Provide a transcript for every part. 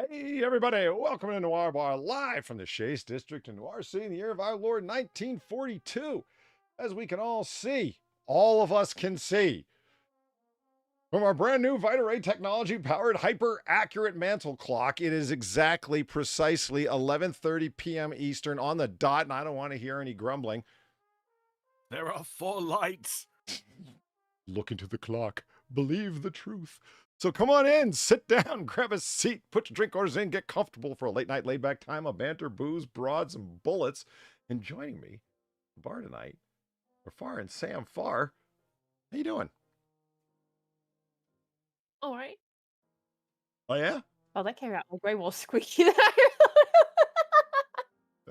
Hey, everybody, welcome to Noir Bar, live from the Chase District in Noir City in the year of our Lord 1942. As we can all see, all of us can see, From our brand new Vitaray technology powered hyper accurate mantle clock, it is exactly precisely 11:30 p.m. Eastern on the dot, and I don't want to hear any grumbling. There are 4 lights. Look into the clock. Believe the truth. So come on in, sit down, grab a seat, put your drink orders in, get comfortable for a late night laid back time of banter, booze, broads, and bullets. And joining me, bar tonight, are Far and Sam Far. How you doing? All right. Oh yeah? Oh, that came out like way more squeaky than I.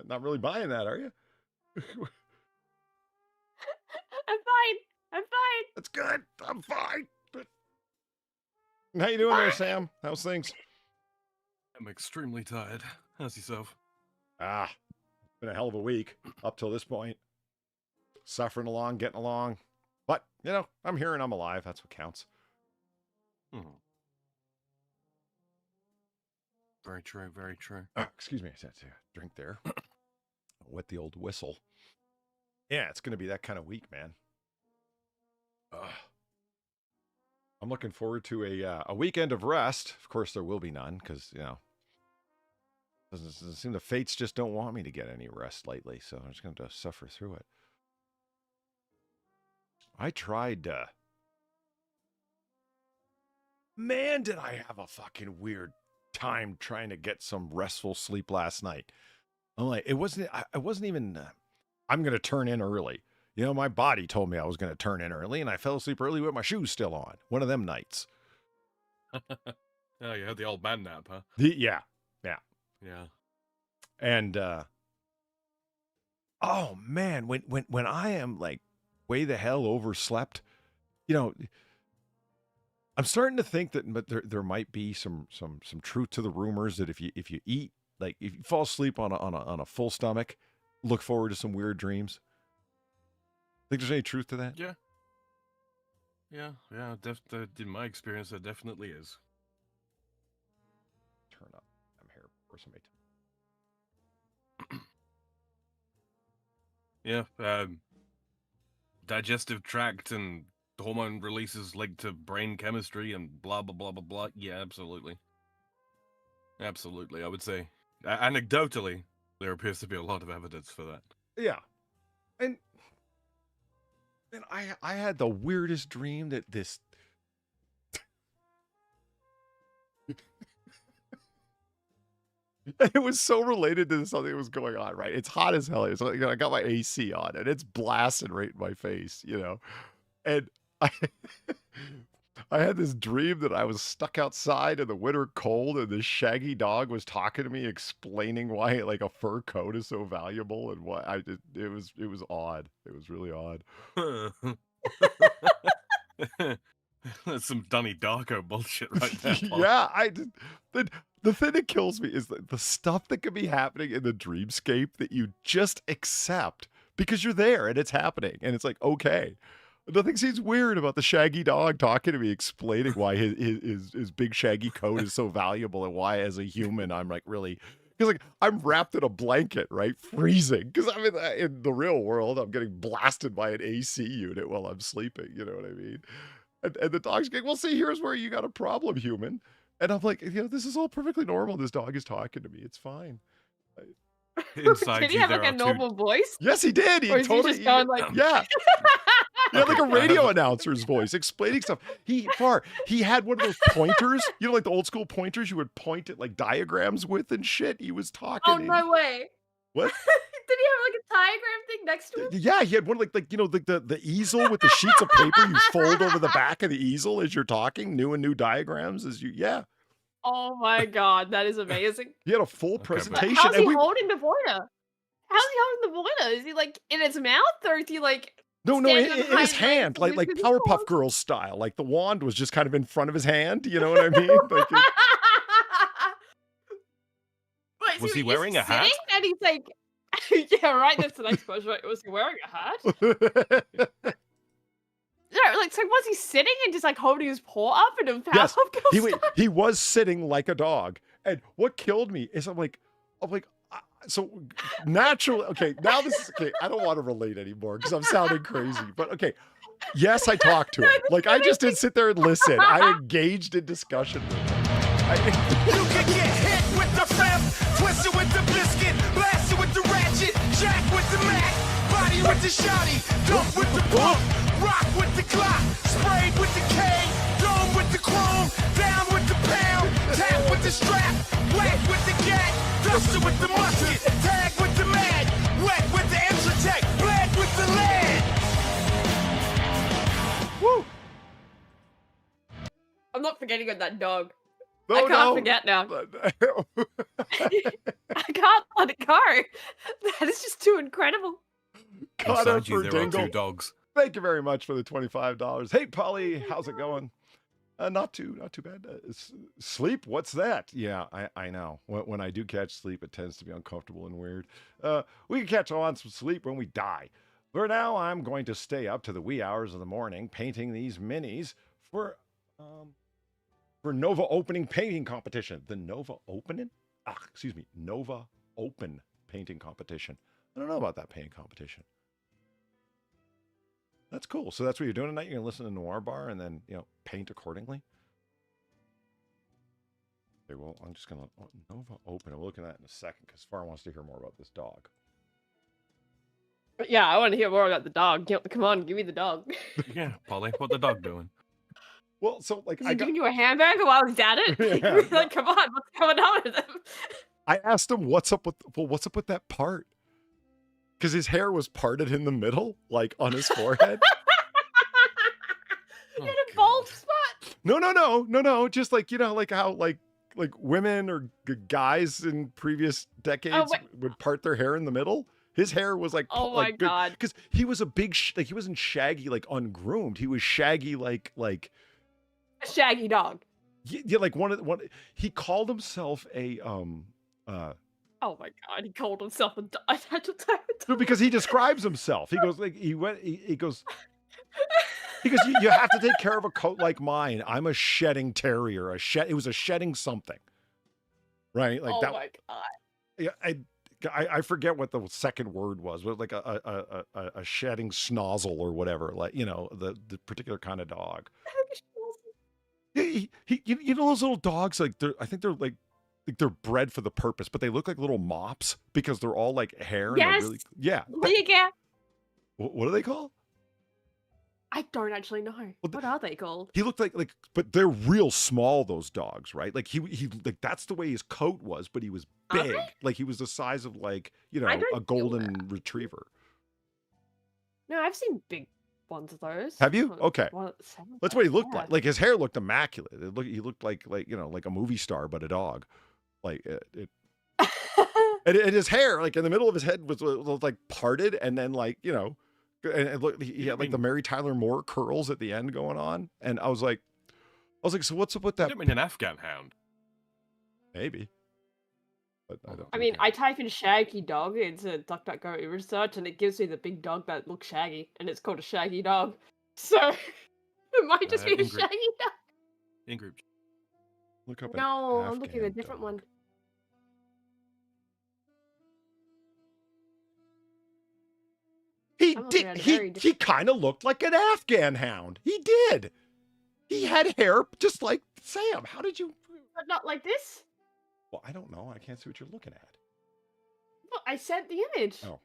Not really buying that, are you? I'm fine. I'm fine. That's good. I'm fine. But how you doing there, Sam? How's things? I'm extremely tired. How's yourself? Ah, it's been a hell of a week up till this point. Suffering along, getting along. But, you know, I'm here and I'm alive. That's what counts. Very true, very true. Excuse me, I said to drink there. Wet the old whistle. Yeah, it's going to be that kind of week, man. I'm looking forward to a weekend of rest. Of course, there will be none because, you know, doesn't seem the fates just don't want me to get any rest lately. So I'm just going to suffer through it. I tried, man, did I have a fucking weird time trying to get some restful sleep last night. I'm like, it wasn't even, I'm going to turn in early. You know, my body told me I was going to turn in early, and I fell asleep early with my shoes still on. One of them nights. Oh, you had the old man nap, huh? Yeah. And, oh man, when I am like way the hell overslept, you know, I'm starting to think that there might be some truth to the rumors that if you eat, like if you fall asleep on a full stomach, look forward to some weird dreams. Think there's any truth to that? Yeah. In my experience, there definitely is. Turn up. I'm here for somebody. Yeah. Digestive tract and hormone releases linked to brain chemistry and blah, blah, blah, blah, blah. Yeah, absolutely. Absolutely, I would say. Anecdotally, there appears to be a lot of evidence for that. Yeah. And I had the weirdest dream that this it was so related to something that was going on, right? It's hot as hell. It's like, you know, I got my AC on and it's blasting right in my face, you know. And I I had this dream that I was stuck outside in the winter cold and this shaggy dog was talking to me, explaining why like a fur coat is so valuable and why I did. It was odd. It was really odd. That's some Donnie Darko bullshit right there. Yeah, the thing that kills me is the stuff that can be happening in the dreamscape that you just accept because you're there and it's happening and it's like, okay. Nothing seems weird about the shaggy dog talking to me, explaining why his big shaggy coat is so valuable and why, as a human, I'm like really, because like I'm wrapped in a blanket, right, freezing. Because I'm in the real world, I'm getting blasted by an AC unit while I'm sleeping. You know what I mean? And the dog's going, well, see, here's where you got a problem, human. And I'm like, you know, this is all perfectly normal. This dog is talking to me. It's fine. Inside did he have like a normal voice? Yes, he did. He or is totally. he just going like, yeah. He had like a radio announcer's voice explaining stuff. He had one of those pointers, you know, like the old school pointers you would point at like diagrams with and shit. He was talking. Oh, no way. What? Did he have like a diagram thing next to him? Yeah, he had one like you know, like the easel with the sheets of paper you fold over the back of the easel as you're talking, new diagrams as you, yeah. Oh my God, that is amazing. He had a full presentation. How's he holding the pointer? How's he holding the pointer? Is he like in his mouth or is he like No, in his hand, like with his Powerpuff paws? Girls style. Like the wand was just kind of in front of his hand. You know what I mean? Like Wait, was he wearing a hat? And he's like, yeah, right. That's the next question. Right? Was he wearing a hat? No, like, so was he sitting and just like holding his paw up and yes, he was sitting like a dog. And what killed me is I'm like, so naturally, okay, now this is, okay, I don't want to relate anymore because I'm sounding crazy, but okay, Yes, I talked to him. Like, I just didn't sit there and listen. I engaged in discussion with him. You can get hit with the fifth, twisted with the biscuit, blasted with the ratchet, jack with the mac, body with the shotty, dump with the pump, rock with the clock, sprayed with the K, dome with the chrome, down with the pound, tap with the strap, whack with the gat, duster with the musket, tag with the mag, wet with the Intratec, bled with the lead. Woo! I'm not forgetting about that dog. No, I can't no. forget now. I can't let it go. That is just too incredible. Connor Beside you, for there are two Dingle. dogs. Thank you very much for the $25. Hey, Polly, how's it going? Not too bad. Sleep? What's that? Yeah, I know. When I do catch sleep, it tends to be uncomfortable and weird. We can catch on some sleep when we die. For now, I'm going to stay up to the wee hours of the morning painting these minis for Nova opening painting competition. The Nova opening? Nova Open painting competition. I don't know about that painting competition. That's cool. So that's what you're doing tonight? You're going to listen to Noir Bar and then, paint accordingly? Okay, well, I'm just going to... Nova Open. I'm looking at that in a second because Far wants to hear more about this dog. Yeah, I want to hear more about the dog. Come on, give me the dog. Yeah, Polly, what the dog doing? Well, so, like, Is he giving you a hamburger while he's at it? Yeah. Like, come on, what's going on with him? I asked him, what's up with that part? Because his hair was parted in the middle, like, on his forehead. In a bald spot? No. Just like, like how, like women or guys in previous decades would part their hair in the middle. His hair was like, oh my God. Because he was a big, he wasn't shaggy, like ungroomed. He was shaggy, like a shaggy dog. Yeah, like one. He called himself a Oh my God, he called himself a dog. No, because he describes himself. He goes like he goes. You have to take care of a coat like mine. I'm a shedding terrier. It was a shedding something, right? Like that. Oh my God. Yeah, I forget what the second word was. It was like a shedding schnozzle or whatever. Like the particular kind of dog. Those little dogs, like I think they're like they're bred for the purpose, but they look like little mops because they're all like hair. Yes. And yeah. What are they called? I don't actually know. What are they called? He looked like, but they're real small, those dogs, right? Like he like that's the way his coat was, but he was big. Like he was the size of like, a golden retriever. No, I've seen big ones of those. Have you? Okay. That's what he looked like. Like his hair looked immaculate. He looked like like a movie star, but a dog. Like it and his hair, like in the middle of his head was like parted and then like, and look, he had like the Mary Tyler Moore curls at the end going on, and I was like, so what's up with that? You don't mean an Afghan hound? Maybe. But I mean, I type in shaggy dog into DuckDuckGo image search, and it gives me the big dog that looks shaggy, and it's called a shaggy dog. So it might just be a shaggy dog. In group. Look up. No, I'm looking at a different one. He did. He kind of looked like an Afghan hound. He did. He had hair just like Sam. How did you? But not like this. Well, I don't know. I can't see what you're looking at. Well, I sent the image. Oh.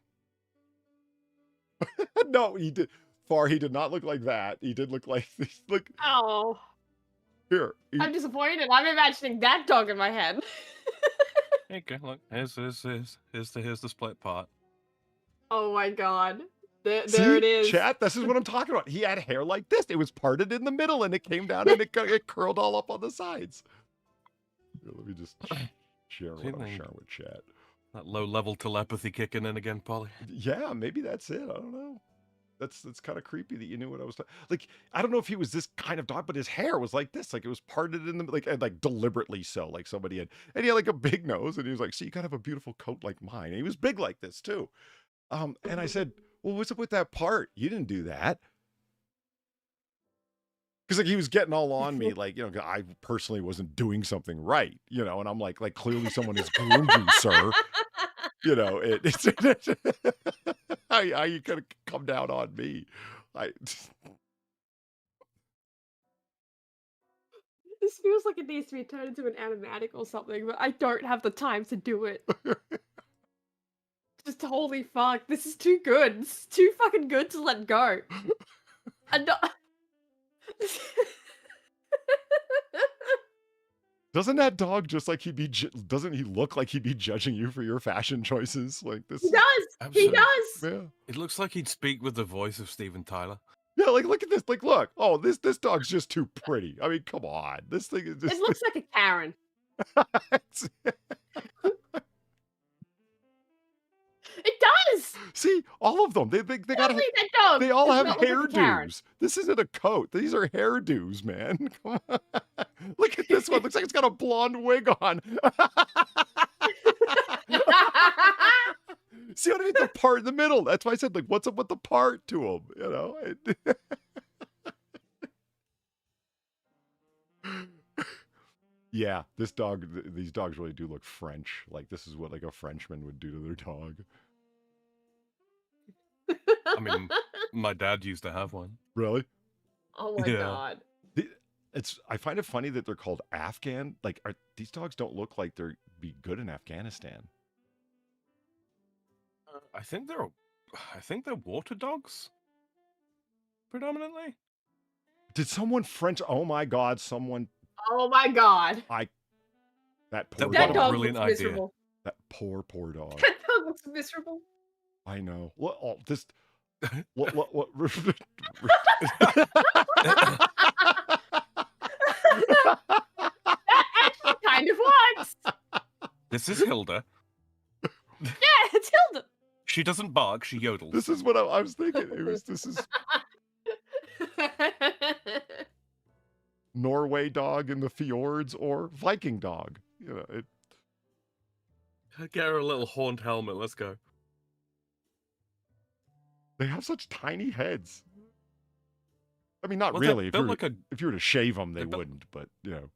No, he did. He did not look like that. He did look like this. Look. Oh. Here. I'm disappointed. I'm imagining that dog in my head. Okay, look. Here's the split part. Oh my God. There See, it is. Chat, this is what I'm talking about. He had hair like this. It was parted in the middle and it came down and it curled all up on the sides. Here, let me just share what I'm sharing with chat. That low-level telepathy kicking in again, Polly. Yeah, maybe that's it. I don't know. That's kind of creepy that you knew what I was talking. Like, I don't know if he was this kind of dog, but his hair was like this. Like it was parted in the like deliberately so. Like somebody had, and he had like a big nose, and he was like, "So you gotta have a beautiful coat like mine." And he was big like this too. And I said, "Well, what's up with that part? You didn't do that." Because like he was getting all on me, like I personally wasn't doing something right, and I'm like clearly someone has groomed you, sir. It's how you gonna come down on me? This feels like it needs to be turned into an animatic or something, but I don't have the time to do it. Just holy fuck, this is too good. This is too fucking good to let go. And not... Doesn't that dog just like doesn't he look like he'd be judging you for your fashion choices? Like this. He does! Absolutely. He does! Yeah. It looks like he'd speak with the voice of Steven Tyler. Yeah, like look at this. Like, look. Oh, this dog's just too pretty. I mean, come on. This thing is just. It looks like a Karen. It does! See, all of them. They got. Only that dog They all does have not look like a Karen. hairdos. This isn't a coat. These are hairdos, man. Come on. Look at this one. Looks like it's got a blonde wig on. See underneath the part in the middle. That's why I said, like, what's up with the part to him? You know. Yeah, these dogs really do look French. Like this is what like a Frenchman would do to their dog. I mean, my dad used to have one. Really? Oh my Yeah. god. I find it funny that they're called Afghan. Like, these dogs don't look like they're be good in Afghanistan. I think they're water dogs, predominantly. Did someone French? Oh my God! Someone Oh my god. that poor That dog. dog brilliant looks idea. miserable. That poor dog. That dog looks miserable. I know. What? This. What? That actually kind of works. This is Hilda. Yeah, it's Hilda. She doesn't bark, she yodels. This is what I was thinking. This is Norway dog in the fjords or Viking dog. You know. Get her a little horned helmet, let's go. They have such tiny heads. I mean, not Well, really. they're built If you were to shave them, they they're built- wouldn't. But you know.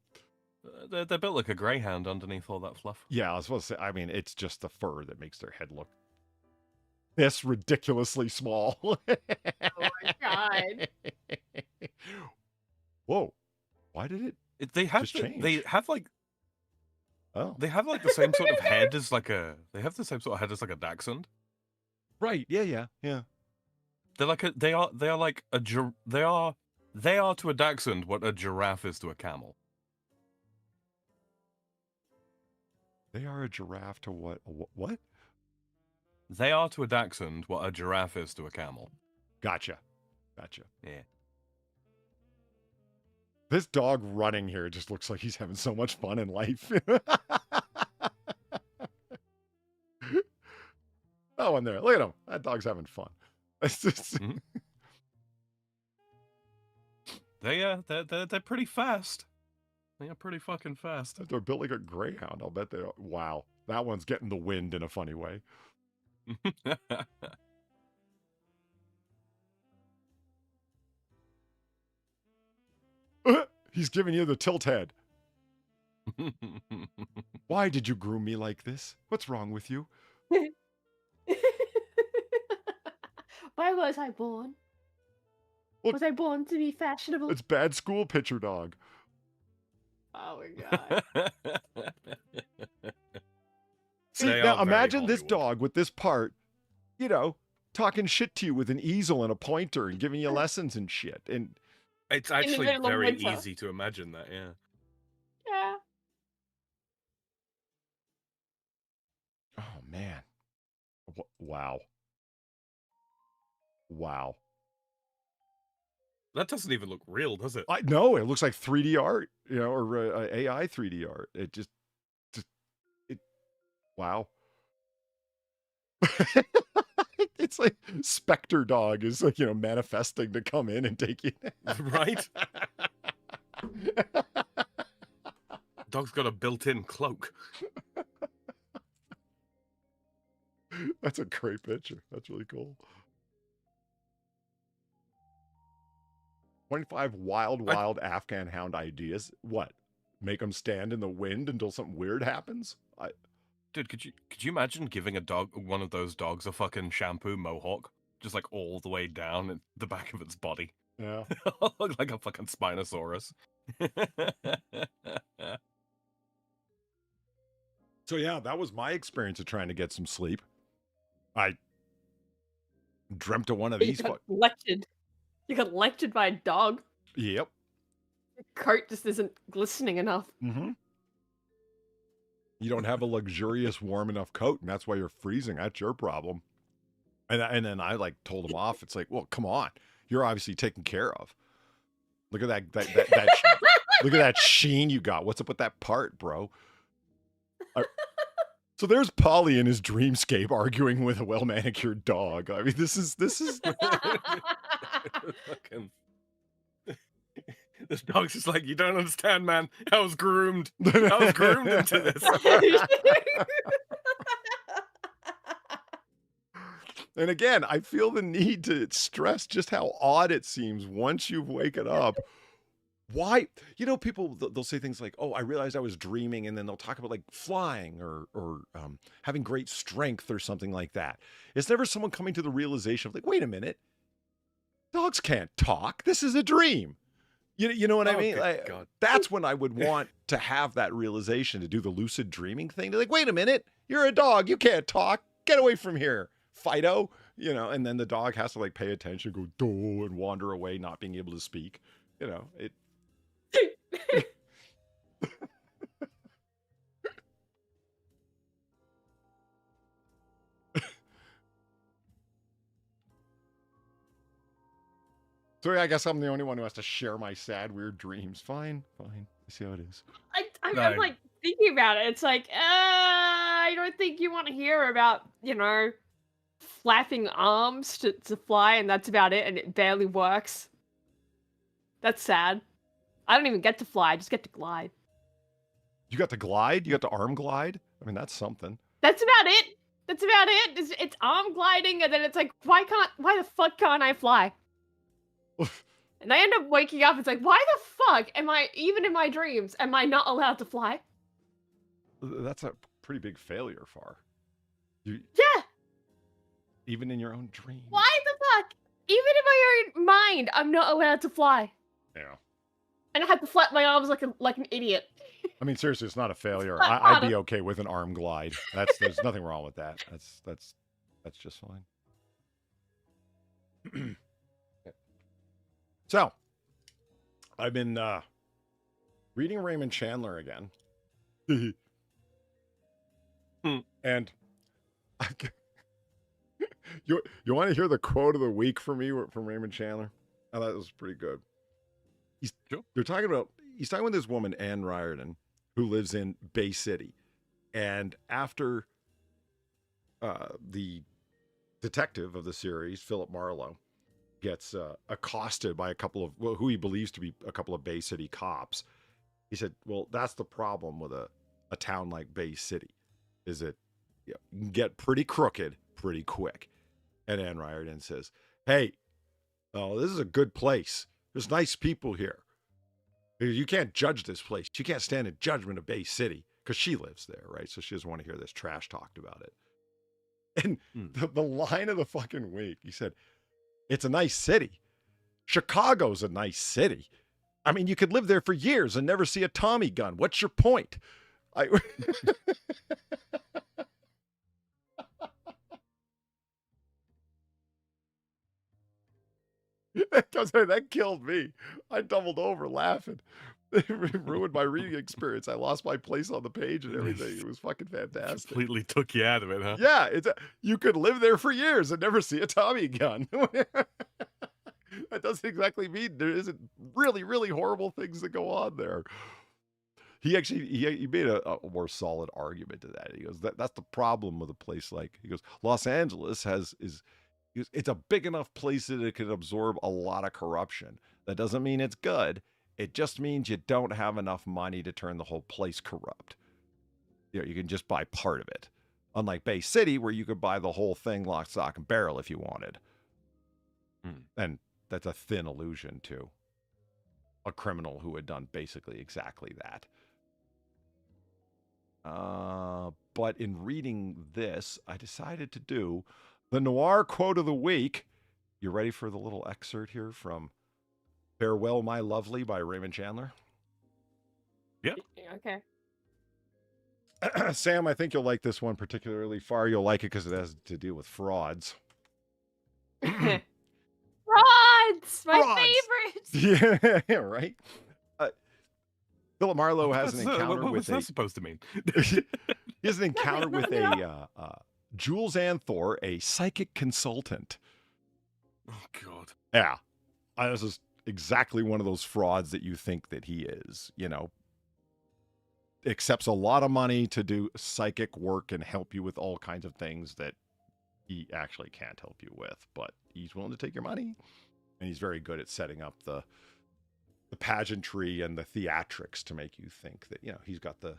They're built like a greyhound underneath all that fluff. Yeah, I was supposed to say. I mean, it's just the fur that makes their head look this ridiculously small. Oh my god. Whoa! Why did it? They have Just they change. have like Oh, they have like the same sort of head as like a dachshund. right. Yeah. They are to a dachshund what a giraffe is to a camel. They are a giraffe to what? What? They are to a dachshund what a giraffe is to a camel. Gotcha. Yeah. This dog running here just looks like he's having so much fun in life. Oh, and there. Look at him. That dog's having fun. It's just... Mhm. They're pretty fast. They are pretty fucking fast. They're built like a greyhound. I'll bet they are. Wow. That one's getting the wind in a funny way. He's giving you the tilt head. Why did you groom me like this? What's wrong with you? Why was I born? Look- Was I born to be fashionable? It's bad school picture dog. Oh my god. See, They now are very imagine this Hollywood. dog with this part, you know, talking shit to you with an easel and a pointer and giving you lessons and shit. And It's the actually middle of very winter. easy to imagine that, yeah. Yeah. oh man, wow, wow. That doesn't even look real, does it? I know it looks like 3D art, you know, or AI 3D art. It just wow. It's like Spectre Dog is like, you know, manifesting to come in and take you. Right? Dog's got a built-in cloak. That's a great picture. That's really cool. 25 wild Afghan hound ideas. What? Make them stand in the wind until something weird happens? Dude, could you imagine giving one of those dogs a fucking shampoo mohawk? just like all the way down at the back of its body. Yeah. Look like a fucking Spinosaurus. So yeah, that was my experience of trying to get some sleep. I dreamt of one of You these. got lectured. You got lectured by a dog. Yep. Your coat just isn't glistening enough. Mm-hmm. You don't have a luxurious, warm enough coat, and that's why you're freezing. That's your problem. And then I like told him off. It's like, well, come on, you're obviously taken care of. Look at that look at that sheen you got. What's up with that part, bro? So there's Polly in his dreamscape arguing with a well-manicured dog. I mean, this is Fucking... This dog's just like, you don't understand, man. I was groomed. I was groomed into this. And again, I feel the need to stress just how odd it seems once you've waken up. Why? You know, people, they'll say things like, oh, I realized I was dreaming. And then they'll talk about like flying or having great strength or something like that. It's never someone coming to the realization of like, wait a minute. Dogs can't talk. This is a dream. You know what I mean? Like, that's when I would want to have that realization, to do the lucid dreaming thing. They're like, wait a minute. You're a dog. You can't talk. Get away from here, Fido. You know, and then the dog has to like pay attention, go, do, and wander away, not being able to speak. You know, it. So yeah, I guess I'm the only one who has to share my sad, weird dreams. Fine. I see how it is. I'm like thinking about it. It's like, I don't think you want to hear about, you know, flapping arms to fly, and that's about it, and it barely works. That's sad. I don't even get to fly. I just get to glide. You got to glide? You got to arm glide? I mean, that's something. That's about it. It's arm gliding, and then it's like, why the fuck can't I fly? And I end up waking up, it's like, why the fuck am I, even in my dreams, am I not allowed to fly? That's a pretty big failure, Far. Yeah. Even in your own dreams. Why the fuck? Even in my own mind, I'm not allowed to fly. Yeah. And I have to flap my arms like an idiot. I mean, seriously, it's not a failure. Not I'd be okay with an arm glide. There's nothing wrong with that. That's just fine. So, I've been reading Raymond Chandler again. And you want to hear the quote of the week from me from Raymond Chandler? I thought it was pretty good. He's talking with this woman, Ann Ryder, who lives in Bay City. And after the detective of the series, Philip Marlowe, gets accosted by a couple of, who he believes to be a couple of Bay City cops. He said, well, that's the problem with a town like Bay City, is it you can get pretty crooked pretty quick. And Ann Ryder says, hey, this is a good place. There's nice people here. You can't judge this place. You can't stand in judgment of Bay City, because she lives there, right? So she doesn't want to hear this trash talked about it. And the line of the fucking week, he said, it's a nice city. Chicago's a nice city. I mean, you could live there for years and never see a Tommy gun. What's your point? That killed me. I doubled over laughing. It ruined my reading experience. I lost my place on the page and everything. It was fucking fantastic. Completely took you out of it, huh? Yeah, you could live there for years and never see a Tommy gun. That doesn't exactly mean there isn't really, really horrible things that go on there. He actually he made a more solid argument to that. He goes, that's the problem with a place like, he goes, Los Angeles it's a big enough place that it can absorb a lot of corruption. That doesn't mean it's good. It just means you don't have enough money to turn the whole place corrupt. You know, you can just buy part of it. Unlike Bay City, where you could buy the whole thing lock, stock, and barrel if you wanted. And that's a thin allusion to a criminal who had done basically exactly that. But in reading this, I decided to do the noir quote of the week, You ready for the little excerpt here from Farewell, My Lovely by Raymond Chandler? Okay. Sam, I think you'll like this one particularly. Far, you'll like it because it has to do with frauds. Frauds! My Frauds! favorite! Yeah, right? Philip Marlowe has an encounter what with was that supposed to mean? he has an encounter with a Jules Ann Thor, a psychic consultant. Oh, God. Yeah. This is exactly one of those frauds that you think that he is, you know. Accepts a lot of money to do psychic work and help you with all kinds of things that he actually can't help you with, but he's willing to take your money. And he's very good at setting up the pageantry and the theatrics to make you think that, you know, he's got the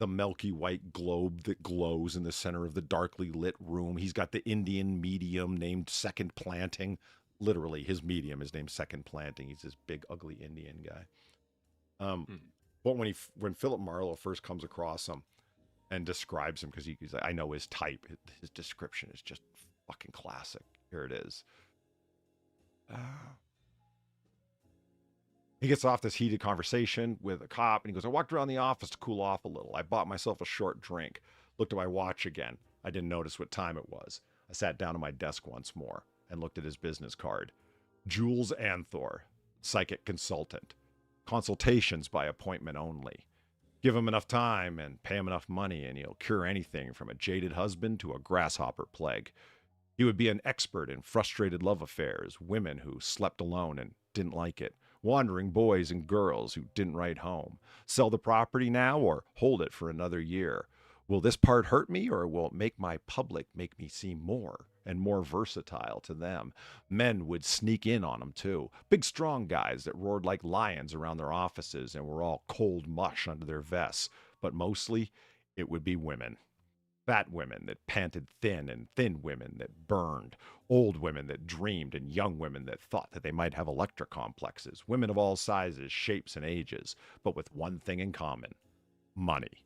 milky white globe that glows in the center of the darkly lit room. He's got the Indian medium named Second Planting. Literally, his medium is named Second Planting. He's this big, ugly Indian guy. But when Philip Marlowe first comes across him and describes him, because he's like, I know his type, his description is just fucking classic. Here it is. He gets off this heated conversation with a cop, and he goes, I walked around the office to cool off a little. I bought myself a short drink. Looked at my watch again. I didn't notice what time it was. I sat down at my desk once more and looked at his business card. Jules Anthor, psychic consultant. Consultations by appointment only. Give him enough time and pay him enough money, and he'll cure anything from a jaded husband to a grasshopper plague. He would be an expert in frustrated love affairs, women who slept alone and didn't like it, wandering boys and girls who didn't write home. Sell the property now or hold it for another year. Will this part hurt me, or will it make my public make me seem more and more versatile to them? Men would sneak in on them too. Big strong guys that roared like lions around their offices and were all cold mush under their vests. But mostly it would be women. Fat women that panted thin, and thin women that burned. Old women that dreamed, and young women that thought that they might have electra complexes. Women of all sizes, shapes, and ages, but with one thing in common: money.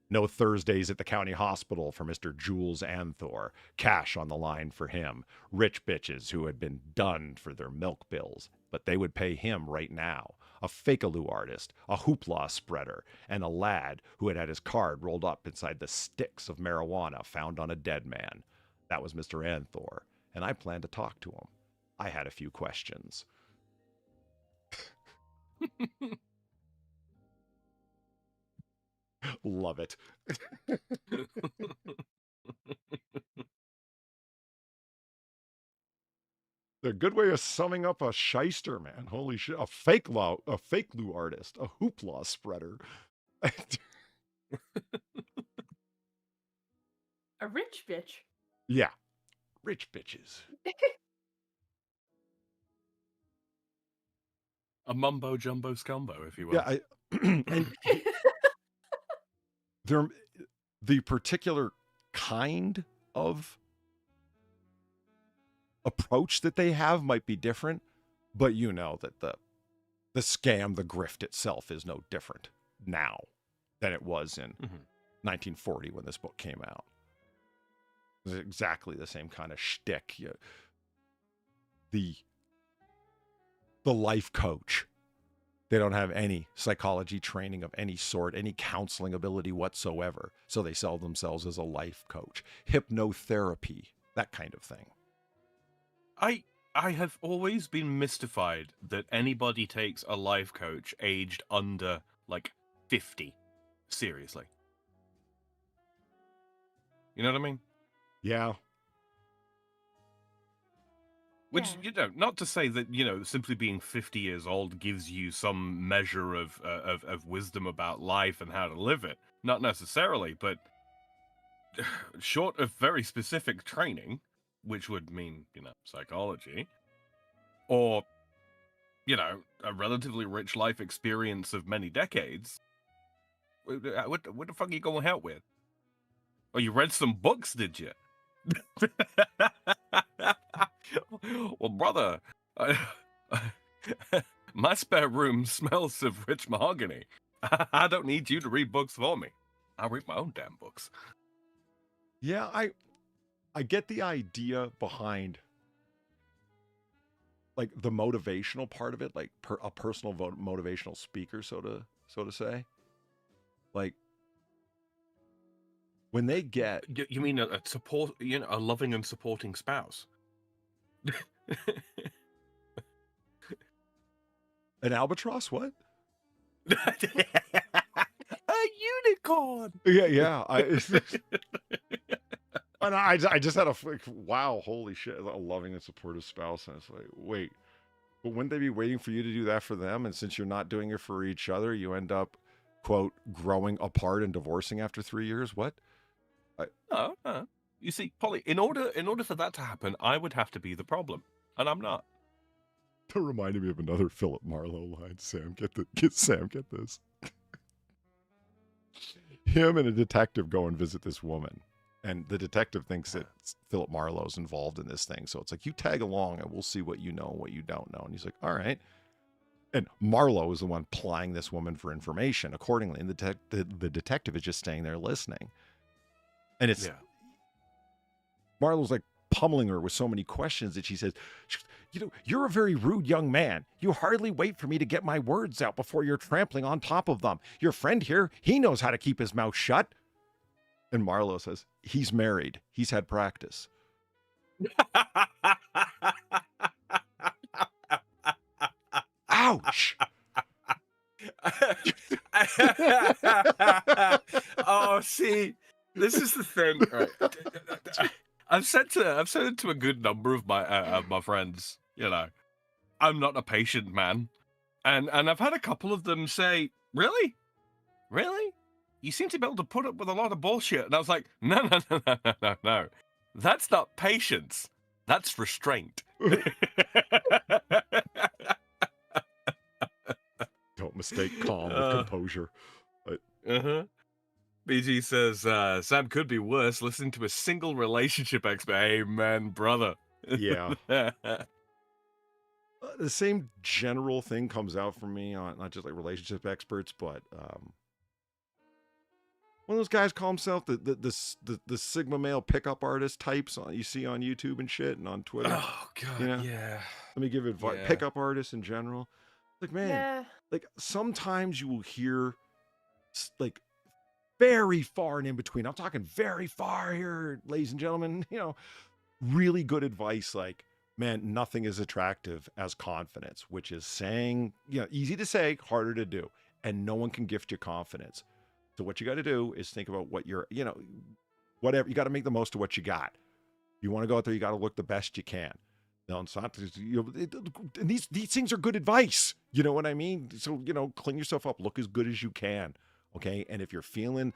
No Thursdays at the county hospital for Mr. Jules Anthor. Cash on the line for him. Rich bitches who had been done for their milk bills, but they would pay him right now. A fakealoo artist, a hoopla spreader, and a lad who had his card rolled up inside the sticks of marijuana found on a dead man. That was Mr. Anthor, and I planned to talk to him. I had a few questions. Love it. A good way of summing up a shyster, man. Holy shit. A fake loo artist, a hoopla spreader. A rich bitch. Yeah. Rich bitches. A mumbo jumbo scumbo, if you will. Yeah, and the particular kind of approach that they have might be different, but you know that the scam, the grift itself is no different now than it was in 1940 when this book came out. It's exactly the same kind of shtick. The life coach. They don't have any psychology training of any sort, any counseling ability whatsoever. So they sell themselves as a life coach. Hypnotherapy, that kind of thing. I have always been mystified that anybody takes a life coach aged under, like, 50. Seriously. You know what I mean? Yeah. Which, you know, not to say that, you know, simply being 50 years old gives you some measure of wisdom about life and how to live it. Not necessarily, but short of very specific training, which would mean, you know, psychology, or, you know, a relatively rich life experience of many decades, what the fuck are you going out with? Oh, you read some books, did you? Well, brother, my spare room smells of rich mahogany. I don't need you to read books for me. I'll read my own damn books. Yeah, I get the idea behind like the motivational part of it, like a personal motivational speaker, so to say. Like when they get You mean a support, a loving and supporting spouse? an albatross, what? A unicorn. Yeah. I just had a wow, holy shit, a loving and supportive spouse, and it's like, wait, but wouldn't they be waiting for you to do that for them? And since you're not doing it for each other, you end up, quote, growing apart and divorcing after 3 years? What? No. You see, Polly, in order for that to happen, I would have to be the problem, and I'm not. That reminded me of another Philip Marlowe line. Sam, get this. Him and a detective go and visit this woman, and the detective thinks that Philip Marlowe's involved in this thing. So it's like, you tag along and we'll see what you know and what you don't know. And he's like, all right. And Marlowe is the one plying this woman for information accordingly. And the detective is just staying there listening. And it's Marlowe's like pummeling her with so many questions that she says, you're a very rude young man. You hardly wait for me to get my words out before you're trampling on top of them. Your friend here, he knows how to keep his mouth shut. And Marlowe says, he's married. He's had practice. Ouch. Oh, see, this is the thing. Right. I've said it to a good number of my friends, I'm not a patient man. And I've had a couple of them say, really? You seem to be able to put up with a lot of bullshit. And I was like, no. That's not patience. That's restraint. Don't mistake calm with composure. BG says, Sam could be worse listening to a single relationship expert. Amen, brother. Yeah. The same general thing comes out from me on not just like relationship experts, but one of those guys call himself the Sigma male pickup artist types you see on YouTube and shit and on Twitter. Oh God, yeah. Let me give advice. Yeah. Pickup artists in general. Like, man, like sometimes you will hear like very far and in between. I'm talking very far here, ladies and gentlemen, really good advice. Like, man, nothing is attractive as confidence, which is saying, easy to say, harder to do. And no one can gift you confidence. So what you got to do is think about what you're, whatever, you got to make the most of what you got. You want to go out there, you got to look the best you can. No, it's not, and these things are good advice. You know what I mean? So, clean yourself up, look as good as you can. Okay. And if you're feeling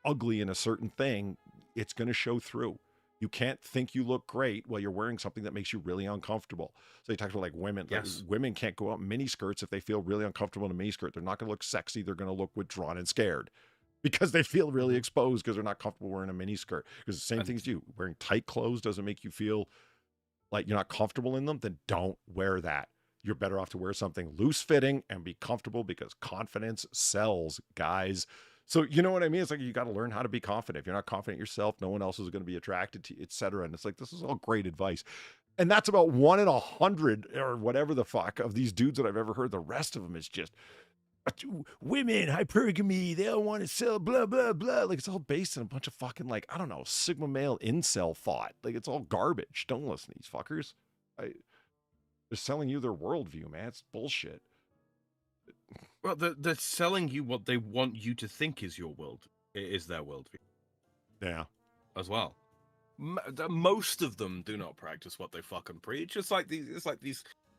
ugly in a certain thing, it's going to show through. You can't think you look great while you're wearing something that makes you really uncomfortable. So you talk about like women. Yes. Like, women can't go out in mini skirts if they feel really uncomfortable in a mini skirt. They're not going to look sexy. They're going to look withdrawn and scared because they feel really exposed because they're not comfortable wearing a mini skirt. Because the same things you wearing tight clothes doesn't make you feel like you're not comfortable in them. Then don't wear that. You're better off to wear something loose fitting and be comfortable because confidence sells, guys. So you know what I mean? It's like you got to learn how to be confident. If you're not confident in yourself, no one else is going to be attracted to you, etc. And it's like, this is all great advice. And that's about 1 in 100 or whatever the fuck of these dudes that I've ever heard. The rest of them is just women, hypergamy, they don't want to sell, blah, blah, blah. Like, it's all based on a bunch of fucking, like, I don't know, Sigma male incel thought. Like, it's all garbage. Don't listen to these fuckers. They're selling you their worldview, man. It's bullshit. Well, they're selling you what they want you to think is your world, is their worldview. Yeah. As well. Most of them do not practice what they fucking preach. It's like these,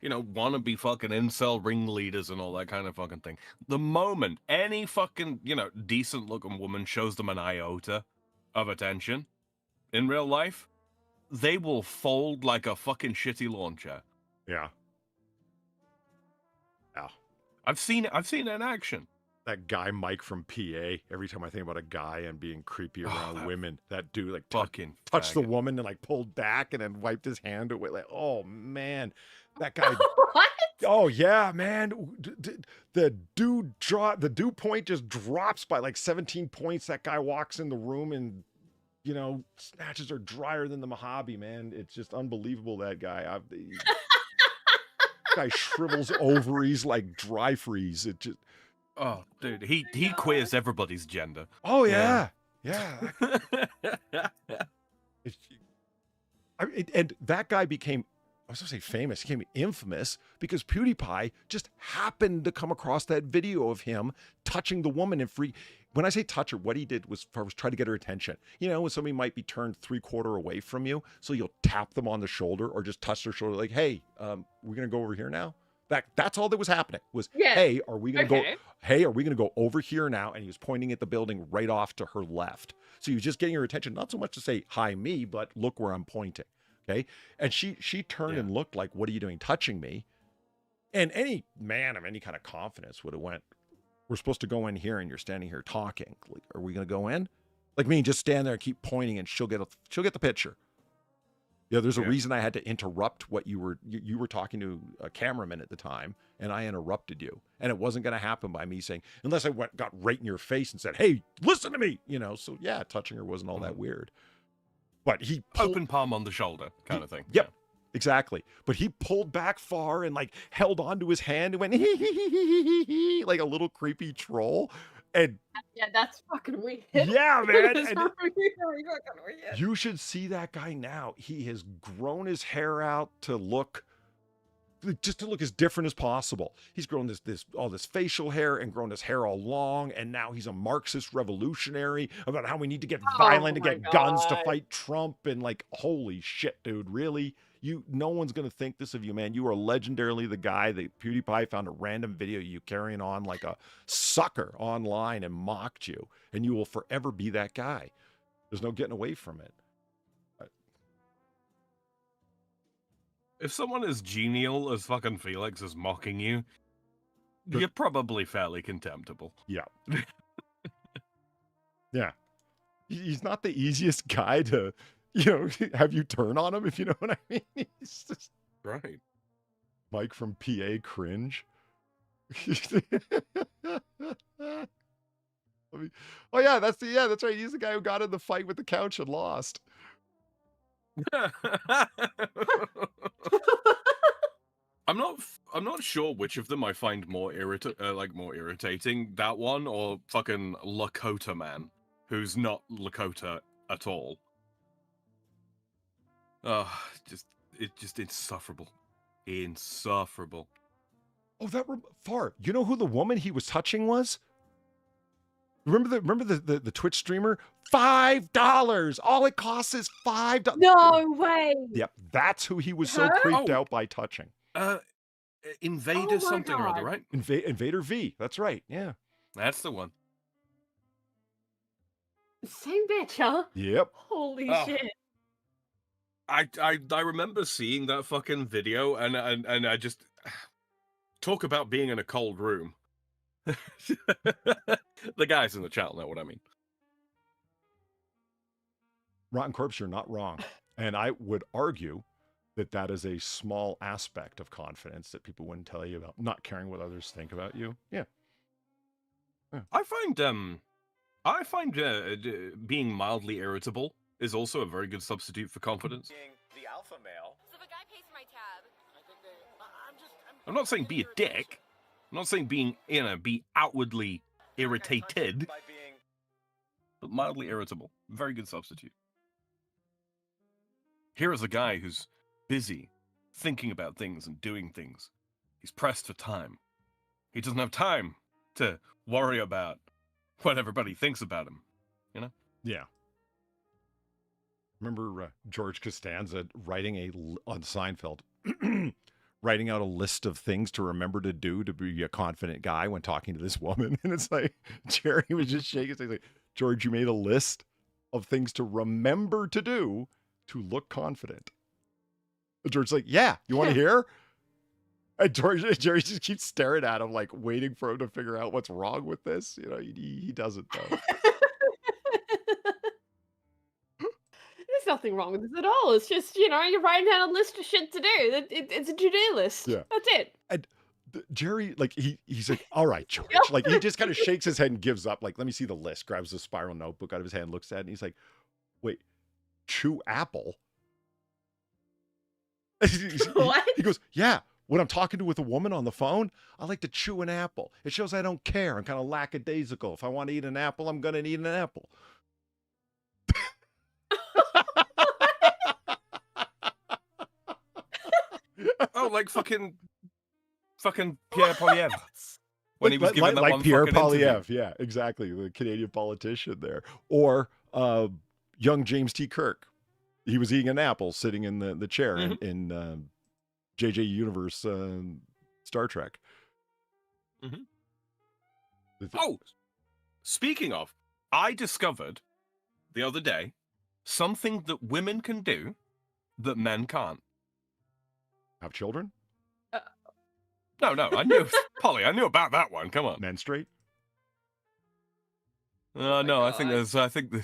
wannabe fucking incel ringleaders and all that kind of fucking thing. The moment any fucking, decent looking woman shows them an iota of attention in real life, they will fold like a fucking shitty lawn chair. Yeah. Yeah. I've seen it in action. That guy Mike from PA. Every time I think about a guy and being creepy around women, that dude like fucking touched the woman and like pulled back and then wiped his hand away. Like, oh man, that guy. What? Oh yeah, man. The dew point just drops by like 17 points. That guy walks in the room and snatches are drier than the Mojave, man. It's just unbelievable. That guy. Guy shrivels over. He's like dry freeze. It just. Oh, dude, he queers everybody's gender. Oh yeah. And that guy became, I was going to say famous, he became infamous because PewDiePie just happened to come across that video of him touching the woman and when I say touch her, what he did was try to get her attention. You know, when somebody might be turned 3/4 away from you, so you'll tap them on the shoulder or just touch their shoulder like, hey, we're going to go over here now. That's all that was happening was, hey, are we going to go over here now? And he was pointing at the building right off to her left. So he was just getting her attention, not so much to say, hi, me, but look where I'm pointing. Okay. And she turned and looked like, what are you doing touching me? And any man of any kind of confidence would have went, we're supposed to go in here and you're standing here talking. Like, are we going to go in? Like me, just stand there and keep pointing and she'll get the picture. Yeah, there's a reason I had to interrupt what you were talking to a cameraman at the time, and I interrupted you. And it wasn't going to happen by me saying, unless I got right in your face and said, hey, listen to me, you know. So yeah, touching her wasn't all that weird. But he open palm on the shoulder kind of thing. Yep, exactly. But he pulled back far and like held onto his hand and went like a little creepy troll. And yeah, that's fucking weird. Yeah, man. It's really fucking weird. You should see that guy now. He has grown his hair out to look as different as possible. He's grown all this facial hair and grown his hair all long, and now he's a Marxist revolutionary about how we need to get violent to get guns to fight Trump. And like, holy shit, dude, really? No one's gonna think this of you, man. You are legendarily the guy that PewDiePie found a random video of you carrying on like a sucker online and mocked you, and you will forever be that guy. There's no getting away from it. If someone as genial as fucking Felix is mocking you, you're probably fairly contemptible. Yeah. Yeah. He's not the easiest guy to, have you turn on him, if you know what I mean. He's just... Right. Mike from PA cringe. Oh yeah, that's right. He's the guy who got in the fight with the couch and lost. I'm not sure which of them I find more irritating, that one or fucking Lakota man, who's not Lakota at all. It's just insufferable. Insufferable. Oh, Far. You know who the woman he was touching was? Remember the Twitch streamer? $5. All it costs is $5. No way. Yep, that's who he was so creeped out by touching. Invader something or other, right? Invader V. That's right. Yeah. That's the one. Same bitch, huh? Yep. Holy shit. I remember seeing that fucking video and I just talk about being in a cold room. The guys in the chat know what I mean. Rotten Corpse, you're not wrong. And I would argue that is a small aspect of confidence that people wouldn't tell you about, not caring what others think about you. Yeah. I find being mildly irritable is also a very good substitute for confidence. Being the alpha male. So the guy pays for my tab. I'm not saying be a dick. I'm not saying be outwardly irritated, but mildly irritable. Very good substitute. Here is a guy who's busy thinking about things and doing things. He's pressed for time. He doesn't have time to worry about what everybody thinks about him, you know? Yeah. Remember George Costanza on Seinfeld, writing out a list of things to remember to do to be a confident guy when talking to this woman. And it's like, Jerry was just shaking his head like, George, you made a list of things to remember to do to look confident. George's like, yeah, you want to hear? And Jerry just keeps staring at him, like waiting for him to figure out what's wrong with this. He doesn't though. There's nothing wrong with this at all. It's just, you're writing down a list of shit to do. It's a to-do list. Yeah. That's it. And Jerry, like, he's like, all right, George. Like, he just kind of shakes his head and gives up. Like, let me see the list. Grabs the spiral notebook out of his hand, looks at it, and he's like, wait, chew apple? What? He goes, yeah. When I'm talking with a woman on the phone, I like to chew an apple. It shows I don't care. I'm kind of lackadaisical. If I want to eat an apple, I'm going to eat an apple. Oh, like fucking Pierre Polyev. When he was giving that like one Pierre fucking interview. Polyev, yeah, exactly, the Canadian politician there, or young James T. Kirk. He was eating an apple, sitting in the chair in JJ Universe Star Trek. Oh, speaking of, I discovered the other day something that women can do that men can't. Have children? No, I knew, Polly, I knew about that one. Come on. Menstruate? Oh my No, I God. think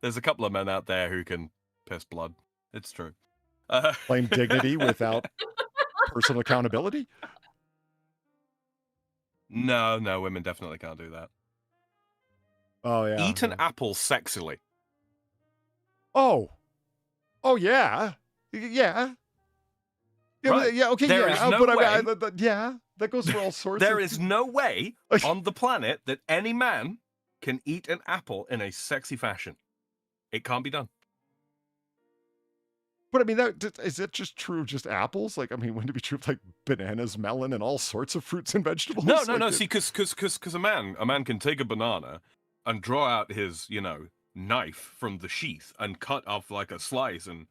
there's a couple of men out there who can piss blood. It's true. Claim dignity without personal accountability? No, women definitely can't do that. Oh, yeah. Eat an apple sexily. Oh, yeah. Yeah. Yeah, Right. yeah, okay, There yeah. is no but way- I mean, yeah, that goes for all sorts There of... is no way on the planet that any man can eat an apple in a sexy fashion. It can't be done. But I mean, is it just true of just apples? Like, I mean, wouldn't it be true of like bananas, melon, and all sorts of fruits and vegetables? No. Like, See, because a man can take a banana and draw out his, knife from the sheath and cut off like a slice and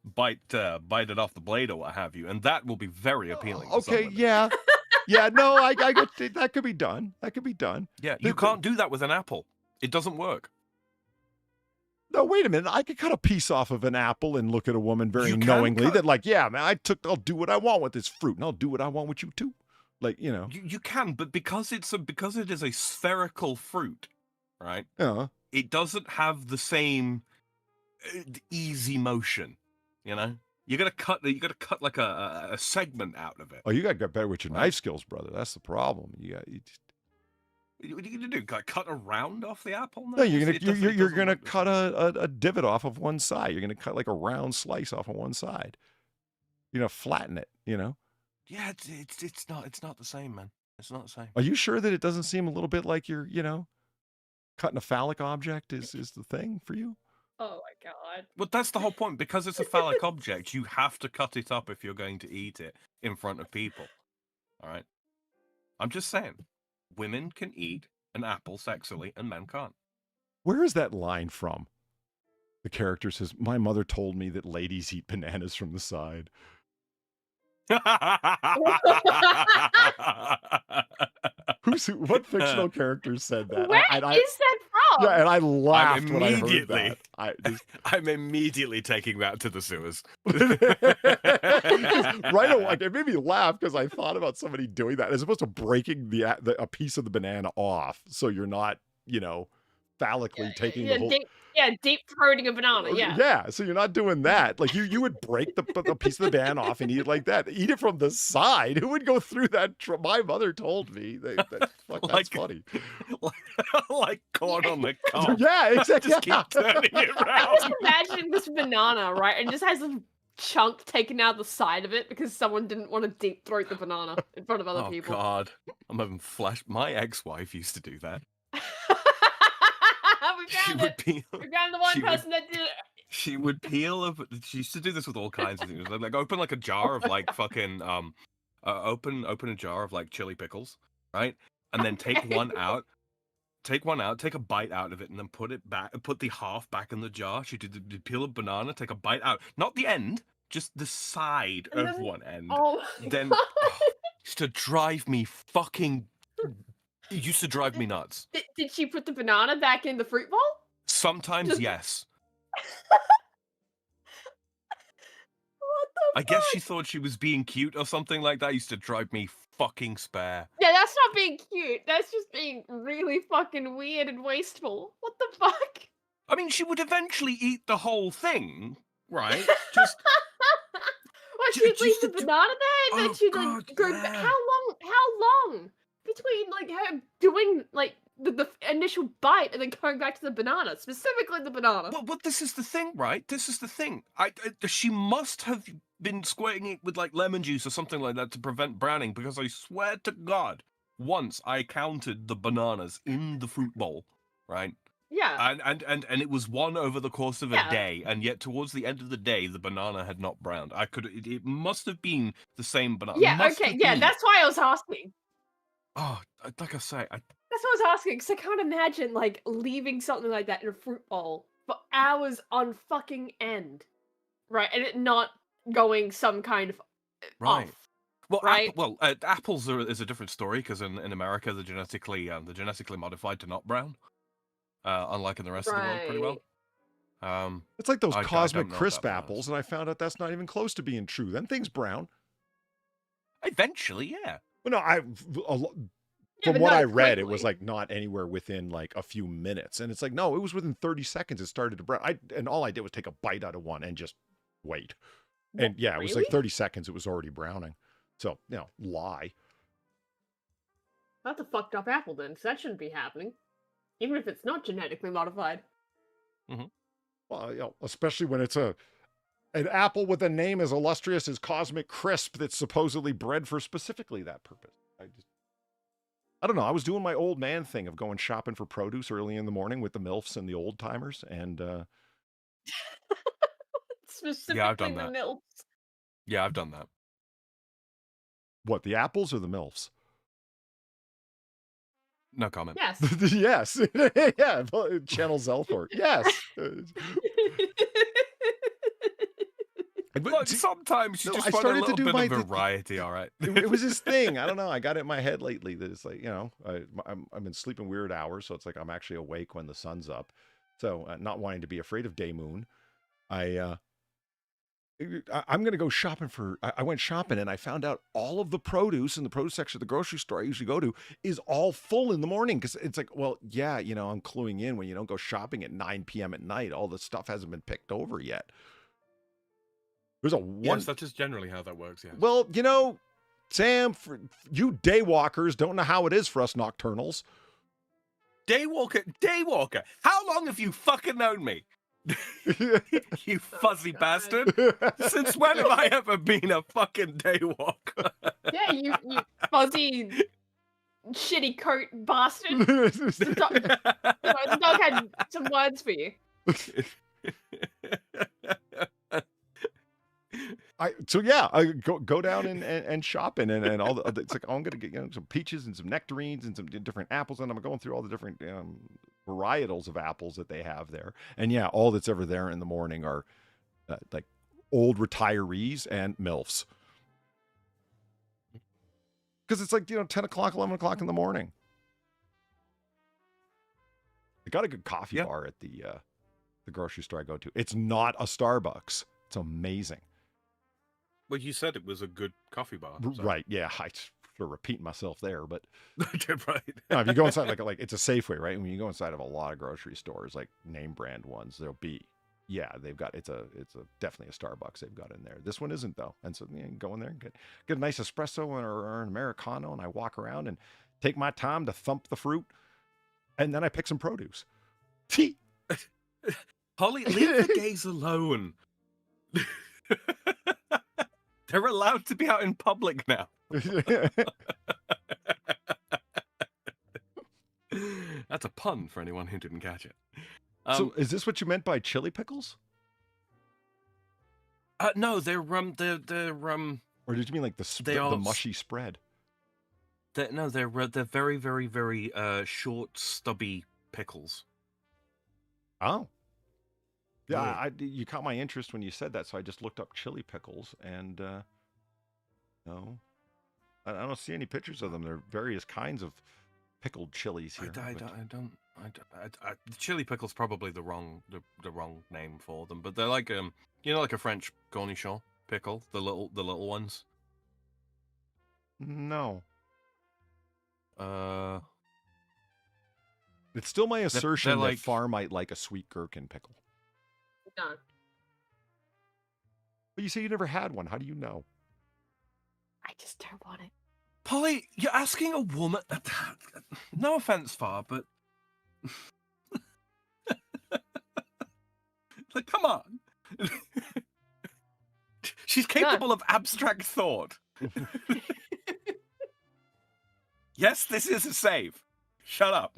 bite it off the blade or what have you, and that will be very appealing. to some Okay, women. yeah. Yeah, no, I get that could be done. That could be done. Yeah, you can't do that with an apple. It doesn't work. No, wait a minute. I could cut a piece off of an apple and look at a woman very You can knowingly cut- that, like, yeah, man, I'll do what I want with this fruit, and I'll do what I want with you too. Like, You can, but because it is a spherical fruit, right? It doesn't have the same easy motion. You gotta cut like a segment out of it. Oh, you got to get better with your Right. knife skills, brother. That's the problem. What are you gonna do? Like cut a round off the apple? No, you're it doesn't- it you're doesn't gonna work the cut same. a divot off of one side. You're gonna cut like a round slice off of one side. You're gonna flatten it. Yeah, it's not the same, man. It's not the same. Are you sure that it doesn't seem a little bit like you're cutting a phallic object is the thing for you? Oh my God. Well, that's the whole point. Because it's a phallic object, you have to cut it up if you're going to eat it in front of people. All right. I'm just saying, women can eat an apple sexily, and men can't. Where is that line from? The character says, "My mother told me that ladies eat bananas from the side." What fictional character said that? Where is that from? Yeah, and I laughed when I heard immediately- that. I'm immediately taking that to the sewers. Right away, like, it made me laugh because I thought about somebody doing that as opposed to breaking a piece of the banana off, so you're not, phallically taking the whole. Deep throating a banana. Yeah. Yeah, so you're not doing that. Like you would break the piece of the banana off and eat it like that. Eat it from the side. Who would go through that? My mother told me. That's funny. like corn on the cob. Yeah, exactly. Just keep turning it I'm around. just imagining this banana, right? And it just has a chunk taken out the side of it because someone didn't want to deep throat the banana in front of other Oh people. God, I'm having flash. My ex-wife used to do that. We found the one she would- person that did it. She would peel she used to do this with all kinds of things. Like open like a jar of like fucking open a jar of like chili pickles, right? And then take one out, take a bite out of it, and then put the half back in the jar. She did peel a banana, take a bite out, not the end, just the side And of then- one end. Oh my Then God. used to drive me fucking. It used to drive me nuts. Did she put the banana back in the fruit bowl? Sometimes Just- yes. What the I guess fuck? she thought she was being cute or something like that. Used to drive me fucking spare. Yeah, that's not being cute. That's just being really fucking weird and wasteful. What the fuck? I mean, she would eventually eat the whole thing, right? Just What, Ju- she'd leave just the to- banana there and then Oh, she'd God, like go yeah. how long between like her doing like the initial bite and then going back to the banana, specifically the banana. Well, this is the thing, right? This is the thing. She must have been squirting it with like lemon juice or something like that to prevent browning, because I swear to God, once I counted the bananas in the fruit bowl, right? Yeah. And it was one over the course of a Yeah. day, and yet towards the end of the day, the banana had not browned. It must have been the same banana. Yeah, Must okay, have yeah, been. that's why I was asking. Oh, like I say, That's what I was asking, because I can't imagine, like, leaving something like that in a fruit bowl for hours on fucking end. Right, and it not going some kind of right. off. Well, Right? apples is a different story, because in America they're genetically modified to not brown, unlike in the rest of the world, pretty well. It's like those I cosmic don't know crisp about apples, and I found out that's not even close to being true. Them things brown. Eventually, yeah. Well, no, Yeah, from but what not I read, it was quickly. like not anywhere within like a few minutes, and it's like no, it was within 30 seconds it started to brown. And all I did was take a bite out of one and just wait. And yeah, it was like Really? 30 seconds. It was already browning. So lie. That's a fucked up apple then, so that shouldn't be happening. Even if it's not genetically modified. Well, especially when it's an apple with a name as illustrious as Cosmic Crisp that's supposedly bred for specifically that purpose. I don't know. I was doing my old man thing of going shopping for produce early in the morning with the MILFs and the old timers, and Specifically I've done the that. milks. Yeah, I've done that. what, the apples or the MILFs? No comment. Yes. Yes. Yeah. Channel Zelthor. Yes. Look, sometimes you No, just I want a started to little do bit my- of variety, all right? It was his thing. I don't know. I got it in my head lately that it's like, I've been sleeping weird hours, so it's like I'm actually awake when the sun's up. So not wanting to be afraid of day moon, I'm going to go shopping I went shopping and I found out all of the produce in the produce section of the grocery store I usually go to is all full in the morning. Cause it's like, well, yeah, I'm cluing in when you don't go shopping at 9 p.m. at night, all the stuff hasn't been picked over yet. There's Yes, that is generally how that works, yes. well, Sam, for you daywalkers don't know how it is for us nocturnals. Daywalker, how long have you fucking known me? You fuzzy God. bastard. Since when have I ever been a fucking daywalker? Yeah, you fuzzy shitty coat bastard. The dog had some words for you. I go down and shopping and all the it's like, oh, I'm gonna get some peaches and some nectarines and some different apples, and I'm going through all the different varietals of apples that they have there. And yeah, all that's ever there in the morning are like old retirees and MILFs, because it's like 10 o'clock, 11 o'clock in the morning. I got a good coffee bar at the grocery store I go to. It's not a Starbucks. It's amazing. Well, you said it was a good coffee bar. So. Right, yeah, I sort of repeat myself there, but right. no, if you go inside like it's a Safeway, right? When you go inside of a lot of grocery stores, like name brand ones, there'll be they've got it's definitely a Starbucks they've got in there. This one isn't though, and so you can go in there and get a nice espresso or an Americano, and I walk around and take my time to thump the fruit, and then I pick some produce. Holly, leave the gays alone. They're allowed to be out in public now. That's a pun for anyone who didn't catch it. So, is this what you meant by chili pickles? No, they're Or did you mean like the mushy spread? No, they're very, very, very short, stubby pickles. Oh. Yeah, you caught my interest when you said that, so I just looked up chili pickles, and no, I don't see any pictures of them. There are various kinds of pickled chilies here. The chili pickle's probably the wrong name for them, but they're like like a French cornichon pickle, the little ones. No. It's still my assertion that Far might like a sweet gherkin pickle. No. But you say you never had one. How do you know? I just don't want it. Polly, you're asking a woman. No offense, Far, but like, come on. She's capable of abstract thought. Yes, this is a save. Shut up.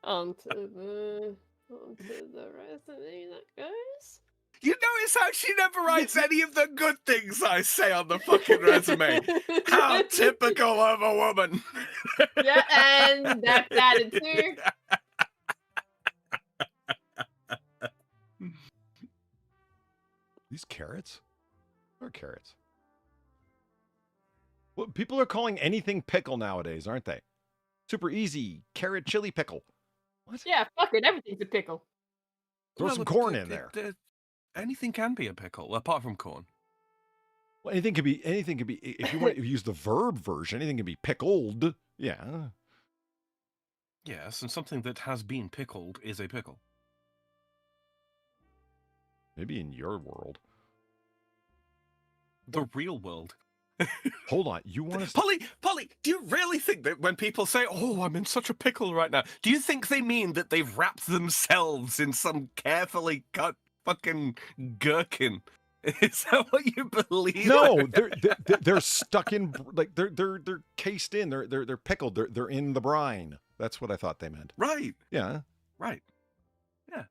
Onto the resume that goes. You notice how she never writes any of the good things I say on the fucking resume. How typical of a woman. Yeah, and that's added too. These carrots? What are carrots? Well, people are calling anything pickle nowadays, aren't they? Super easy. Carrot chili pickle. What? Yeah, fuck it, everything's a pickle. Throw some corn in there. Anything can be a pickle, apart from corn. Well, anything could be, if you want to use the verb version, anything can be pickled. Yeah. Yes, and something that has been pickled is a pickle. Maybe in your world. The real world. Hold on. You want to... Polly, do you really think that when people say, oh, I'm in such a pickle right now, do you think they mean that they've wrapped themselves in some carefully cut fucking gherkin? Is that what you believe? No, they're stuck in, like, they're cased in. They're pickled. They're in the brine. That's what I thought they meant. Right. Yeah. Right. Yeah.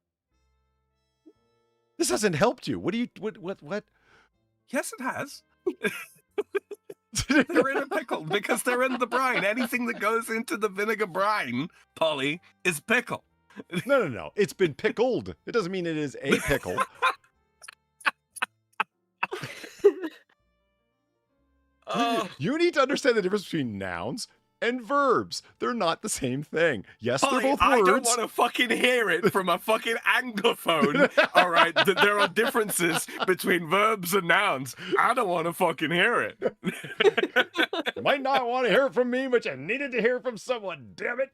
This hasn't helped you. What? Yes, it has. They're in a pickle because they're in the brine. Anything that goes into the vinegar brine, Polly, is pickle. No. It's been pickled. It doesn't mean it is a pickle. You need to understand the difference between nouns and verbs. They're not the same thing. Yes, Polly, they're both I words. don't want to fucking hear it from a fucking anglophone. All right, that there are differences between verbs and nouns. I don't want to fucking hear it. You might not want to hear it from me, but you needed to hear it from someone. Damn it!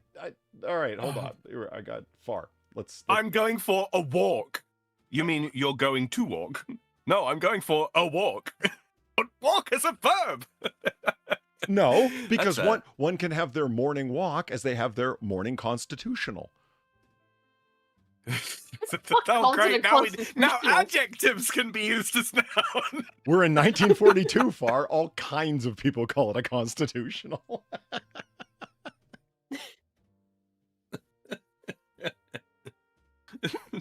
All right, hold on. I got far. Let's. I'm going for a walk. You mean you're going to walk? No, I'm going for a walk. But walk is a verb. No, because That's one can have their morning walk as they have their morning constitutional. Oh, great. Now constitutional? adjectives can be used as noun. We're in 1942, Far. All kinds of people call it a constitutional.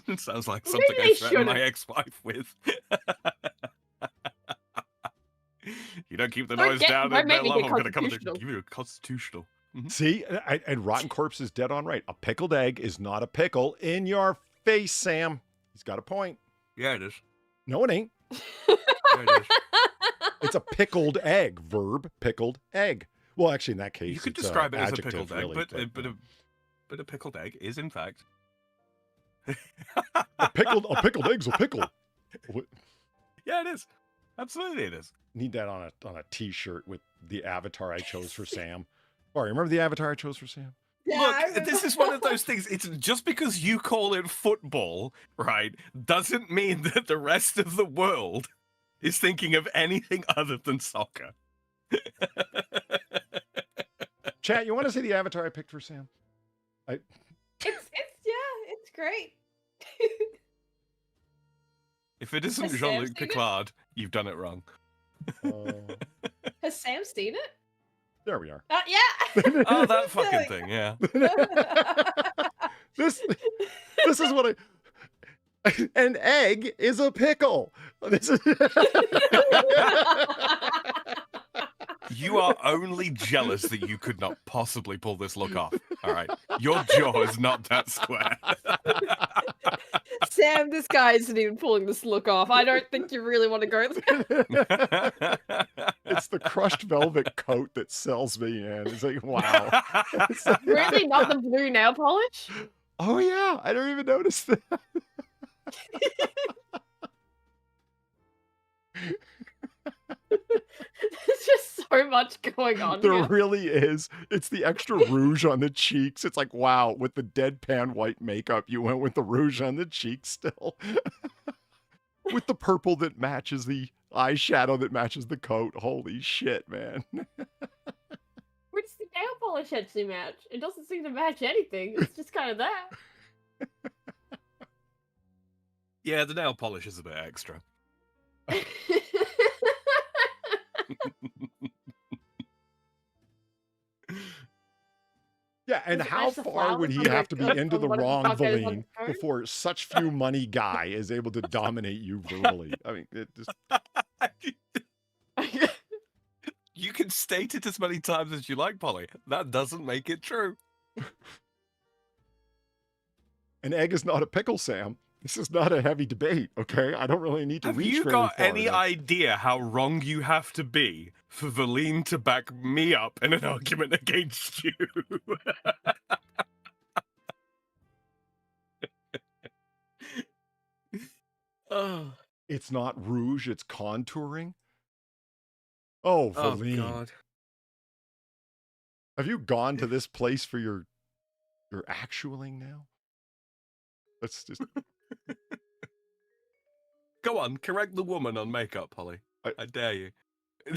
It sounds like something I threatened my ex-wife with. You don't keep the noise down in their love, I'm going to come and give you a constitutional. Mm-hmm. See, and Rotten Corpse is dead on right. A pickled egg is not a pickle. In your face, Sam. He's got a point. Yeah, it is. No, it ain't. Yeah, it is. It's a pickled egg. Verb, pickled egg. Well, actually, in that case, You could it's describe it as a adjective, pickled egg, really, but a pickled egg is, in fact... a pickled egg's a pickle. What? Yeah, it is. Absolutely, it is. Need that on a t-shirt with the avatar I chose for Sam. Barry, remember the avatar I chose for Sam? Yeah, Look, this is one of those things. It's just because you call it football, right, doesn't mean that the rest of the world is thinking of anything other than soccer. Chat, you want to see the avatar I picked for Sam? It's great. If it isn't Has Sam Jean-Luc seen it? Picard, you've done it wrong. Has Sam seen it? There we are. Yeah. Oh, that fucking thing, yeah. This is what an egg is a pickle. This is You are only jealous that you could not possibly pull this look off. All right. Your jaw is not that square. Sam, this guy isn't even pulling this look off. I don't think you really want to go there. It's the crushed velvet coat that sells me in. It's like, wow. It's like, Really? Not the blue nail polish? oh yeah, I don't even notice that. There's just so much going on There here. really is. It's the extra rouge on the cheeks. It's like, wow, with the deadpan white makeup, you went with the rouge on the cheeks still. With the purple that matches the eyeshadow that matches the coat. Holy shit, man. Which the nail polish actually match? It doesn't seem to match anything. It's just kind of there. Yeah, the nail polish is a bit extra. Yeah, and Does it how match the far would flowers he on have the- to be into the on what wrong, the fuck is on the Valine, card? before such few money guy is able to dominate you verbally? I mean, it just... You can state it as many times as you like, Polly. That doesn't make it true. An egg is not a pickle, Sam. This is not a heavy debate, okay? I don't really need to Have reach you very got far any to- idea how wrong you have to be for Valine to back me up in an argument against you? Oh, It's not rouge, it's contouring? Oh, oh Valine. God. Have you gone to this place for your actualing now? Let's just... Go on, correct the woman on makeup, Polly. I dare you.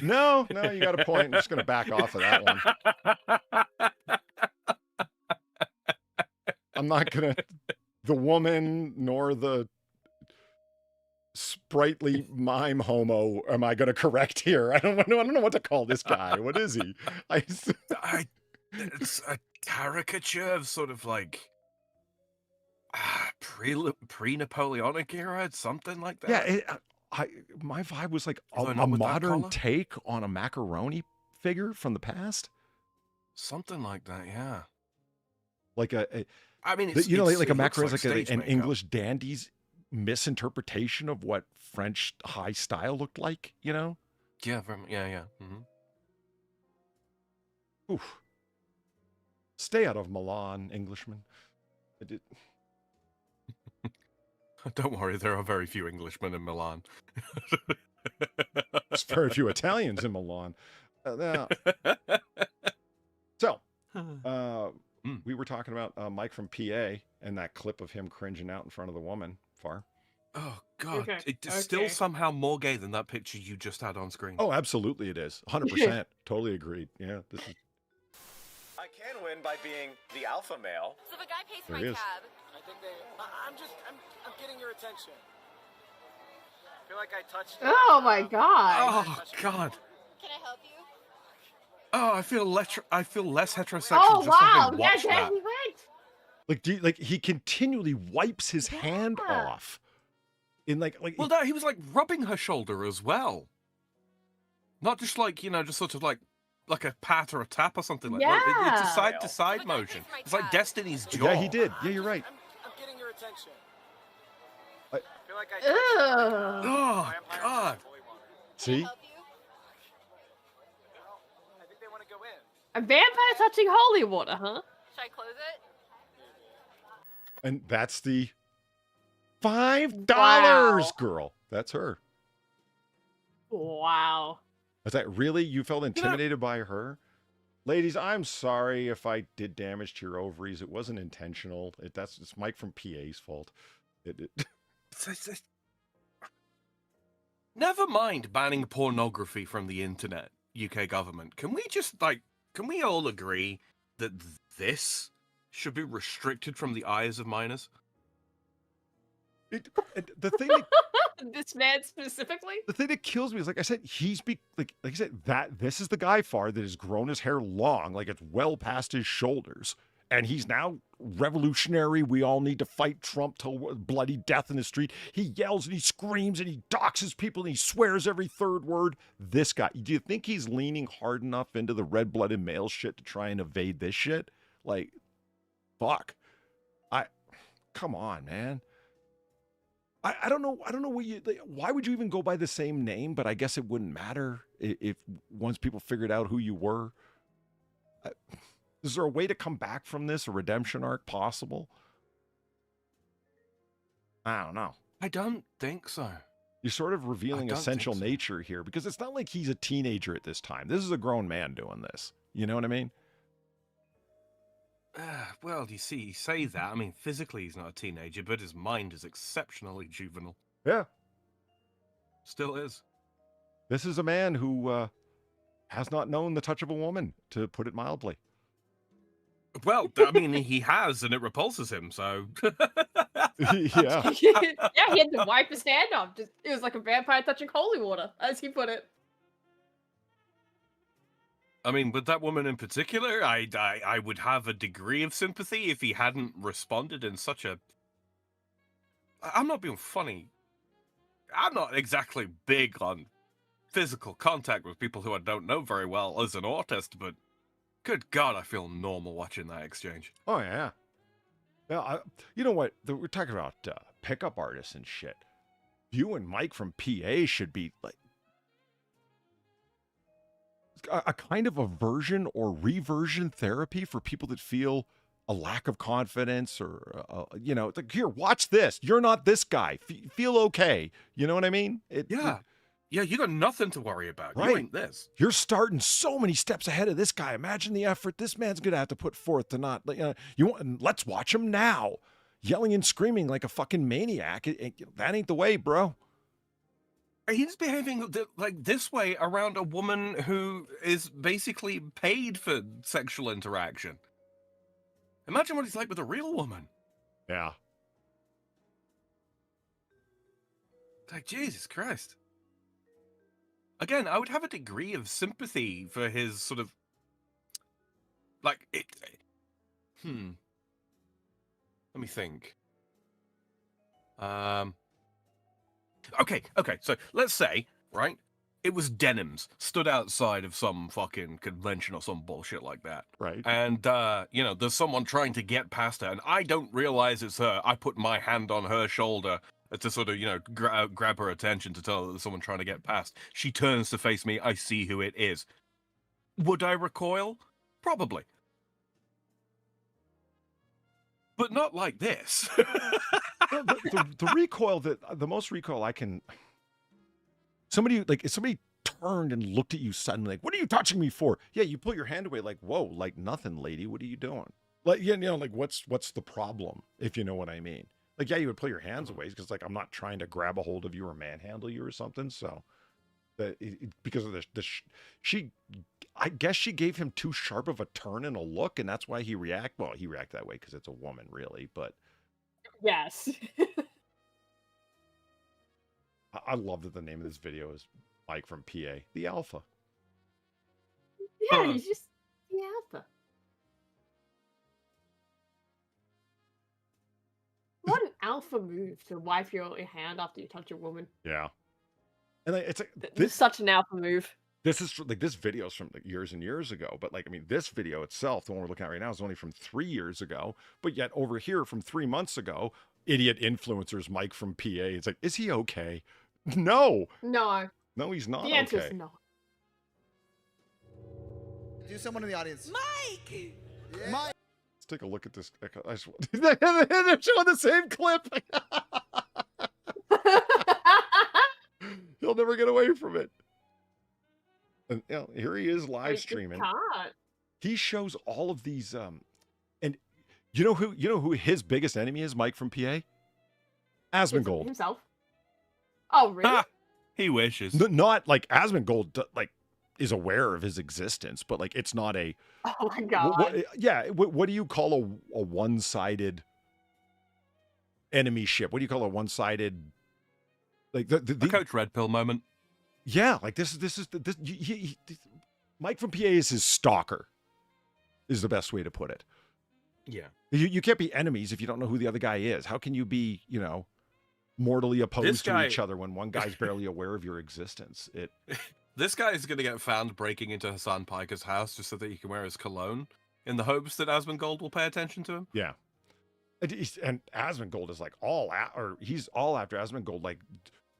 No, you got a point. I'm just going to back off of that one. I'm not going to... The woman nor the sprightly mime homo am I going to correct here. I don't know what to call this guy. What is he? It's a caricature of sort of like pre-Napoleonic era, something like that. Yeah, my vibe was like Is there a not with that modern color? take on a macaroni figure from the past. Something like that, yeah. Like I mean, like a it macaron looks is like stage an makeup. English dandy's misinterpretation of what French high style looked like, you know? Yeah, yeah. Oof. Stay out of Milan, Englishman. Don't worry, there are very few Englishmen in Milan. There's very few Italians in Milan. So, we were talking about Mike from PA and that clip of him cringing out in front of the woman. Far. Oh God, Okay, it's still somehow more gay than that picture you just had on screen. Oh, absolutely it is. 100%. Totally agreed. Yeah, this is... I can win by being the alpha male. So if a guy pays for There my he is. cab, I think I'm getting your attention. I feel like I touched. Oh my god. Oh God. can I help you? Oh, I feel less heterosexual Oh just wow. having Yeah, watched yeah, that. he went. Like, he continually wipes his hand Yeah. off. In like Well, no, he was like rubbing her shoulder as well. Not just like, just sort of like a pat or a tap or something like that. It's a Yeah. side to side motion. It's like Destiny's jaw. yeah, he did. Yeah, you're right. I'm getting your attention. I- I feel like I touched. Ugh. Oh Vampires God. in holy water. Can See? I help you? I think they want to go in. A vampire touching holy water, huh? Should I close it? And that's the $5 Wow. girl. That's her. Wow. Is that really? You felt intimidated by her? Ladies, I'm sorry if I did damage to your ovaries. It wasn't intentional. It's Mike from PA's fault. Never mind banning pornography from the internet, UK government. Can we all agree that this should be restricted from the eyes of minors? The thing that This man specifically? the thing that kills me is, like I said, like I said, that this is the guy Far that has grown his hair long, like it's well past his shoulders, and he's now revolutionary. We all need to fight Trump till bloody death in the street. He yells and he screams and he doxes people and he swears every third word. This guy, do you think he's leaning hard enough into the red-blooded male shit to try and evade this shit? Like, fuck. Come on, man. I don't know what why would you even go by the same name? But I guess it wouldn't matter if once people figured out who you were. Is there a way to come back from this, a redemption arc possible? I don't know. I don't think so. You're sort of revealing don't think essential so. nature here, because it's not like he's a teenager at this time. This is a grown man doing this. You know what I mean? Well, you see, you say that. I mean, physically he's not a teenager, but his mind is exceptionally juvenile. Yeah. Still is. This is a man who has not known the touch of a woman, to put it mildly. Well, I mean, he has, and it repulses him, so... Yeah. Yeah, he had to wipe his hand off. Just, it was like a vampire touching holy water, as he put it. I mean, with that woman in particular, I would have a degree of sympathy if he hadn't responded in such a... I'm not being funny. I'm not exactly big on physical contact with people who I don't know very well as an artist, but good God, I feel normal watching that exchange. Oh, yeah. Yeah, you know what? We're talking about pickup artists and shit. You and Mike from PA should be like a kind of aversion or reversion therapy for people that feel a lack of confidence or, you know, it's like, here, watch this. You're not this guy. Feel okay. You know what I mean? Yeah, you got nothing to worry about. Right. You ain't this. You're starting so many steps ahead of this guy. Imagine the effort this man's going to have to put forth to not, let's watch him now. Yelling and screaming like a fucking maniac. That ain't the way, bro. He's behaving like this way around a woman who is basically paid for sexual interaction. Imagine what he's like with a real woman. Yeah. Like, Jesus Christ. Again, I would have a degree of sympathy for his sort of... Like, Let me think. Okay, so let's say, right, it was denims stood outside of some fucking convention or some bullshit like that. Right. And, there's someone trying to get past her, and I don't realize it's her. I put my hand on her shoulder to sort of, grab her attention to tell her there's someone trying to get past. She turns to face me. I see who it is. Would I recoil? Probably. But not like this. the recoil the most recoil I can, if somebody turned and looked at you suddenly, like, what are you touching me for? Yeah, you pull your hand away like, whoa, like nothing, lady. What are you doing? Like, like what's the problem, if you know what I mean? Like, yeah, you would pull your hands away because, like, I'm not trying to grab a hold of you or manhandle you or something. So because of I guess she gave him too sharp of a turn and a look, and that's why he reacted that way because it's a woman, really. But yes. I love that the name of this video is Mike from PA, the Alpha. Yeah, he's just the Alpha. What an alpha move to wipe your hand after you touch a woman. Yeah. And it's like This is such an alpha move. This is like, this video's from like years and years ago, but like, I mean, this video itself, the one we're looking at right now, is only from 3 years ago. But yet over here from 3 months ago, idiot influencers Mike from PA. It's like, is he okay? No, No. he's not The answer okay. is no. Do someone in the audience. Mike! Yeah. Let's take a look at this. They're showing the same clip. He'll never get away from it. And here he is live streaming. Can't. He shows all of these and you know who his biggest enemy is, Mike from PA? Asmongold. Himself. Oh, really? Ah, he wishes. Not like Asmongold like is aware of his existence, but like it's not a Oh my god. what do you call a one-sided enemy ship? What do you call a one-sided like the Coach Red Pill moment? Yeah, like this Mike from PA is his stalker, is the best way to put it. Yeah. You can't be enemies if you don't know who the other guy is. How can you be, mortally opposed to each other when one guy's barely aware of your existence? This guy is going to get found breaking into Hassan Piker's house just so that he can wear his cologne in the hopes that Asmongold will pay attention to him. Yeah. And Asmongold is like he's all after Asmongold, like,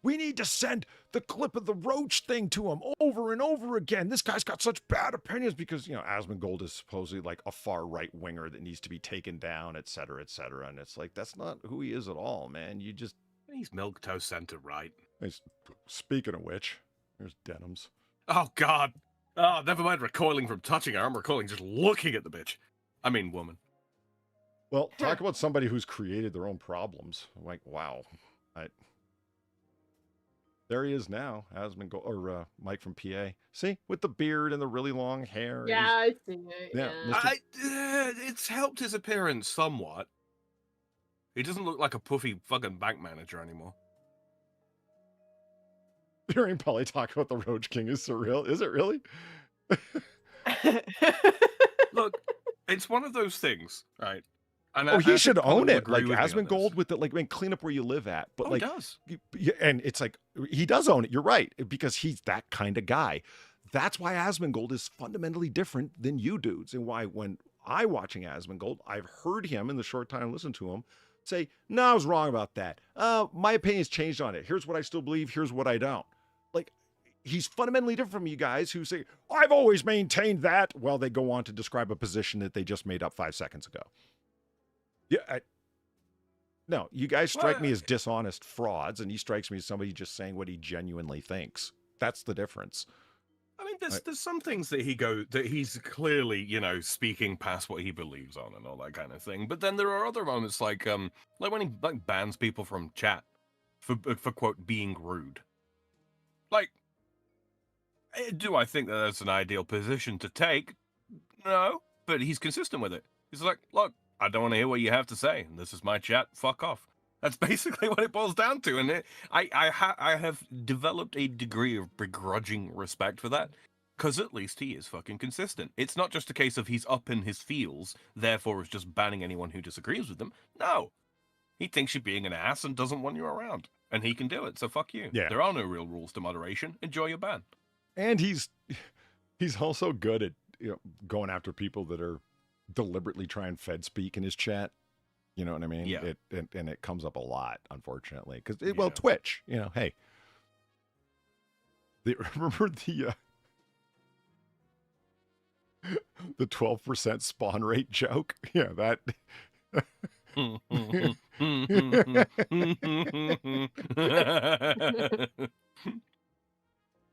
we need to send the clip of the roach thing to him over and over again. This guy's got such bad opinions because, Asmongold is supposedly like a far right winger that needs to be taken down, et cetera, et cetera. And it's like, that's not who he is at all, man. He's milquetoast center right. Speaking of which, there's denims. Oh, God. Oh, never mind recoiling from touching her. I'm recoiling just looking at the bitch. I mean, woman. Well, talk about somebody who's created their own problems. Like, wow. There he is now, Asmongold, or Mike from PA. See, with the beard and the really long hair. and Yeah, he's- I see it. Yeah, Yeah. Mr. It's helped his appearance somewhat. He doesn't look like a puffy fucking bank manager anymore. Hearing Polly talk about the Roach King is surreal. Is it really? Look, it's one of those things, right? And Oh, he I should think Colin own will it, agree like with me on Asmongold this. with the clean up where you live at. But Oh, like, he does. and it's like he does own it. You're right, because he's that kind of guy. That's why Asmongold is fundamentally different than you dudes, and why when I'm watching Asmongold, I've heard him in the short time I listened to him say, "No, I was wrong about that. My opinion's changed on it. Here's what I still believe. Here's what I don't." Like, he's fundamentally different from you guys who say, "I've always maintained that." Well, they go on to describe a position that they just made up 5 seconds ago. Yeah, no, you guys strike me as dishonest frauds, and he strikes me as somebody just saying what he genuinely thinks. That's the difference. I mean, there's some things that he's clearly, speaking past what he believes on and all that kind of thing. But then there are other moments like when he bans people from chat for quote being rude. Like, do I think that that's an ideal position to take? No, but he's consistent with it. He's like, look, I don't want to hear what you have to say. This is my chat. Fuck off. That's basically what it boils down to. And I have developed a degree of begrudging respect for that, because at least he is fucking consistent. It's not just a case of he's up in his feels, therefore is just banning anyone who disagrees with him. No. He thinks you're being an ass and doesn't want you around. And he can do it, so fuck you. Yeah. There are no real rules to moderation. Enjoy your ban. And he's also good at going after people that are deliberately trying Fed speak in his chat. You know what I mean? Yeah. And it comes up a lot, unfortunately. Because, Yeah. Twitch, hey. Remember the 12% spawn rate joke? Yeah, that...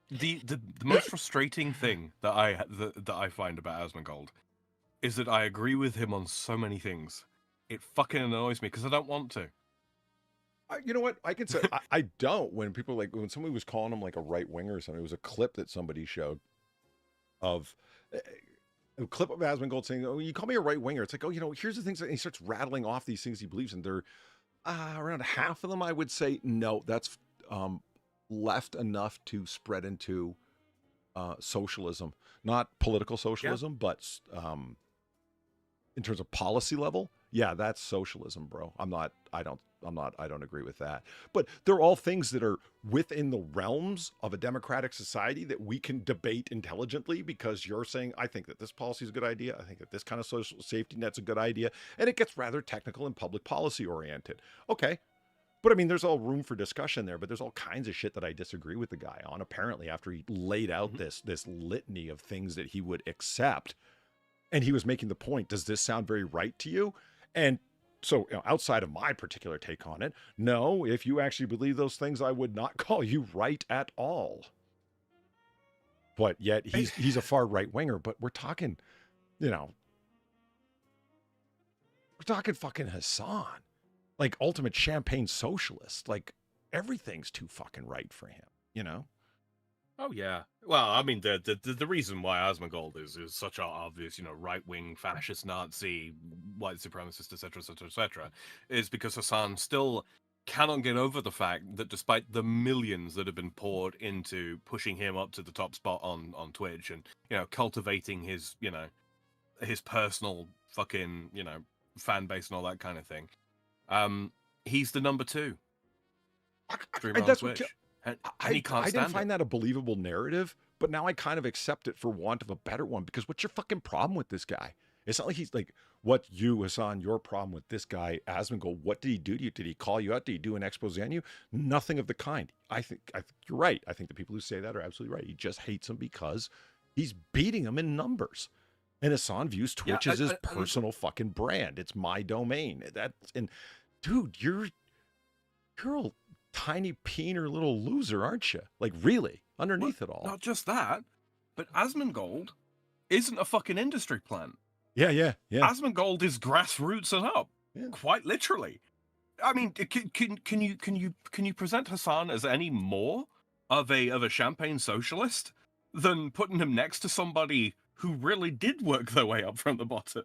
The most frustrating thing that I find about Asmongold is that I agree with him on so many things. It fucking annoys me because I don't want to. You know what? I can say I don't. When people when somebody was calling him like a right winger or something, it was a clip that somebody showed of a clip of Asmongold saying, "Oh, you call me a right winger." It's like, oh, here's the things that he starts rattling off these things he believes in. They're around half of them, I would say, no, that's left enough to spread into socialism, not political socialism, but in terms of policy level. Yeah, that's socialism, bro. I don't agree with that. But they're all things that are within the realms of a democratic society that we can debate intelligently, because you're saying, I think that this policy is a good idea. I think that this kind of social safety net's a good idea. And it gets rather technical and public policy oriented. Okay. But I mean, there's all room for discussion there, but there's all kinds of shit that I disagree with the guy on, apparently, after he laid out this litany of things that he would accept. And he was making the point, does this sound very right to you? And so outside of my particular take on it, no, if you actually believe those things, I would not call you right at all. But yet he's a far right winger, but we're talking, we're talking fucking Hassan, like ultimate champagne socialist. Like everything's too fucking right for him, Oh yeah. Well, I mean, the reason why Asmongold is such an obvious, right-wing fascist Nazi, white supremacist, etc., etc., etc., is because Hassan still cannot get over the fact that despite the millions that have been poured into pushing him up to the top spot on Twitch and cultivating his his personal fucking fan base and all that kind of thing, he's the number 2 streamer on Twitch. And he can't I stand didn't find that a believable narrative, but now I kind of accept it for want of a better one, because what's your fucking problem with this guy? It's not like he's like, what you, Hassan, your problem with this guy, Asmongold, what did he do to you? Did he call you out? Did he do an expose on you? Nothing of the kind. I think you're right. I think the people who say that are absolutely right. He just hates him because he's beating him in numbers. And Hassan views Twitch as his personal fucking brand. It's my domain. And dude, you're a tiny peener little loser, aren't you? Like, really, underneath it all. Not just that, but Asmongold isn't a fucking industry plant. Yeah. Asmongold is grassroots and up, quite literally. I mean, can you present Hassan as any more of a champagne socialist than putting him next to somebody who really did work their way up from the bottom.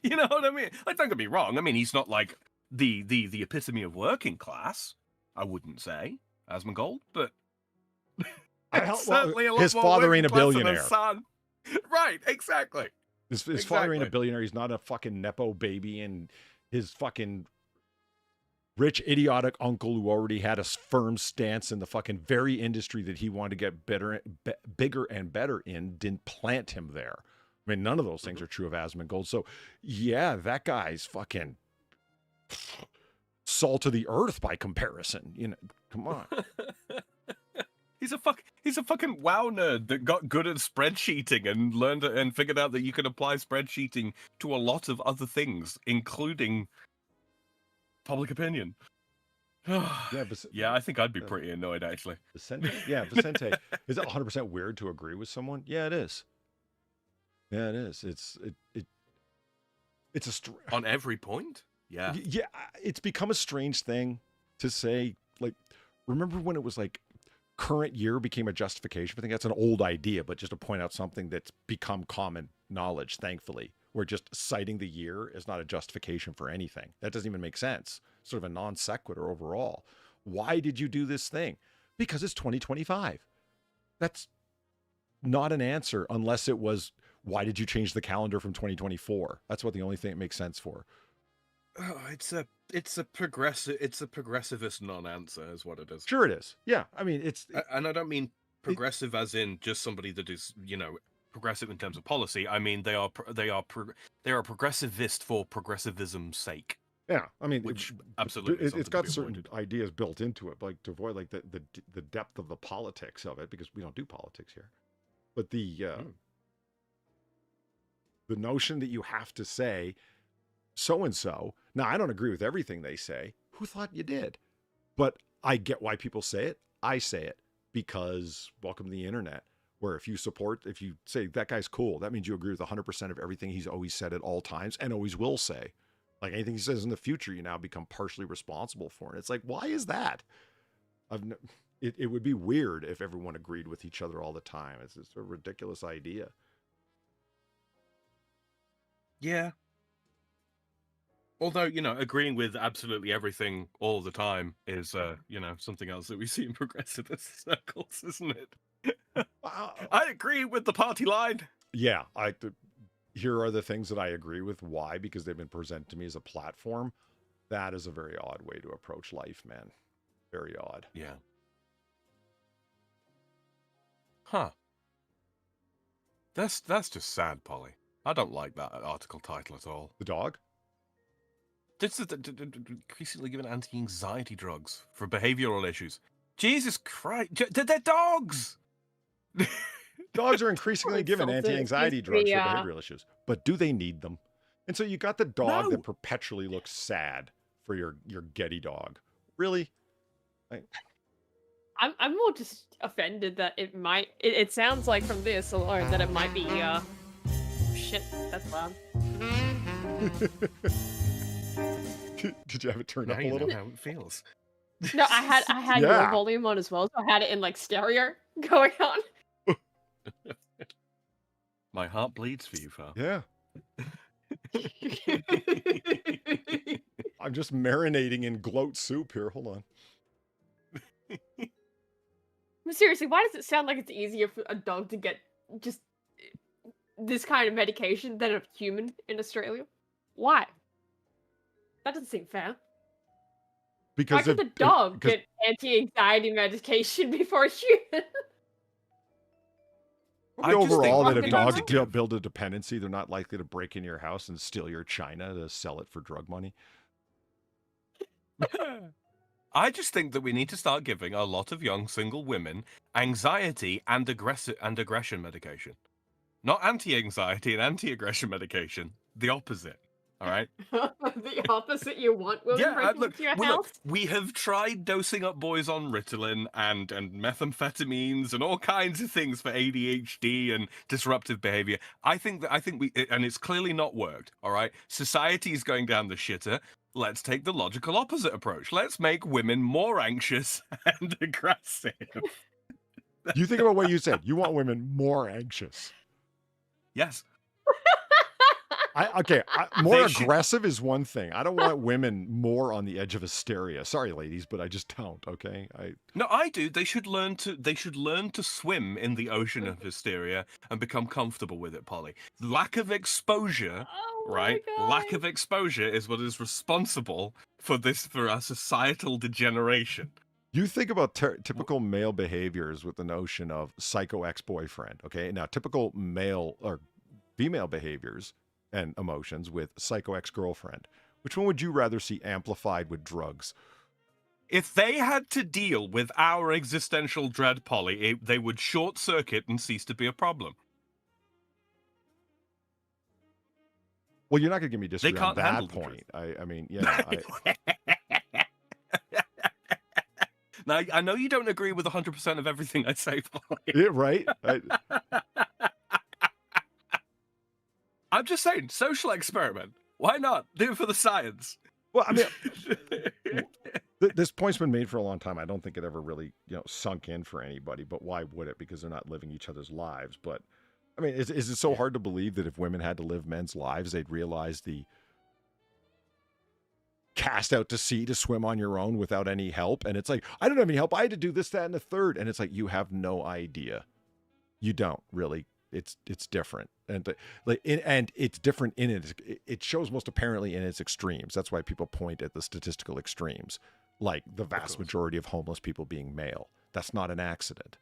You know what I mean? Like, don't get me wrong. I mean, he's not like the epitome of working class. I wouldn't say Asmongold, but certainly a lot his more father working ain't a class than his billionaire. son. Right? Exactly. His father ain't a Exactly. billionaire. He's not a fucking nepo baby, and his fucking rich, idiotic uncle who already had a firm stance in the fucking very industry that he wanted to get bigger and better in didn't plant him there. I mean, none of those things are true of Asmongold. So, yeah, that guy's fucking salt of the earth by comparison. You know, come on. He's a fucking WoW nerd that got good at spreadsheeting and learned and figured out that you can apply spreadsheeting to a lot of other things, including public opinion. Yeah, I think I'd be pretty annoyed actually. Vicente? Yeah, Vicente. Is it 100% weird to agree with someone? Yeah, it is. Yeah, it is. It's On every point? Yeah. Yeah, it's become a strange thing to say. Like, remember when it was like current year became a justification? I think that's an old idea, but just to point out something that's become common knowledge, thankfully, where just citing the year is not a justification for anything. That doesn't even make sense. Sort of a non sequitur overall. Why did you do this thing? Because it's 2025. That's not an answer unless it was, why did you change the calendar from 2024? That's what the only thing it makes sense for. Oh, it's a progressivist non-answer is what it is. Sure it is. Yeah. I mean, And I don't mean progressive as in just somebody that is, progressive in terms of policy. I mean, they are progressivist for progressivism's sake. yeah. I mean, Which absolutely is it's something to got be certain avoided. ideas built into it, like to avoid like the depth of the politics of it, because we don't do politics here. But the notion that you have to say so and so. Now, I don't agree with everything they say. Who thought you did? But I get why people say it. I say it because welcome to the internet, where if you say that guy's cool, that means you agree with 100% of everything he's always said at all times and always will say. Like anything he says in the future, you now become partially responsible for. And it's like, why is that? It would be weird if everyone agreed with each other all the time. It's a ridiculous idea. Yeah. Although, agreeing with absolutely everything all the time is, something else that we see in progressivist circles, isn't it? I agree with the party line. Yeah, here are the things that I agree with. Why? Because they've been presented to me as a platform. That is a very odd way to approach life, man. Very odd. Yeah. Huh. That's just sad, Polly. I don't like that article title at all. The dog? This is increasingly given anti-anxiety drugs for behavioral issues. Jesus Christ. They're dogs! Dogs are increasingly given Insulted. anti-anxiety Used to drugs be, for behavioral issues. But do they need them? And so you got the dog No. that perpetually looks sad for your Getty dog. Really? I'm more just offended that it sounds like from this alone that it might be shit, that's loud. Did you have it turned Now up a you little? know how it feels. No, I had Yeah. your volume on as well, so I had it in like stereo going on. My heart bleeds for you, Far. Yeah. I'm just marinating in gloat soup here. Hold on. Seriously, why does it sound like it's easier for a dog to get just this kind of medication than a human in Australia? Why? That doesn't seem fair. Why Because could the dog get anti-anxiety medication before a human? I just think overall that if fucking dogs dogs- build a dependency, they're not likely to break in your house and steal your china to sell it for drug money. I just think that we need to start giving a lot of young single women anxiety and aggression medication. Not anti-anxiety and anti-aggression medication. The opposite. All right? The opposite you want women breaking into your house? we have tried dosing up boys on Ritalin and methamphetamines and all kinds of things for ADHD and disruptive behavior. I think we and it's clearly not worked. All right, society is going down the shitter. let's take the logical opposite approach. Let's make women more anxious and aggressive. You think about what you said. You want women more anxious. Yes. More They should- aggressive is one thing. I don't want women more on the edge of hysteria. Sorry, ladies, but I just don't. Okay, No, I do. They should learn to swim in the ocean of hysteria and become comfortable with it, Polly. Lack of exposure, Oh my right? Lack God. of exposure is what is responsible for our societal degeneration. You think about typical male behaviors with the notion of psycho ex-boyfriend. Okay, now typical male or female behaviors and emotions with psycho ex-girlfriend. Which one would you rather see amplified with drugs? If they had to deal with our existential dread, Polly, they would short circuit and cease to be a problem. Well, you're not going to give me They disagree on can't handle that the point. I mean, yeah. Now, I know you don't agree with 100% of everything I say, Polly. Yeah, right? I'm just saying, social experiment. Why not? Do it for the science. Well, I mean, this point's been made for a long time. I don't think it ever really, sunk in for anybody. But why would it? Because they're not living each other's lives. But I mean, is it so hard to believe that if women had to live men's lives, they'd realize the cast out to sea to swim on your own without any help? And it's like, I don't have any help. I had to do this, that, and the third. And it's like, you have no idea. You don't really. It's different, and and it's different in it. It shows most apparently in its extremes. That's why people point at the statistical extremes, like the vast majority of homeless people being male. That's not an accident.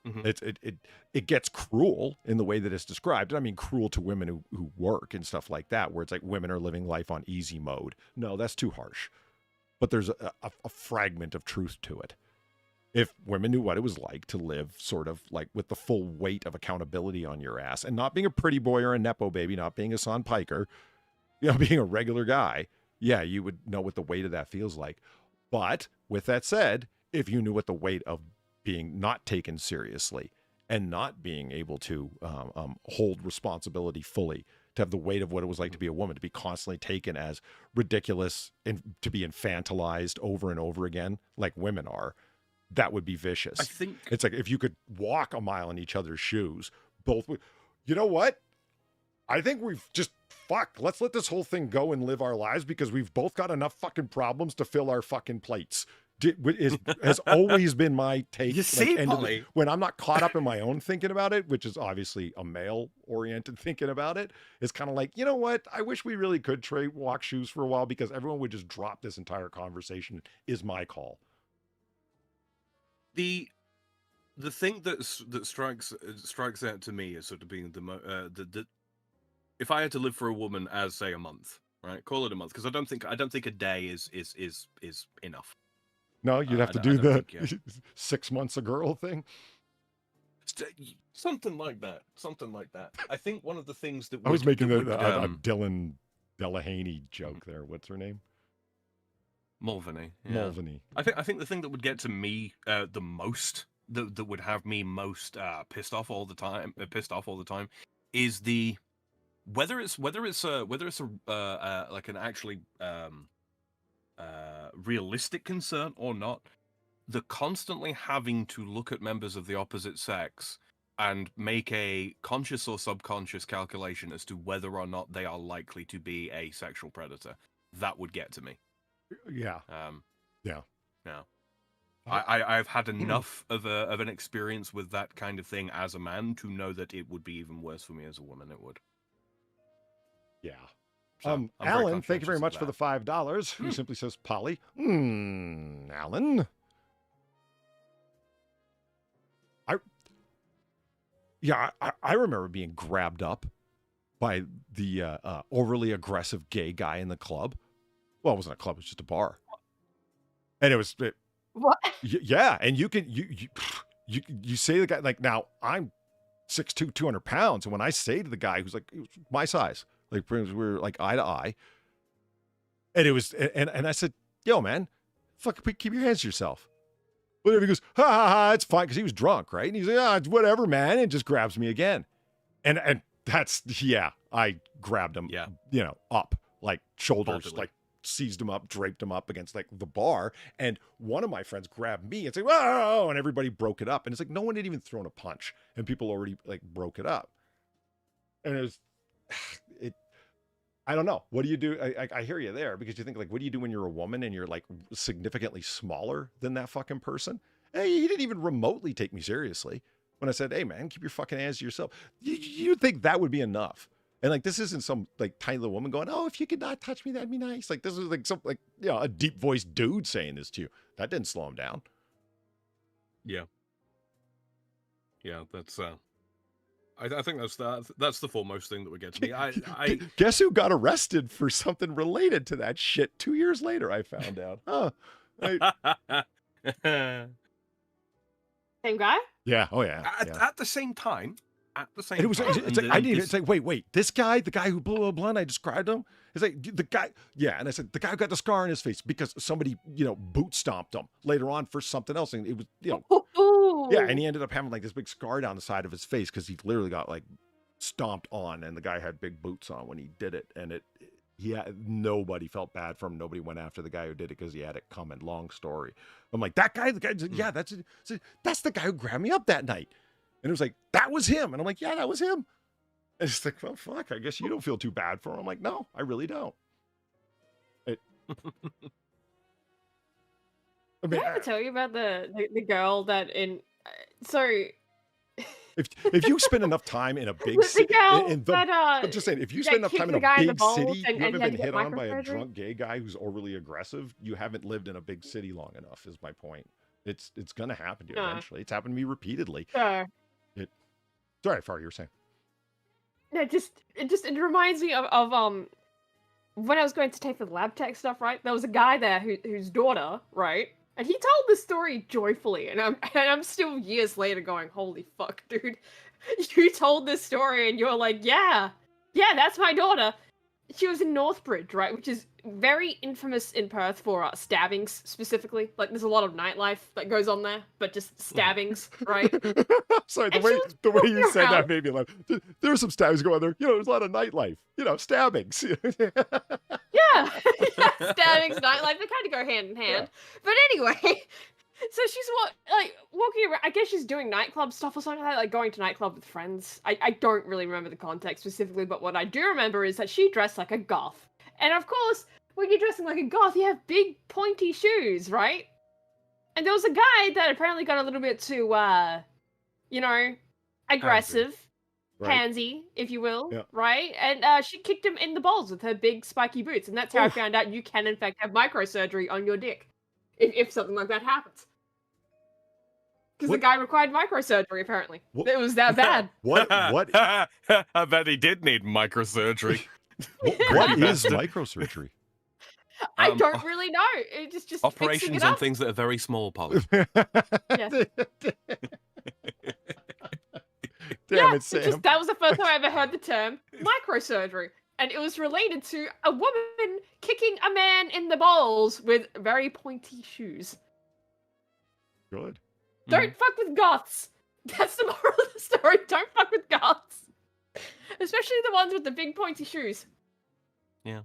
Mm-hmm. It gets cruel in the way that it's described. And I mean, cruel to women who work and stuff like that, where it's like women are living life on easy mode. No, that's too harsh. But there's a fragment of truth to it. If women knew what it was like to live sort of like with the full weight of accountability on your ass and not being a pretty boy or a Nepo baby, not being a Son Piker, being a regular guy, yeah, you would know what the weight of that feels like. But with that said, if you knew what the weight of being not taken seriously and not being able to hold responsibility fully, to have the weight of what it was like to be a woman, to be constantly taken as ridiculous and to be infantilized over and over again, like women are, that would be vicious. I think it's like if you could walk a mile in each other's shoes, both would. You know what? I think we've just let's let this whole thing go and live our lives because we've both got enough fucking problems to fill our fucking plates. Has always been my take. You see, Polly, when I'm not caught up in my own thinking about it, which is obviously a male-oriented thinking about it, it's kind of like, you know what? I wish we really could walk shoes for a while because everyone would just drop this entire conversation. Is my call. The thing that strikes out to me as sort of being the if I had to live for a woman as say a month, right? Call it a month because I don't think a day is enough. No, you'd have to do the 6 months a girl thing. Something like that. I think one of the things that I was making a Dylan Delahaney joke there. What's her name? Mulvaney. Yeah. Mulvaney. I think the thing that would get to me the most, that would have me most pissed off all the time, is the whether it's a like an actually realistic concern or not, the constantly having to look at members of the opposite sex and make a conscious or subconscious calculation as to whether or not they are likely to be a sexual predator. That would get to me. Yeah. Yeah. I've had enough of an experience with that kind of thing as a man to know that it would be even worse for me as a woman. It would. Yeah. So, Alan, thank you very much for the $5. Who simply says, Polly. Alan. I remember being grabbed up by the overly aggressive gay guy in the club. Well, it wasn't a club; it was just a bar, and it was what? Yeah, and you say to the guy like, now I'm 6'2", 200 pounds, and when I say to the guy who's like my size, like we're like eye to eye, and it was, and I said, yo, man, keep your hands to yourself. Whatever. He goes, ha ha ha, it's fine, because he was drunk, right? And he's like, it's whatever, man, and just grabs me again, and that's I grabbed him, up. like shoulders, Bodily. like seized him up, draped him up against like the bar. And one of my friends grabbed me and said, "Whoa!" And everybody broke it up. And it's like no one had even thrown a punch, and people already like broke it up. And it was, I don't know. What do you do? I hear you there, because you think like, what do you do when you're a woman and you're like significantly smaller than that fucking person? Hey, he didn't even remotely take me seriously when I said, "Hey man, keep your fucking hands to yourself." You'd think that would be enough. And like, this isn't some like tiny little woman going, "Oh, if you could not touch me, that'd be nice." Like, this is like some like, you know, a deep voiced dude saying this to you. That didn't slow him down. Yeah. Yeah, that's I think that's the foremost thing that would get to me. I Guess who got arrested for something related to that shit 2 years later? I found out. Huh. Same guy? Yeah. Oh yeah. At the same time, And it was, time, it's and like, I then didn't even, this- it's like, wait, this guy, the guy who blew a blunt, I described him. It's like the guy, yeah. And I said, the guy who got the scar on his face because somebody, you know, boot stomped him later on for something else. And it was, you know, Ooh. yeah. And he ended up having like this big scar down the side of his face because he literally got like stomped on, and the guy had big boots on when he did it. And nobody felt bad for him. Nobody went after the guy who did it because he had it coming. Long story. I'm like, that guy, yeah, that's the guy who grabbed me up that night. And it was like, that was him. And I'm like, yeah, that was him. And it's like, well, fuck, I guess you don't feel too bad for him. I'm like, no, I really don't. I Did mean, I ever tell you about the girl that in so if you spend enough time in a big the city, girl I'm that just saying, if you that spend enough kicked time in the a guy in the big balls city, and you haven't had been to get hit on by a microsurgery? drunk gay guy who's overly aggressive. You haven't lived in a big city long enough, is my point. It's gonna happen to you No. eventually. It's happened to me repeatedly. Sure. Sorry, Far, you were saying. It reminds me of when I was going to take the lab tech stuff, right? There was a guy there whose daughter, right? And he told the story joyfully, and I'm still years later going, holy fuck, dude. You told this story and you're like, yeah, that's my daughter. She was in Northbridge, right? Which is very infamous in Perth for stabbings specifically. Like, there's a lot of nightlife that goes on there, but just stabbings, right? Sorry, And the she way was the way you walking said that around. made me laugh. There were some stabbings going on there. You know, there's a lot of nightlife. You know, stabbings. Yeah, stabbings, nightlife, they kind of go hand in hand. But anyway, so she's walking around. I guess she's doing nightclub stuff or something like that, like going to nightclub with friends. I don't really remember the context specifically, but what I do remember is that she dressed like a goth. And of course, when you're dressing like a goth, you have big pointy shoes, right? And there was a guy that apparently got a little bit too, you know, aggressive. Right. Pansy, if you will, Yeah. right? And she kicked him in the balls with her big spiky boots, and that's how I Oof. found out you can in fact have microsurgery on your dick if something like that happens. Because the What- guy required microsurgery, apparently. What- It was that bad. What I bet he did need microsurgery. what is microsurgery? I Um, don't really know. It's just fixing Operations it on up. things that are very small, Polly. Damn Yeah, it, Sam. that was the first time I ever heard the term microsurgery. And it was related to a woman kicking a man in the balls with very pointy shoes. Good. Don't fuck with goths. That's the moral of the story. Don't fuck with goths. Especially the ones with the big pointy shoes. No,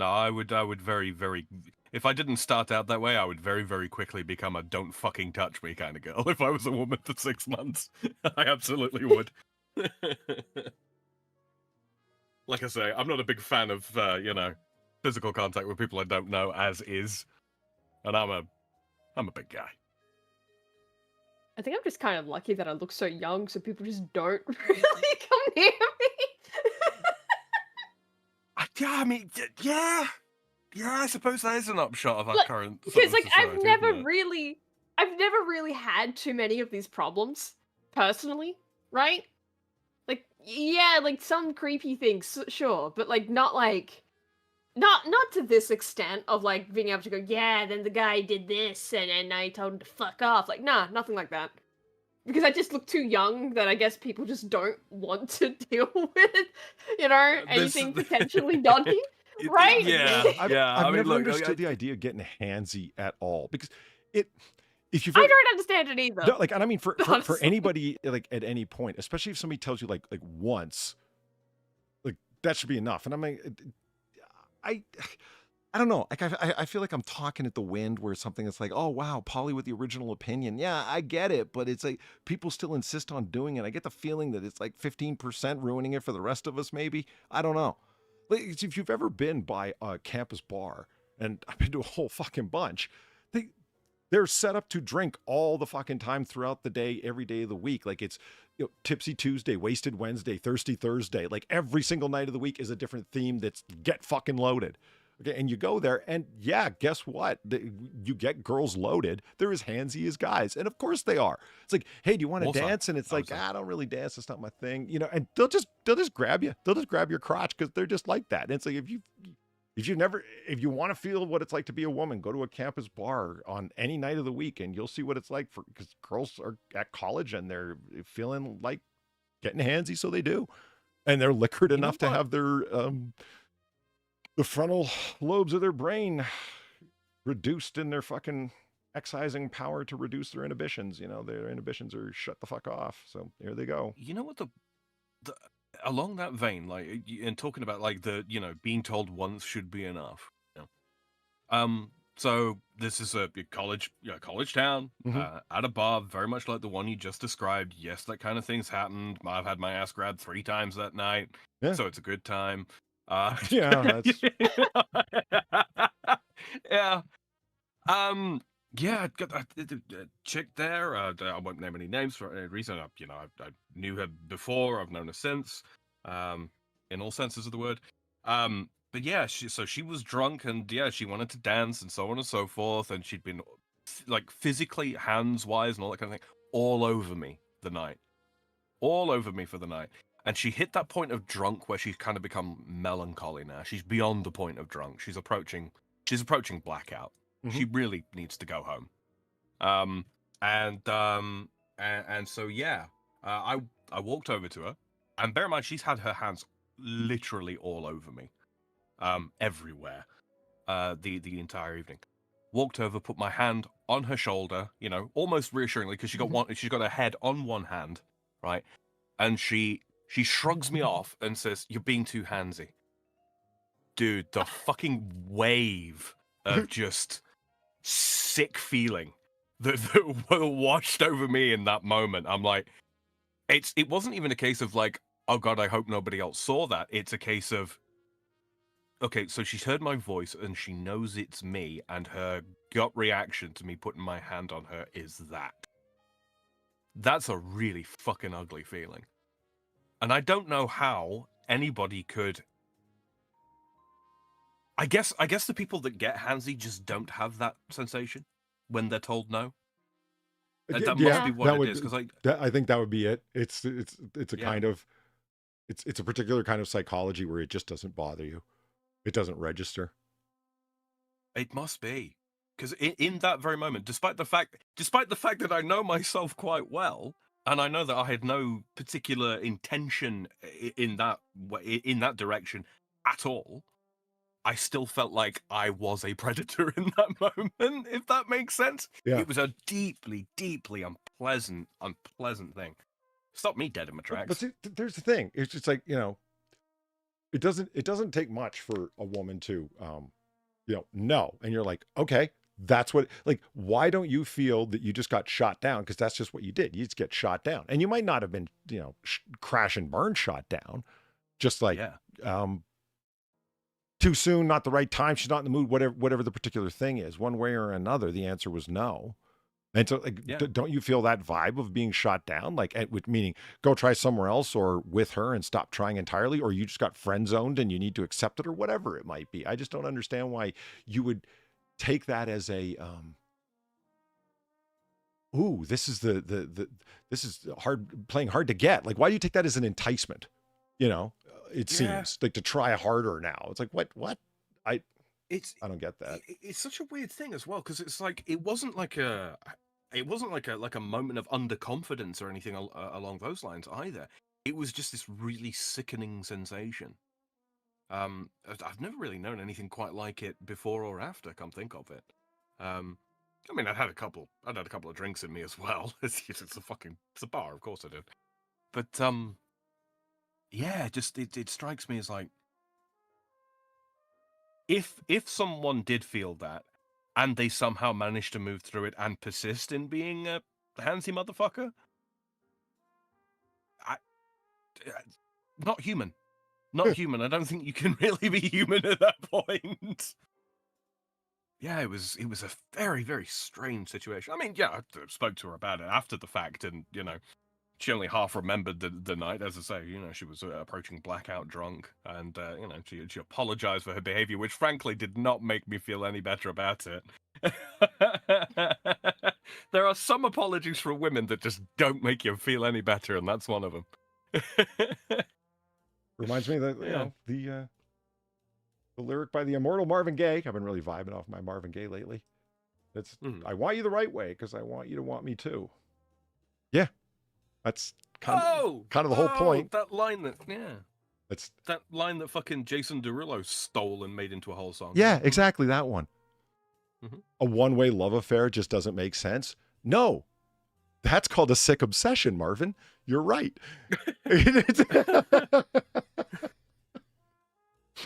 I would very, very. If I didn't start out that way, I would very, very quickly become a "don't fucking touch me" kind of girl. If I was a woman for 6 months, I absolutely would. Like I say, I'm not a big fan of physical contact with people I don't know, as is, and I'm a big guy. I think I'm just kind of lucky that I look so young, so people just don't really come near me. I mean, yeah, I suppose that is an upshot of our Like, current. sort Because of like society, I've never isn't it? really had too many of these problems personally, right? Like, yeah, like some creepy things, sure, but like not to this extent of like being able to go, yeah, then the guy did this and I told him to fuck off. Like, nah, nothing like that. Because I just look too young that I guess people just don't want to deal with, anything potentially dodgy. Right? Yeah, I've, yeah. I've I mean, never look, understood the idea of getting handsy at all, because if you've I ever, don't understand it either. no, like, and I mean for Honestly. anybody, like at any point, especially if somebody tells you like once, like that should be enough. And I'm like, I don't know. Like I feel like I'm talking at the wind where something that's like, oh wow, Polly with the original opinion. Yeah, I get it, but it's like people still insist on doing it. I get the feeling that it's like 15% ruining it for the rest of us. Maybe I don't know. Like, if you've ever been by a campus bar, and I've been to a whole fucking bunch, they're set up to drink all the fucking time throughout the day, every day of the week. Like it's, Tipsy Tuesday, Wasted Wednesday, Thirsty Thursday. Like every single night of the week is a different theme that's get fucking loaded. Okay, and you go there, and yeah, guess what? You get girls loaded. They're as handsy as guys, and of course they are. It's like, hey, do you want to dance? And it's like, I don't really dance. It's not my thing, And they'll just grab you. They'll just grab your crotch because they're just like that. And it's like if you want to feel what it's like to be a woman, go to a campus bar on any night of the week, and you'll see what it's like because girls are at college and they're feeling like getting handsy, so they do, and they're liquored enough to have their the frontal lobes of their brain reduced in their fucking excising power to reduce their inhibitions. Their inhibitions are shut the fuck off. So here they go. You know what the along that vein, like, and talking about like the being told once should be enough. So this is a college town, at a bar, very much like the one you just described. Yes, that kind of thing's happened. I've had my ass grabbed 3 times that night, so it's a good time. Yeah, that's... yeah. Yeah, I got a chick there. I won't name any names for any reason. I knew her before. I've known her since, in all senses of the word. But yeah, she was drunk, and yeah, she wanted to dance and so on and so forth. And she'd been like physically, hands-wise, and all that kind of thing, all over me for the night. And she hit that point of drunk where she's kind of become melancholy now. She's beyond the point of drunk. She's approaching blackout. She really needs to go home. And so yeah, I walked over to her, and bear in mind she's had her hands literally all over me, everywhere, the entire evening. Walked over, put my hand on her shoulder, almost reassuringly, because she's got her head on one hand, right, and she shrugs me off and says, "You're being too handsy." Dude, the fucking wave of just sick feeling that washed over me in that moment. I'm like, it wasn't even a case of like, oh God, I hope nobody else saw that. It's a case of, okay, so she's heard my voice and she knows it's me, and her gut reaction to me putting my hand on her is that. That's a really fucking ugly feeling. And I don't know how anybody could. I guess the people that get handsy just don't have that sensation when they're told no. That must be what it is. Because I think that would be it. It's a kind of it's a particular kind of psychology where it just doesn't bother you. It doesn't register. It must be, because in that very moment, despite the fact that I know myself quite well. And I know that I had no particular intention in that direction at all. I still felt like I was a predator in that moment, if that makes sense. Yeah. It was a deeply, deeply unpleasant thing. Stopped me dead in my tracks. But see, there's the thing. It's just like, it doesn't take much for a woman to, no. And you're like, okay. That's what, like, why don't you feel that you just got shot down? Because that's just what you did. You just get shot down. And you might not have been, crash and burn shot down. Just like, too soon, not the right time. She's not in the mood, whatever the particular thing is. One way or another, the answer was no. And so, like, don't you feel that vibe of being shot down? Like, meaning go try somewhere else or with her and stop trying entirely, or you just got friend zoned and you need to accept it, or whatever it might be. I just don't understand why you would take that as a this is this is playing hard to get. Like, why do you take that as an enticement? It seems like to try harder now. It's like, what? I don't get that. It's such a weird thing as well, because it's like it wasn't like a moment of underconfidence or anything along those lines either. It was just this really sickening sensation. I've never really known anything quite like it before or after, come think of it. I mean, I'd had a couple of drinks in me as well. It's a bar, of course I did. But yeah, just it strikes me as like if someone did feel that and they somehow managed to move through it and persist in being a handsy motherfucker, I, not human. Not human. I don't think you can really be human at that point. Yeah, it was a very, very strange situation. I mean, yeah, I spoke to her about it after the fact, and she only half remembered the night. As I say, she was approaching blackout drunk, and she apologized for her behavior, which frankly did not make me feel any better about it. There are some apologies from women that just don't make you feel any better, and that's one of them. Reminds me that the lyric by the immortal Marvin Gaye. I've been really vibing off my Marvin Gaye lately. It's I want you the right way because I want you to want me too. Yeah, that's kind of the whole point. That line that It's that line that fucking Jason Derulo stole and made into a whole song. Yeah, exactly that one. Mhm. A one-way love affair just doesn't make sense. No, that's called a sick obsession, Marvin. You're right.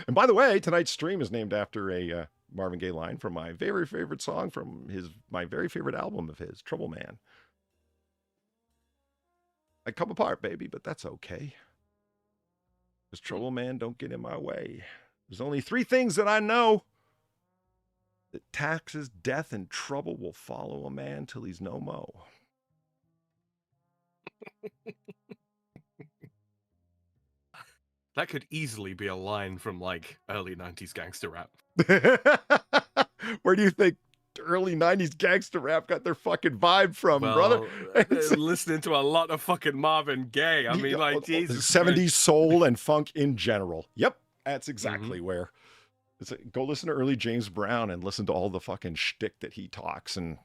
And by the way, tonight's stream is named after a Marvin Gaye line from my very favorite song from my very favorite album of his, Trouble Man. I come apart, baby, but that's okay. Because Trouble Man don't get in my way. There's only 3 things that I know. That taxes, death, and trouble will follow a man till he's no mo. That could easily be a line from like early 90s gangster rap. Where do you think early 90s gangster rap got their fucking vibe from, brother? Listening to a lot of fucking Marvin Gaye. I mean, like, Jesus 70s Christ. soul and funk in general. Yep, that's exactly where. Go listen to early James Brown and listen to all the fucking shtick that he talks and.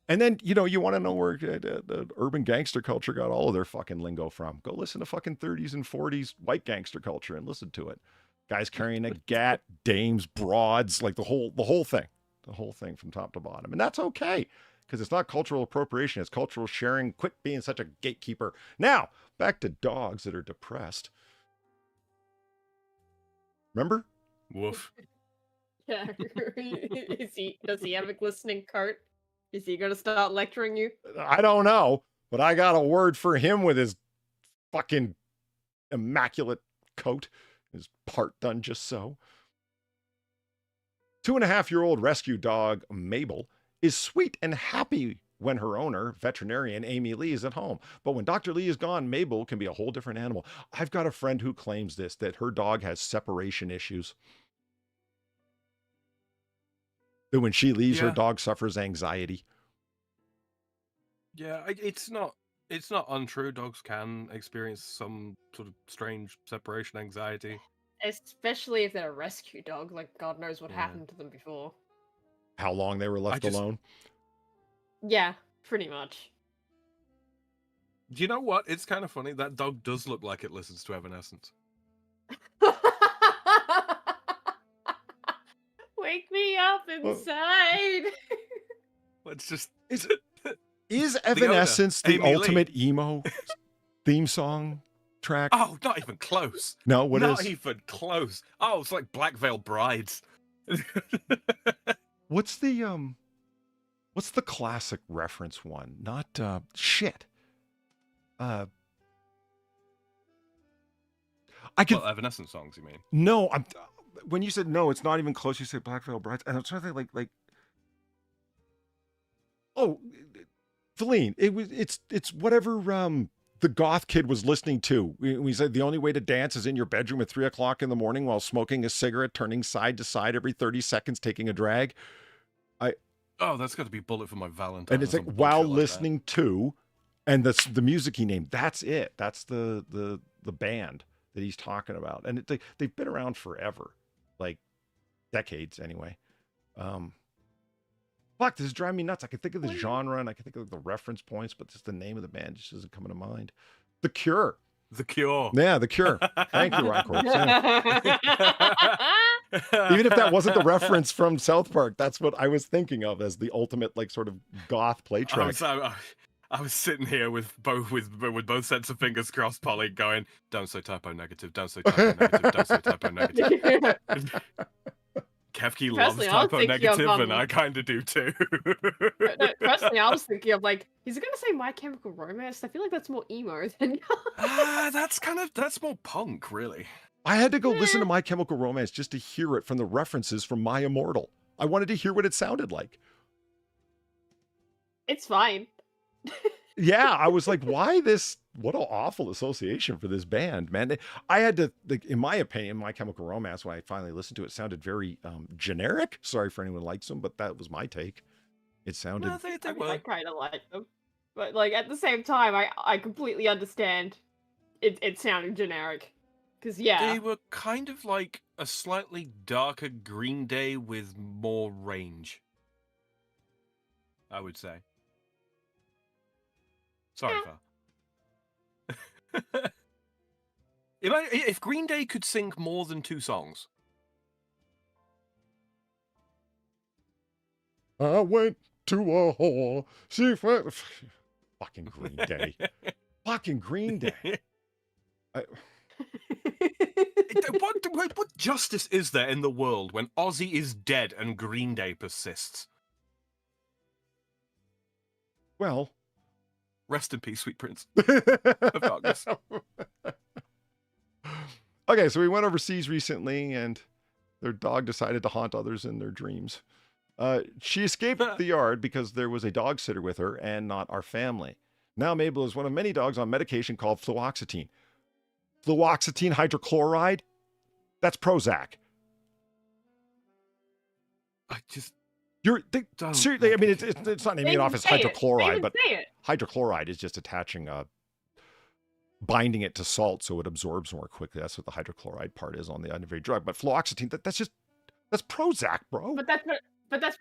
And then, you want to know where the urban gangster culture got all of their fucking lingo from. Go listen to fucking 30s and 40s white gangster culture and listen to it. Guys carrying a gat, dames, broads, like the whole thing. The whole thing from top to bottom. And that's okay, because it's not cultural appropriation. It's cultural sharing. Quit being such a gatekeeper. Now, back to dogs that are depressed. Remember? Woof. Yeah. Does he have a glistening coat? Is he going to start lecturing you? I don't know, but I got a word for him with his fucking immaculate coat, his part done just so. 2.5-year-old rescue dog Mabel is sweet and happy when her owner, veterinarian Amy Lee, is at home. But when Dr. Lee is gone, Mabel can be a whole different animal. I've got a friend who claims that her dog has separation issues. That when she leaves, her dog suffers anxiety. Yeah, it's not untrue. Dogs can experience some sort of strange separation anxiety. Especially if they're a rescue dog. Like, God knows what happened to them before. How long they were left alone? Yeah, pretty much. Do you know what? It's kind of funny. That dog does look like it listens to Evanescence. Wake me up inside. It's just... Is Evanescence the ultimate emo theme song track? Oh, not even close. No, what is? Not even close. Oh, it's like Black Veil Brides. What's the classic reference one? Not shit. Evanescence songs, you mean? No, when you said no, it's not even close. You said Black Veil Brides, and I'm trying to think like. Oh, Feline, it's whatever the goth kid was listening to. We said the only way to dance is in your bedroom at 3 o'clock in the morning while smoking a cigarette, turning side to side every 30 seconds, taking a drag. Oh, that's got to be Bullet for My Valentine. And it's like while listening to, and that's the music he named. That's it. That's the band that he's talking about. And they've been around forever, like decades anyway. Fuck, this is driving me nuts. I can think of the genre and I can think of the reference points, but just the name of the band just isn't coming to mind. The Cure. The Cure. Yeah, The Cure. Thank you, Ron Corps. Yeah. Even if that wasn't the reference from South Park, that's what I was thinking of as the ultimate, like, sort of goth play track. I was sitting here with both sets of fingers crossed, Polly, going, "Don't say typo negative. Don't say typo negative. Don't say typo negative." Kevki loves Personally, I was typo thinking of, negative, and I kind of do too. No, personally, I was thinking of like, is it gonna say My Chemical Romance? I feel like that's more emo than. That's more punk, really. I had to go listen to My Chemical Romance just to hear it from the references from My Immortal. I wanted to hear what it sounded like. It's fine. Yeah, I was like, why this? What an awful association for this band, man. I had to, like, in my opinion, My Chemical Romance, when I finally listened to it, sounded very generic. Sorry for anyone who likes them, but that was my take. It sounded. No, they I mean, were. I kind of like them, but like at the same time, I completely understand. It sounded generic, because They were kind of like a slightly darker Green Day with more range, I would say. Sorry, Far. If Green Day could sing more than 2 songs. I went to a hole. She fucking Green Day. Fucking Green Day. What justice is there in the world when Ozzy is dead and Green Day persists? Well, rest in peace, sweet prince of darkness. Okay, so we went overseas recently, and their dog decided to haunt others in their dreams. She escaped the yard because there was a dog sitter with her and not our family. Now Mabel is one of many dogs on medication called fluoxetine. Fluoxetine hydrochloride? That's Prozac. Seriously, I mean, it's not naming it off as hydrochloride, but hydrochloride is just attaching binding it to salt so it absorbs more quickly. That's what the hydrochloride part is on the end of a drug. But fluoxetine, that's Prozac, bro. But that's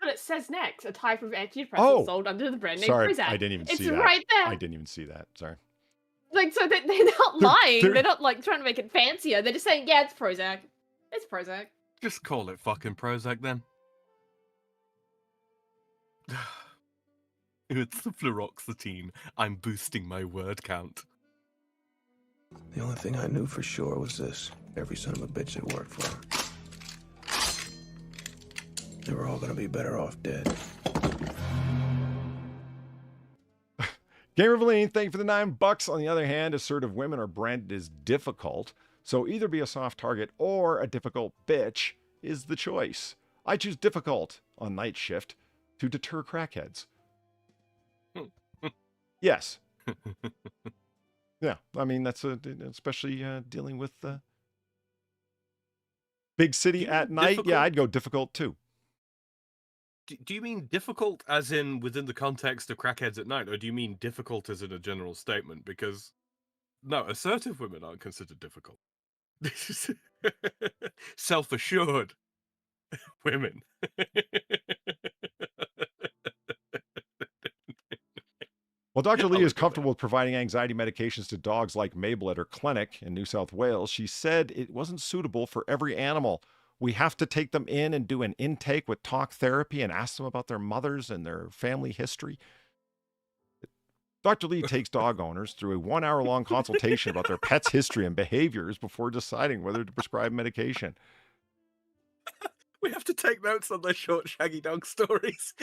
what it says next. A type of antidepressant sold under the brand name Prozac. I didn't even see that. It's right there. I didn't even see that. Sorry. Like, so they're not lying. They're not like trying to make it fancier. They're just saying, yeah, it's Prozac. It's Prozac. Just call it fucking Prozac then. It's the fluoxetine. I'm boosting my word count. The only thing I knew for sure was this. Every son of a bitch that worked for her. They were all gonna be better off dead. Gamer Valine, thank you for the $9. On the other hand, assertive women are branded as difficult. So either be a soft target or a difficult bitch is the choice. I choose difficult on night shift to deter crackheads. Yes. Yeah, I mean, that's especially dealing with big city at night. Difficult? Yeah, I'd go difficult too. Do you mean difficult as in within the context of crackheads at night, or do you mean difficult as in a general statement? Because, no, assertive women aren't considered difficult. Self-assured women. While Dr. Lee is comfortable with providing anxiety medications to dogs like Mabel at her clinic in New South Wales, she said it wasn't suitable for every animal. We have to take them in and do an intake with talk therapy and ask them about their mothers and their family history. Dr. Lee takes dog owners through a 1-hour-long consultation about their pet's history and behaviors before deciding whether to prescribe medication. We have to take notes on their short, shaggy dog stories.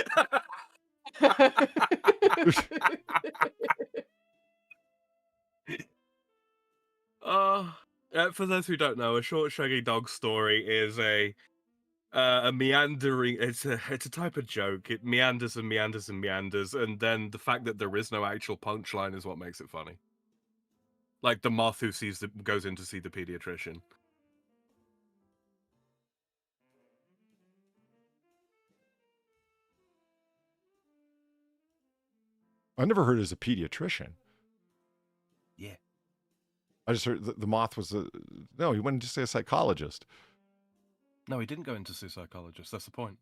For those who don't know, a short, shaggy dog story is a meandering. It's a type of joke. It meanders and meanders and meanders, and then the fact that there is no actual punchline is what makes it funny. Like the moth who goes in to see the pediatrician. I never heard it as a pediatrician. Yeah. I just heard the moth was no, he went to see a psychologist. No, he didn't go in to see a psychologist. That's the point.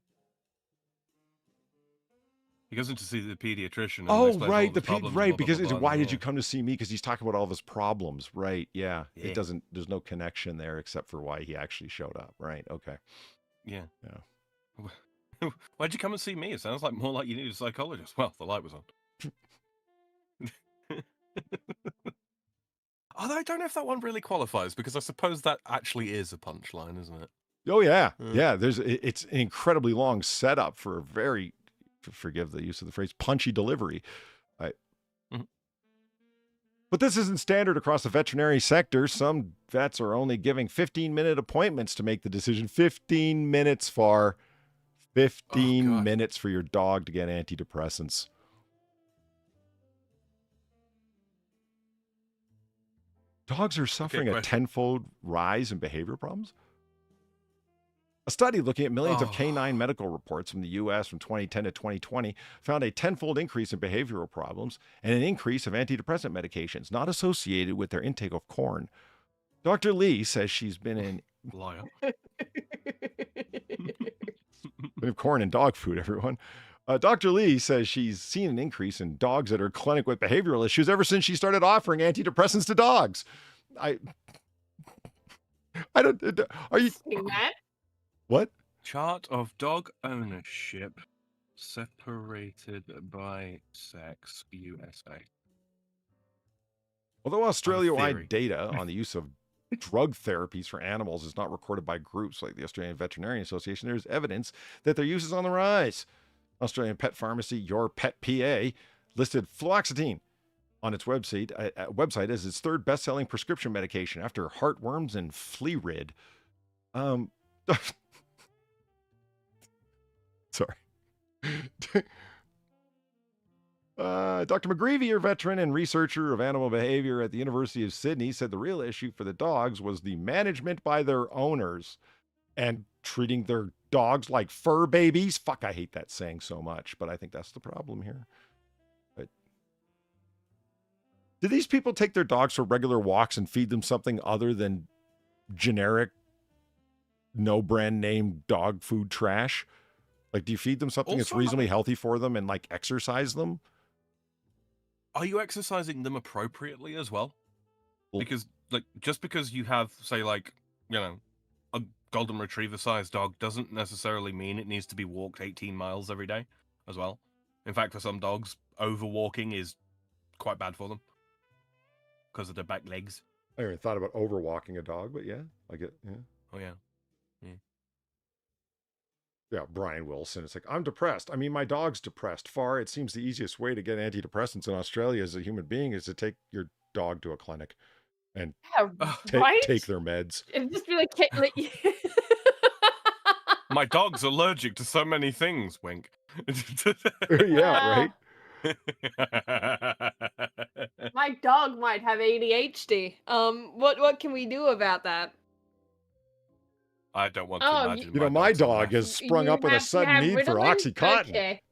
He goes in to see the pediatrician. And oh, right, right. Because why did you come to see me? Because he's talking about all of his problems, right? Yeah. It doesn't. There's no connection there except for why he actually showed up, right? Okay. Yeah. Why'd you come and see me? It sounds like more like you need a psychologist. Well, the light was on. Although I don't know if that one really qualifies, because I suppose that actually is a punchline, isn't it? Oh yeah, yeah. It's an incredibly long setup for a very, forgive the use of the phrase, punchy delivery. But this isn't standard across the veterinary sector. Some vets are only giving 15-minute appointments to make the decision. 15 minutes for 15 minutes for your dog to get antidepressants. Dogs are suffering a tenfold rise in behavior problems. A study looking at millions of canine medical reports from the U.S. from 2010 to 2020 found a tenfold increase in behavioral problems and an increase of antidepressant medications not associated with their intake of corn. Dr. Lee says she's been in... Liar. We have corn and dog food, everyone. Dr. Lee says she's seen an increase in dogs at her clinic with behavioral issues ever since she started offering antidepressants to dogs. I don't... Are you... That? What? Chart of dog ownership separated by sex, USA. Although Australia-wide data on the use of drug therapies for animals is not recorded by groups like the Australian Veterinarian Association, there is evidence that their use is on the rise. Australian pet pharmacy Your Pet PA listed fluoxetine on its website as its third best-selling prescription medication after heartworms and flea rid. Sorry. Dr. McGreevy, a veteran and researcher of animal behavior at the University of Sydney, said the real issue for the dogs was the management by their owners and treating their dogs like fur babies. Fuck, I hate that saying so much, but I think that's the problem here. But do these people take their dogs for regular walks and feed them something other than generic, no brand name dog food trash? Like, do you feed them something that's reasonably healthy for them and, like, exercise them? Are you exercising them appropriately as well? Because, like, just because you have, say, like, you know, a golden retriever-sized dog doesn't necessarily mean it needs to be walked 18 miles every day as well. In fact, for some dogs, overwalking is quite bad for them because of their back legs. I never thought about overwalking a dog, but yeah, I get, yeah. Oh, yeah. Yeah, Brian Wilson. It's like, I'm depressed. I mean, my dog's depressed. It seems the easiest way to get antidepressants in Australia as a human being is to take your dog to a clinic and take their meds. And just be like my dog's allergic to so many things, wink. Yeah, right? My dog might have ADHD. What can we do about that? I don't want to imagine. You know, my dog has sprung up with a sudden need for Oxycontin. Okay.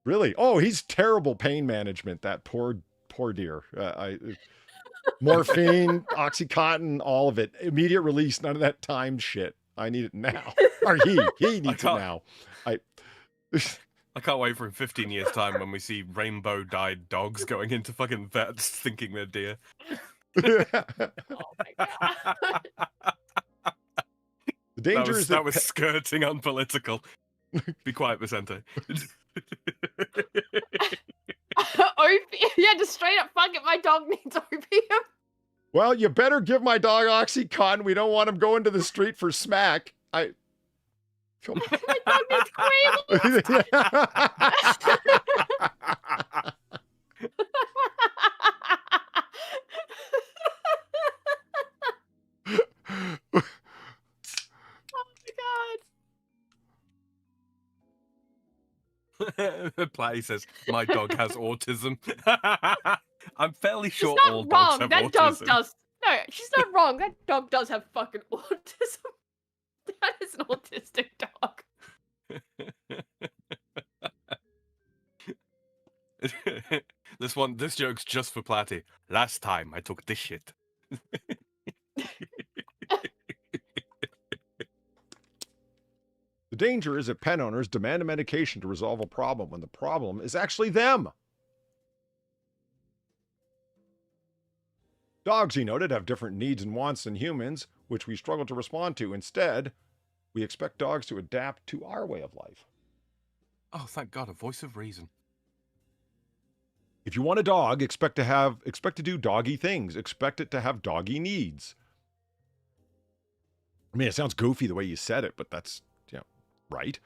Really? Oh, he's terrible pain management. That poor dear. Morphine, Oxycontin, all of it. Immediate release. None of that timed shit. I need it now. Or he needs it now. I can't wait for 15 years' time when we see rainbow-dyed dogs going into fucking vets thinking they're deer. Oh my god. The danger is that was skirting unpolitical. Be quiet, Vicente. Yeah, just straight up fuck it. My dog needs opium. Well, you better give my dog Oxycontin. We don't want him going to the street for smack. Come on. My dog needs crazy. Platty says, my dog has autism. I'm fairly sure she's not all wrong. dogs have That autism. dog does. No, she's not wrong. That dog does have fucking autism. That is an autistic dog. This joke's just for Platty. Last time I took this shit. The danger is that pet owners demand a medication to resolve a problem when the problem is actually them. Dogs, he noted, have different needs and wants than humans, which we struggle to respond to. Instead, we expect dogs to adapt to our way of life. Oh, thank God, a voice of reason. If you want a dog, expect to do doggy things. Expect it to have doggy needs. I mean, it sounds goofy the way you said it, but that's, right.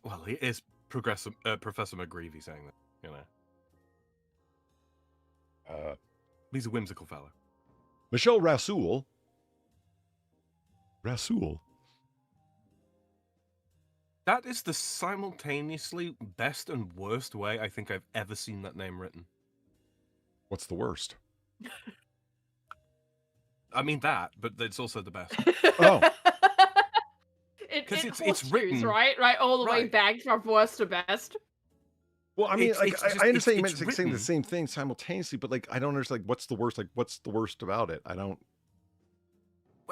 Well, it is Professor McGreevy saying that, He's a whimsical fellow. Michelle Rasool. That is the simultaneously best and worst way I think I've ever seen that name written. What's the worst? I mean that, but it's also the best. Oh. It's written right, all the way right. back from worst to best. Well, I mean, I understand you meant saying written. the same thing simultaneously, but I don't understand. What's the worst? What's the worst about it? I don't.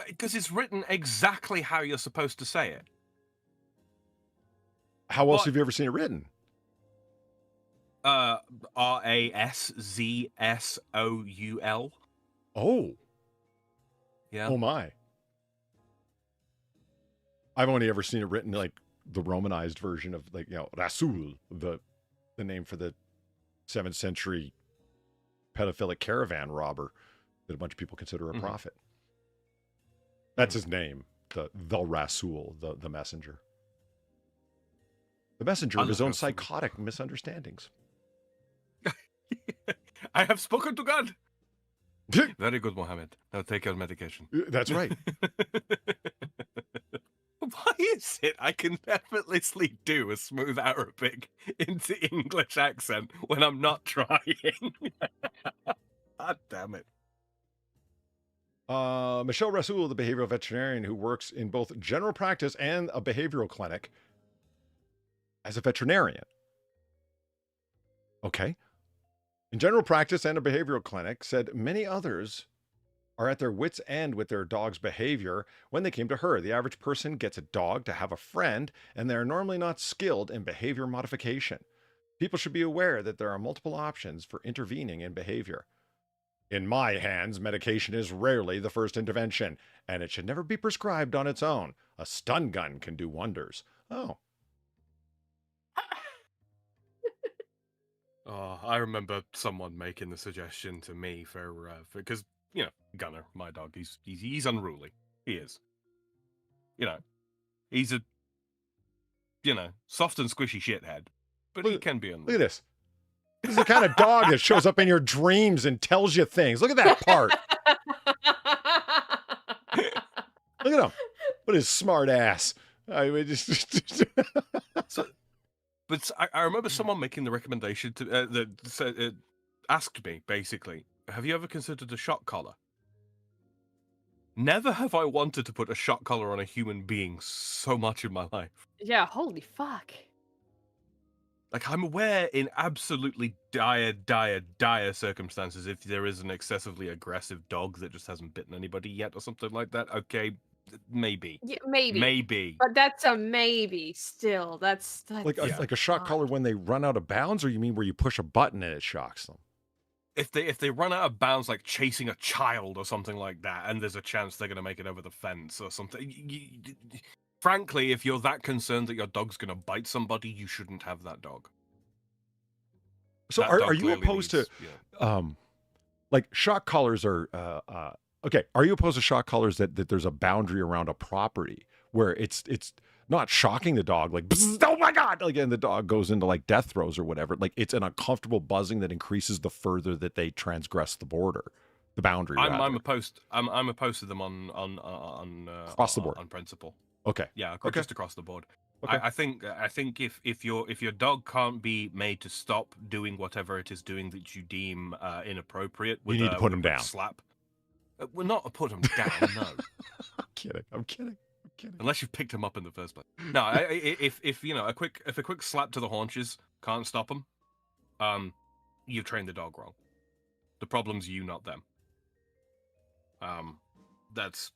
Because it's written exactly how you're supposed to say it. How else have you ever seen it written? Raszoul. Oh. Yeah. Oh my. I've only ever seen it written the Romanized version of Rasoul, the name for the 7th century pedophilic caravan robber that a bunch of people consider a prophet. That's his name, the Rasoul, the messenger. The messenger of his own psychotic misunderstandings. I have spoken to God. Very good, Mohammed. Now take your medication. That's right. Why is it I can effortlessly do a smooth Arabic into English accent when I'm not trying? God damn it. Michelle Rasoul, the behavioral veterinarian who works in both general practice and a behavioral clinic as a veterinarian. Okay. In general practice and a behavioral clinic, said many others are at their wits' end with their dog's behavior. When they came to her, the average person gets a dog to have a friend, and they are normally not skilled in behavior modification. People should be aware that there are multiple options for intervening in behavior. In my hands, medication is rarely the first intervention, and it should never be prescribed on its own. A stun gun can do wonders. Oh. Oh, I remember someone making the suggestion to me for because Gunner, my dog, he's unruly. He is. He's a soft and squishy shithead, but he can be unruly. Look at this. This is the kind of dog that shows up in your dreams and tells you things. Look at that part. Look at him. What his smart ass. I mean, But I remember someone making the recommendation that asked me, basically, have you ever considered a shock collar? Never have I wanted to put a shock collar on a human being so much in my life. Yeah, holy fuck. I'm aware in absolutely dire circumstances, if there is an excessively aggressive dog that just hasn't bitten anybody yet or something like that, okay, maybe. Yeah, maybe. Maybe. But that's a maybe still. That's like a shock collar when they run out of bounds, or you mean where you push a button and it shocks them? If they run out of bounds, like chasing a child or something like that, and there's a chance they're going to make it over the fence or something. Frankly, if you're that concerned that your dog's going to bite somebody, you shouldn't have that dog. So are you opposed to, shock collars are, okay, are you opposed to shock collars that there's a boundary around a property where it's not shocking the dog, oh my God, and the dog goes into death throes or whatever. It's an uncomfortable buzzing that increases the further that they transgress the border, the boundary. I'm opposed to them on across the board on principle. Okay. Yeah, okay. Just across the board. Okay. I think if your dog can't be made to stop doing whatever it is doing that you deem inappropriate, you need to put him down. Slap. Well, not put him down. No. I'm kidding. Unless you've picked him up in the first place. No, if a quick slap to the haunches can't stop him, you've trained the dog wrong. The problem's you, not them. That's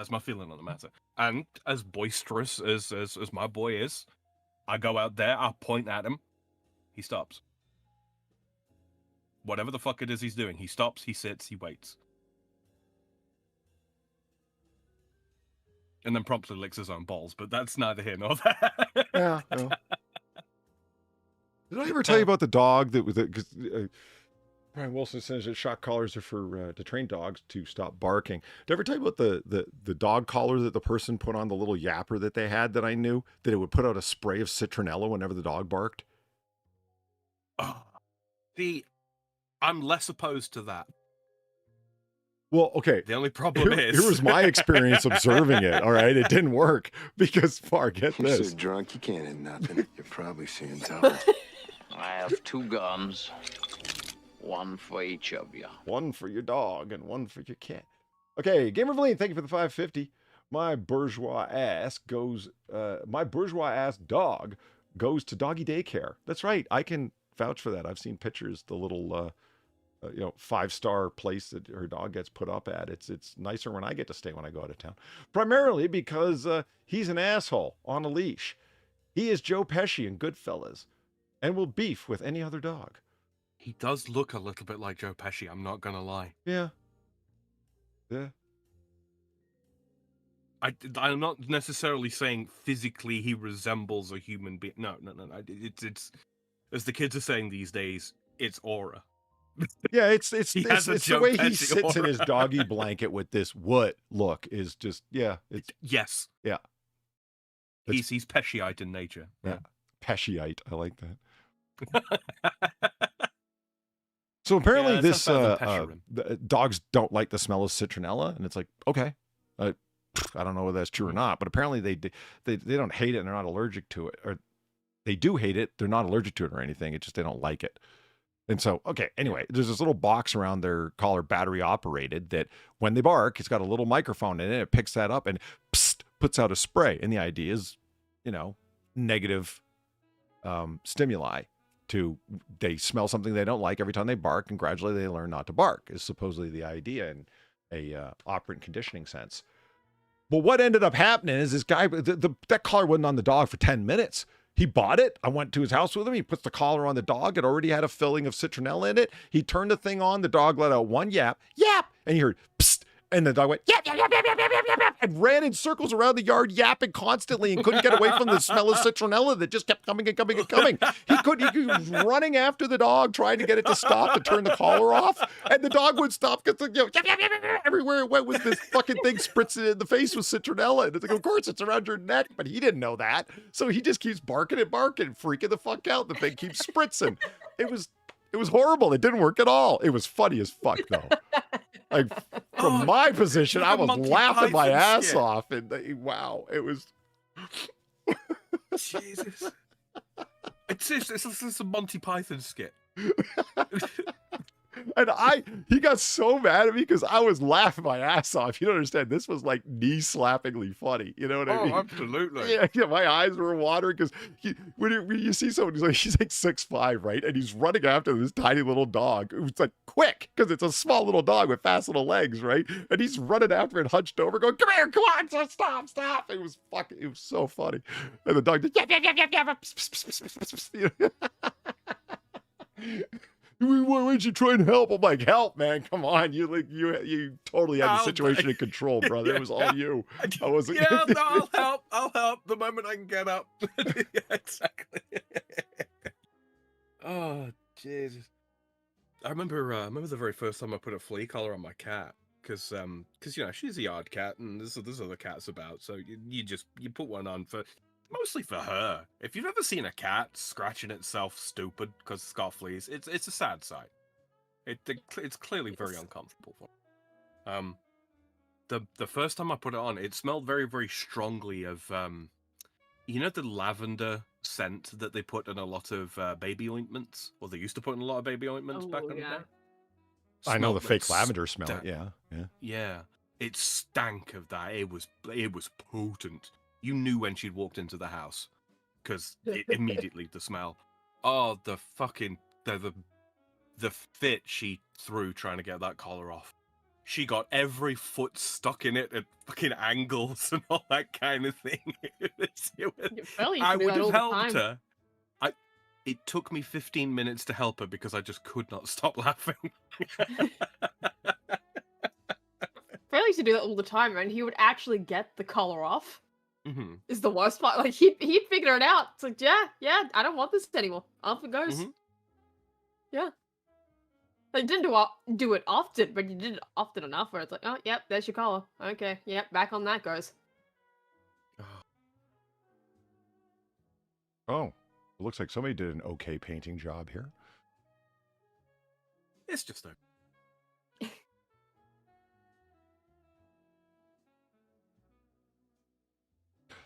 my feeling on the matter. And as boisterous as my boy is, I go out there, I point at him, he stops. Whatever the fuck it is he's doing, he stops, he sits, he waits. And then promptly licks his own balls, but that's neither here nor there. Yeah. No. Did I ever tell you about the dog that was because Brian Wilson says that shock collars are for to train dogs to stop barking. Did I ever tell you about the dog collar that the person put on the little yapper that they had that I knew that it would put out a spray of citronella whenever the dog barked? Oh, I'm less opposed to that. Well, okay. The only problem is here was my experience observing it. All right, it didn't work because get You're this. so drunk you can't hit nothing. You're probably seeing double. I have 2 guns, one for each of you. One for your dog and one for your cat. Okay, Gamer Valine, thank you for the 550. My bourgeois ass dog goes to doggy daycare. That's right. I can vouch for that. I've seen pictures, the little 5-star place that her dog gets put up at. It's nicer when I get to stay when I go out of town. Primarily because he's an asshole on a leash. He is Joe Pesci in Goodfellas and will beef with any other dog. he does look a little bit like Joe Pesci, I'm not gonna lie. Yeah. Yeah. I'm not necessarily saying physically he resembles a human being. No. It's as the kids are saying these days, it's aura. Yeah, it's He has a the Joe way he Pesci sits in his aura. doggy blanket with this what look is just it's Yes. yeah. He's Pesciite in nature. Yeah. Pesciite. I like that. So apparently Yeah, this it's not bad than Pescirin. dogs don't like the smell of citronella, and it's like, okay. I don't know whether that's true or not, but apparently they don't hate it and they're not allergic to it, or they do hate it. They're not allergic to it or anything. It's just they don't like it. And so, okay, anyway, there's this little box around their collar, battery operated, that when they bark, it's got a little microphone in it. It picks that up and psst, puts out a spray. And the idea is, negative stimuli to, they smell something they don't like every time they bark, and gradually they learn not to bark, is supposedly the idea in a operant conditioning sense. But what ended up happening is this guy, that collar wasn't on the dog for 10 minutes. He bought it. I went to his house with him. He puts the collar on the dog. It already had a filling of citronella in it. He turned the thing on. The dog let out one yap, and he heard psst, and the dog went yap, yap, yap, yap, yap, yap, yap, yap, and ran in circles around the yard, yapping constantly, and couldn't get away from the smell of citronella that just kept coming and coming and coming. He was running after the dog, trying to get it to stop, to turn the collar off, and the dog would stop because yap, yap, yap, yap, yap, everywhere it went was this fucking thing spritzing in the face with citronella. And it's like, of course it's around your neck, but he didn't know that, so he just keeps barking and barking, freaking the fuck out. The thing keeps spritzing. It was horrible. It didn't work at all. It was funny as fuck though. Like, from my position, I was laughing my ass off, and wow, it was. Jesus. It's a Monty Python skit. And he got so mad at me because I was laughing my ass off. You don't understand. This was like knee-slappingly funny. You know what I mean? Absolutely. Yeah, my eyes were watering because when you see someone, he's like 6'5", right? And he's running after this tiny little dog. It's like quick because it's a small little dog with fast little legs, right? And he's running after it, hunched over, going, "Come here, come on, stop!" It was so funny. And the dog just yap, yap, yap, yap, yap, pss, pss, pss, pss. Why don't you try and help? I'm like, help, man! Come on, you totally had the situation in control, brother. It was all you. I wasn't. Yeah, no, I'll help the moment I can get up. Yeah, exactly. Oh, Jesus. I remember the very first time I put a flea collar on my cat, because she's a yard cat, and there's other cats about, so you put one on mostly for her. If you've ever seen a cat scratching itself stupid because it's got fleas, it's a sad sight. It's clearly very uncomfortable for her. The first time I put it on, it smelled very, very strongly of the lavender scent that they put in a lot of baby ointments, or they used to put in a lot of baby ointments back in the day. I know the Smelled fake lavender smell. Yeah. It stank of that. It was potent. You knew when she'd walked into the house, because immediately the smell. Oh, the fucking the fit she threw trying to get that collar off. She got every foot stuck in it at fucking angles and all that kind of thing. I would have helped her. It took me 15 minutes to help her because I just could not stop laughing. Fairly used to do that all the time, and he would actually get the collar off. Mm-hmm. is the worst part. Like he'd figure it out. It's like, yeah, I don't want this anymore. Off it goes. Mhm. Yeah. Like didn't do it often, but you did it often enough where it's like, oh, yep, there's your collar. Okay, yep, back on that goes. Oh, it looks like somebody did an okay painting job here. It's just a.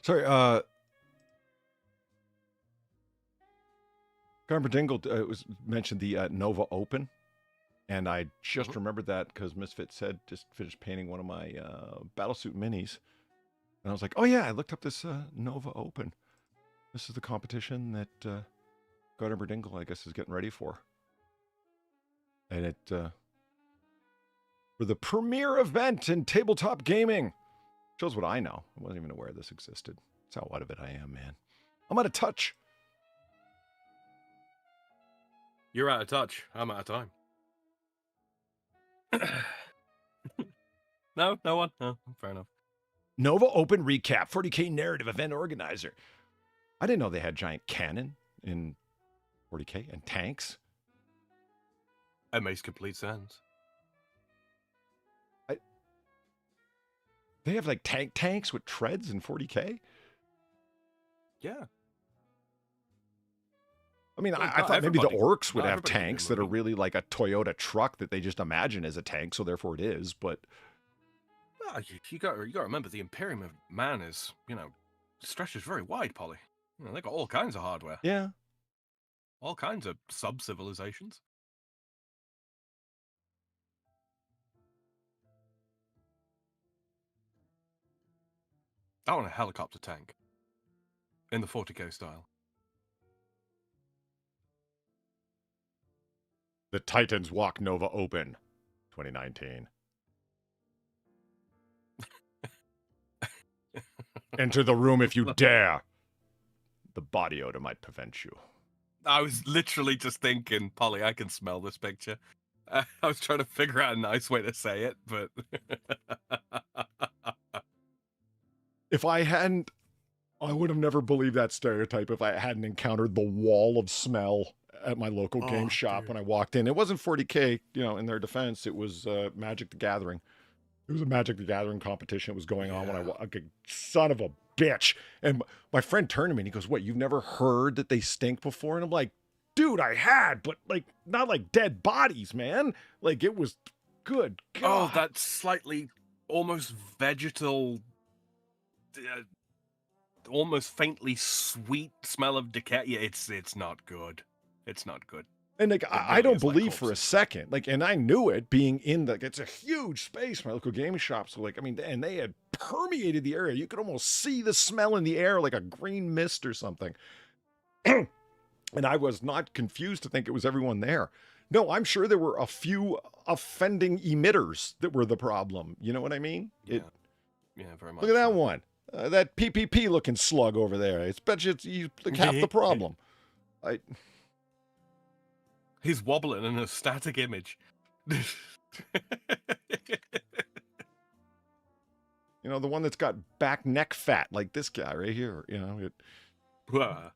Sorry, Garber Dingle was mentioned the Nova Open, and I just remembered that because Misfit said just finished painting one of my Battlesuit minis, and I was like, oh yeah, I looked up this Nova Open. This is the competition that Garber Dingle, I guess, is getting ready for, and it for the premier event in tabletop gaming. Shows what I know. I wasn't even aware this existed. That's how out of it I am, man. I'm out of touch. You're out of touch. I'm out of time. No one. No, fair enough. Nova Open Recap, 40K Narrative Event Organizer. I didn't know they had giant cannon in 40K and tanks. It makes complete sense. They have like tanks with treads in 40K? Yeah. I mean, Well, I thought maybe the everybody- orcs would not have everybody can tanks do that are moving. really like a Toyota truck that they just imagine as a tank, so therefore it is, but Well, you got to remember the Imperium of Man is, stretches very wide, Polly. They got all kinds of hardware, yeah. all kinds of sub-civilizations. I want a helicopter tank in the 40K style. The Titans Walk Nova Open 2019. Enter the room if you dare. The body odor might prevent you. I was literally just thinking, Polly, I can smell this picture. I was trying to figure out a nice way to say it, but If I hadn't, I would have never believed that stereotype if I hadn't encountered the wall of smell at my local game shop dude. when I walked in. It wasn't 40K, in their defense. It was Magic the Gathering. It was a Magic the Gathering competition that was going on when I walked. Son of a bitch. And my friend turned to me and he goes, what, you've never heard that they stink before? And I'm like, dude, I had, but like, not like dead bodies, man. Like it was good. God. Oh, that slightly, almost vegetal, almost faintly sweet smell of decay. Yeah, it's not good. It's not good. And like, I really don't is like believe for a corpses. second, like, and I knew it being in it's a huge space, my local gaming shop. So like, I mean, and they had permeated the area. You could almost see the smell in the air, like a green mist or something. And I was not confused to think it was everyone there. No, I'm sure there were a few offending emitters that were the problem. You know what I mean? Yeah, very much. Look at that so. one. That PPP looking slug over there. I bet you it's like half the problem. He's wobbling in a static image. The one that's got back neck fat, like this guy right here. Wah.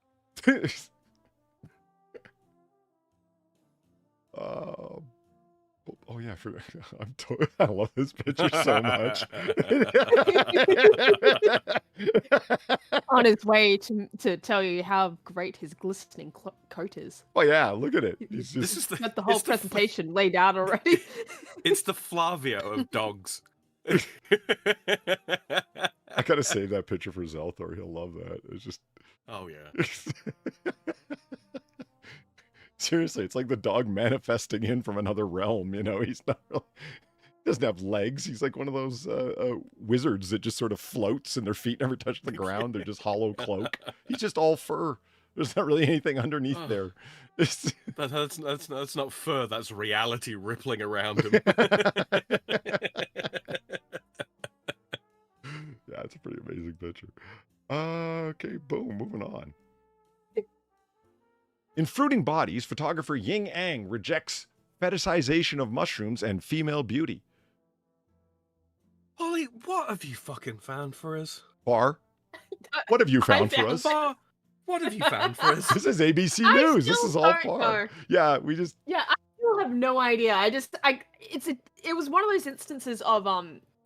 Oh yeah, I love this picture so much. On his way to tell you how great his glistening coat is. Oh yeah, look at it. He's just, This is Got the whole it's presentation laid out already. It's the Flavio of dogs. I gotta save that picture for Zelthor. He'll love that. It's just Oh yeah. seriously, it's like the dog manifesting in from another realm. He's not. He doesn't have legs. He's like one of those wizards that just sort of floats and their feet never touch the ground. They're just hollow cloak. He's just all fur. There's not really anything underneath there. That's not fur. That's reality rippling around him. Yeah, it's a pretty amazing picture. Okay, boom, moving on. In Fruiting Bodies, photographer Ying Ang rejects fetishization of mushrooms and female beauty. Ollie, what have you fucking found for us? Bar, What have you I found for found us? Far, what have you found for us? This is ABC I News. This still is all don't far. know. Yeah, we just Yeah, I still have no idea. It was one of those instances of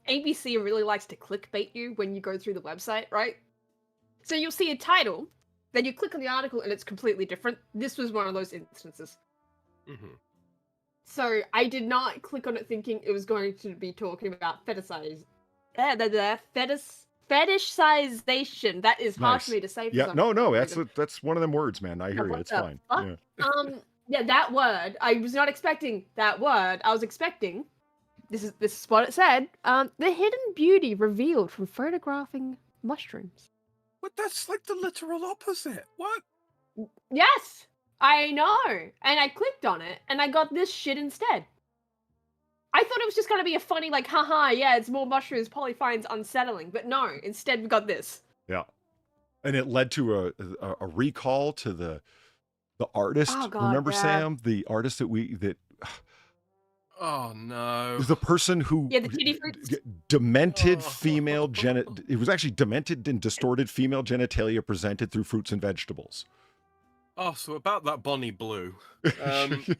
ABC really likes to clickbait you when you go through the website, right? So you'll see a title, then you click on the article and it's completely different. This was one of those instances. Mm-hmm. So I did not click on it thinking it was going to be talking about fetishization. That is hard Nice. for me to say. For yeah. some No. reason. That's one of them words, man. I hear you. What It's the fine. fuck? Yeah. Yeah, that word. I was not expecting that word. I was expecting. This is what it said. The hidden beauty revealed from photographing mushrooms. But that's like the literal opposite. What? Yes, I know. And I clicked on it, and I got this shit instead. I thought it was just gonna be a funny, like, haha, yeah, it's more mushrooms. Polly finds unsettling, but no. Instead, we got this. Yeah. And it led to a recall to the artist. Oh, God, Remember, yeah. Sam, the artist that Oh no. the person who Yeah, the kitty fruits. demented Oh. female it was actually demented and distorted female genitalia presented through fruits and vegetables. Oh, so about that Bonnie Blue. And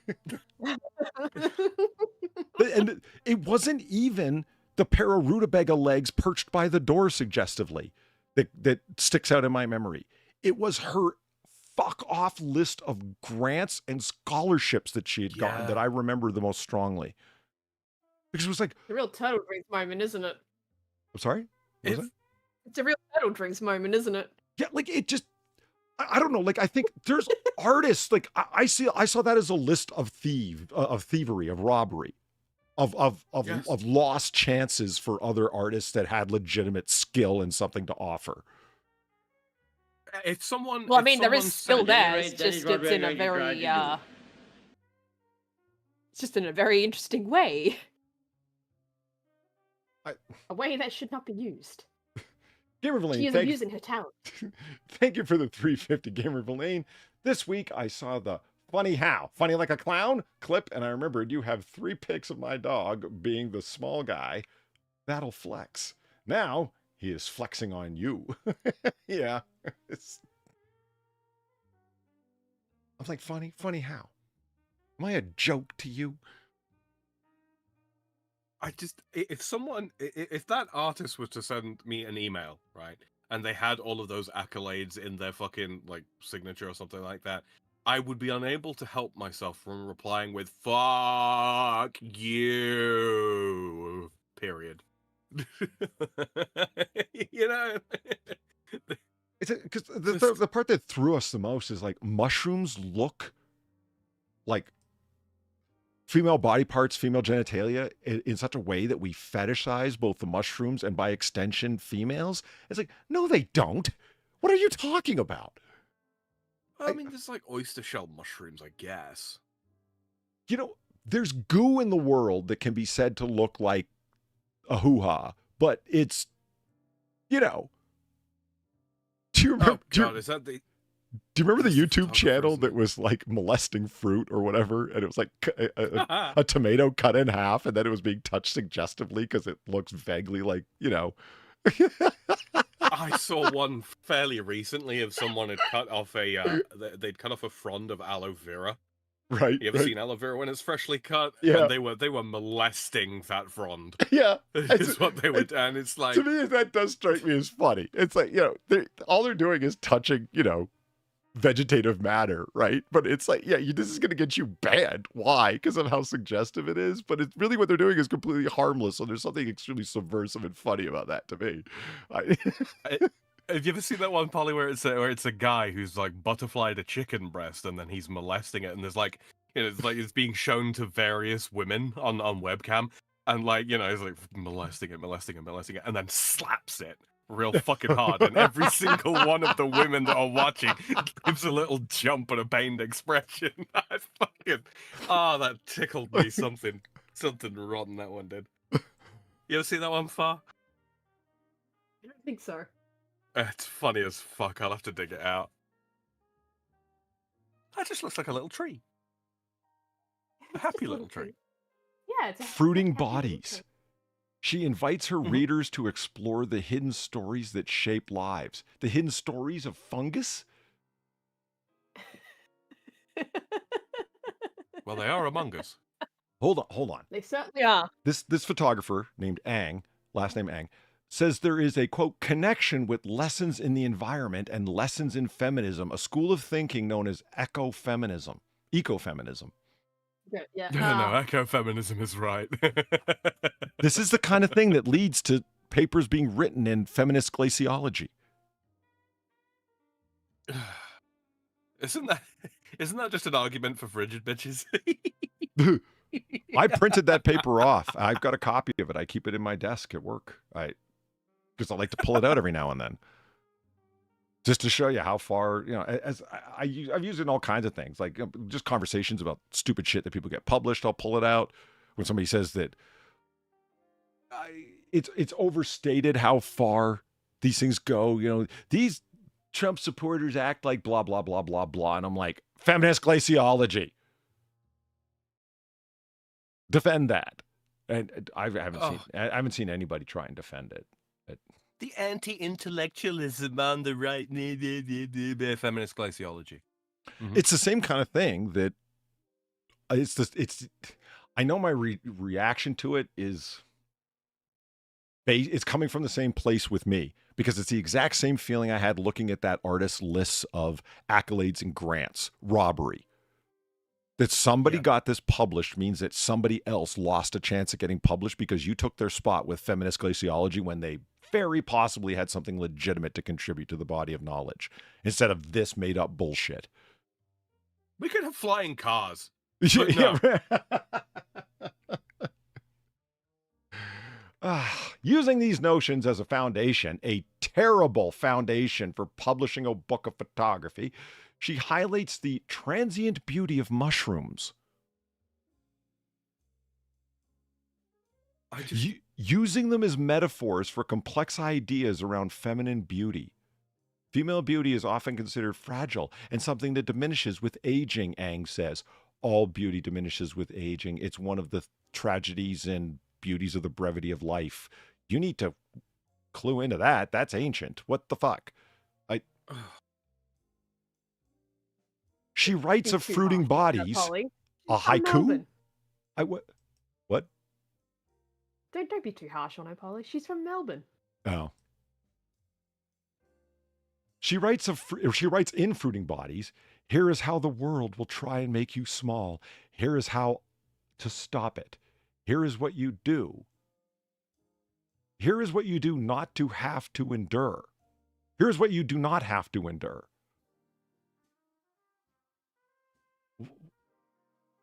it wasn't even the pair of rutabaga legs perched by the door suggestively that sticks out in my memory. It was her fuck off list of grants and scholarships that she had gotten Yeah. that I remember the most strongly. Because it was like, The real turtle drinks moment, isn't it? I'm sorry? What was If- it? It's a real turtle drinks moment, isn't it? Yeah, like it just, I don't know. Like I think there's artists. Like I saw that as a list of thievery, of robbery, of Yes. lost chances for other artists that had legitimate skill and something to offer. If someone. Well, I if mean, there is someone still said- there. It's just it's in a very it's just in a very interesting way. A way that should not be used. Gamer She Villain, is abusing her talent. thank you for the 350 Gamer Villain. This week I saw the funny like a clown clip, and I remembered you have 3 pics of my dog being the small guy. That'll flex. Now he is flexing on you. Yeah. I'm like, funny how? Am I a joke to you? I just, if that artist was to send me an email, right, and they had all of those accolades in their fucking, like, signature or something like that, I would be unable to help myself from replying with, fuck you, period. You know? It's because the part that threw us the most is like mushrooms look like female body parts, female genitalia in such a way that we fetishize both the mushrooms and by extension females. It's like, no, they don't. What are you talking about? I mean, there's like oyster shell mushrooms, I guess. You know, there's goo in the world that can be said to look like a hoo-ha, but it's, you know. Do you remember? Oh God, is that the? Do you remember the That's the YouTube channel photographer's that was like molesting fruit or whatever? And it was like a tomato cut in half, and then it was being touched suggestively because it looks vaguely like, you know. I saw one fairly recently of someone had cut off they'd cut off a frond of aloe vera. Right. You ever right. seen aloe vera when it's freshly cut? Yeah. And they were molesting that frond. Yeah. Is what they would, and it's like, To me, that does strike me as funny. It's like, you know, all they're doing is touching, you know, vegetative matter, right? But it's like, yeah, this is going to get you banned. Why? Because of how suggestive it is. But it's really what they're doing is completely harmless. So there's something extremely subversive and funny about that to me. have you ever seen that one, Polly, where it's a guy who's like butterflied a chicken breast and then he's molesting it, and there's like, you know, it's like it's being shown to various women on webcam, and like, you know, he's like molesting it, and then slaps it real fucking hard, and every single one of the women that are watching gives a little jump and a pained expression. I fucking, that tickled me. Something rotten that one did. You ever seen that one, Far? I don't think so. It's funny as fuck. I'll have to dig it out. That just looks like a little tree. A happy little tree. Yeah, it's a Fruiting happy little bodies. tree. She invites her readers to explore the hidden stories that shape lives. The hidden stories of fungus? Well, they are among us. Hold on. They certainly are. This photographer named Ang, last name Ang, says there is a, quote, connection with lessons in the environment and lessons in feminism, a school of thinking known as ecofeminism. Yeah. No, ecofeminism is right. This is the kind of thing that leads to papers being written in feminist glaciology. Isn't that just an argument for frigid bitches? I printed that paper off. I've got a copy of it. I keep it in my desk at work. Because I like to pull it out every now and then. Just to show you how far, as I've used it in all kinds of things, like just conversations about stupid shit that people get published. I'll pull it out when somebody says that it's overstated how far these things go. These Trump supporters act like blah, blah, blah, blah, blah. And I'm like, feminist glaciology. Defend that. And I haven't seen anybody try and defend it. The anti-intellectualism on the right, feminist glaciology. It's the same kind of thing that I know my reaction to it is it's coming from the same place with me, because it's the exact same feeling I had looking at that artist's lists of accolades and grants. Robbery. That somebody got this published means that somebody else lost a chance at getting published because you took their spot with feminist glaciology when they very possibly had something legitimate to contribute to the body of knowledge instead of this made up bullshit. We could have flying cars. No. Using these notions as a foundation, a terrible foundation for publishing a book of photography, she highlights the transient beauty of mushrooms. Using them as metaphors for complex ideas around feminine beauty. Female beauty is often considered fragile and something that diminishes with aging, Ang says. All beauty diminishes with aging. It's one of the tragedies and beauties of the brevity of life. You need to clue into that. That's ancient. What the fuck? She writes of fruiting bodies. A haiku? What? Don't be too harsh on her, Polly. She's from Melbourne. Oh. She writes in Fruiting Bodies, here is how the world will try and make you small. Here is how to stop it. Here is what you do. Here is what you do not to have to endure. Here's what you do not have to endure.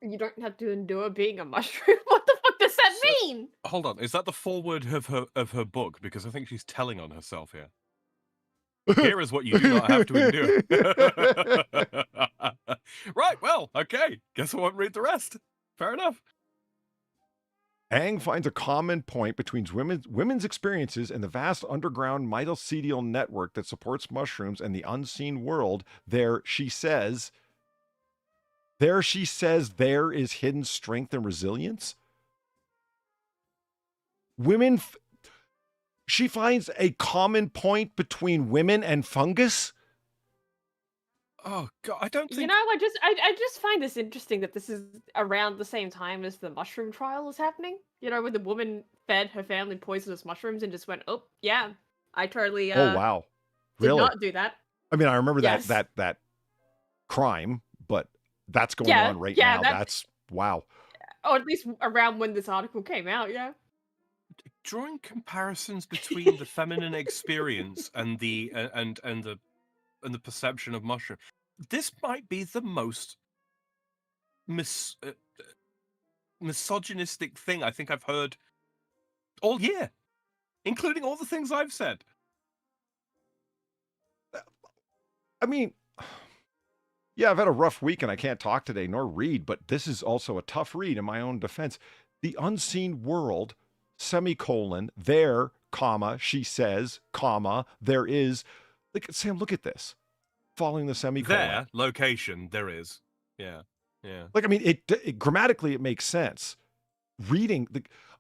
You don't have to endure being a mushroom. What the fuck does that mean? Hold on, is that the foreword of her book? Because I think she's telling on herself here. Here is what you do not have to endure. Right, well, okay. Guess I won't read the rest. Fair enough. Ang finds a common point between women's experiences and the vast underground mitocidal network that supports mushrooms and the unseen world. There, she says, there is hidden strength and resilience. She finds a common point between women and fungus. Oh God, I don't think. I just find this interesting that this is around the same time as the mushroom trial is happening. When the woman fed her family poisonous mushrooms and just went, "Oh yeah, I totally." Oh wow, really? Did not do that. I mean, I remember that crime, but that's going on right now. That's wow. Or at least around when this article came out, yeah. Drawing comparisons between the feminine experience and the perception of mushroom. This might be the most misogynistic thing I think I've heard all year, including all the things I've said. I mean, yeah, I've had a rough week and I can't talk today nor read, but this is also a tough read in my own defense. The unseen world, semicolon, there, comma, she says, comma, there is. Like, Sam, look at this. Following the semicolon. There, location, there is. Yeah. Like, I mean, it grammatically, it makes sense. Reading,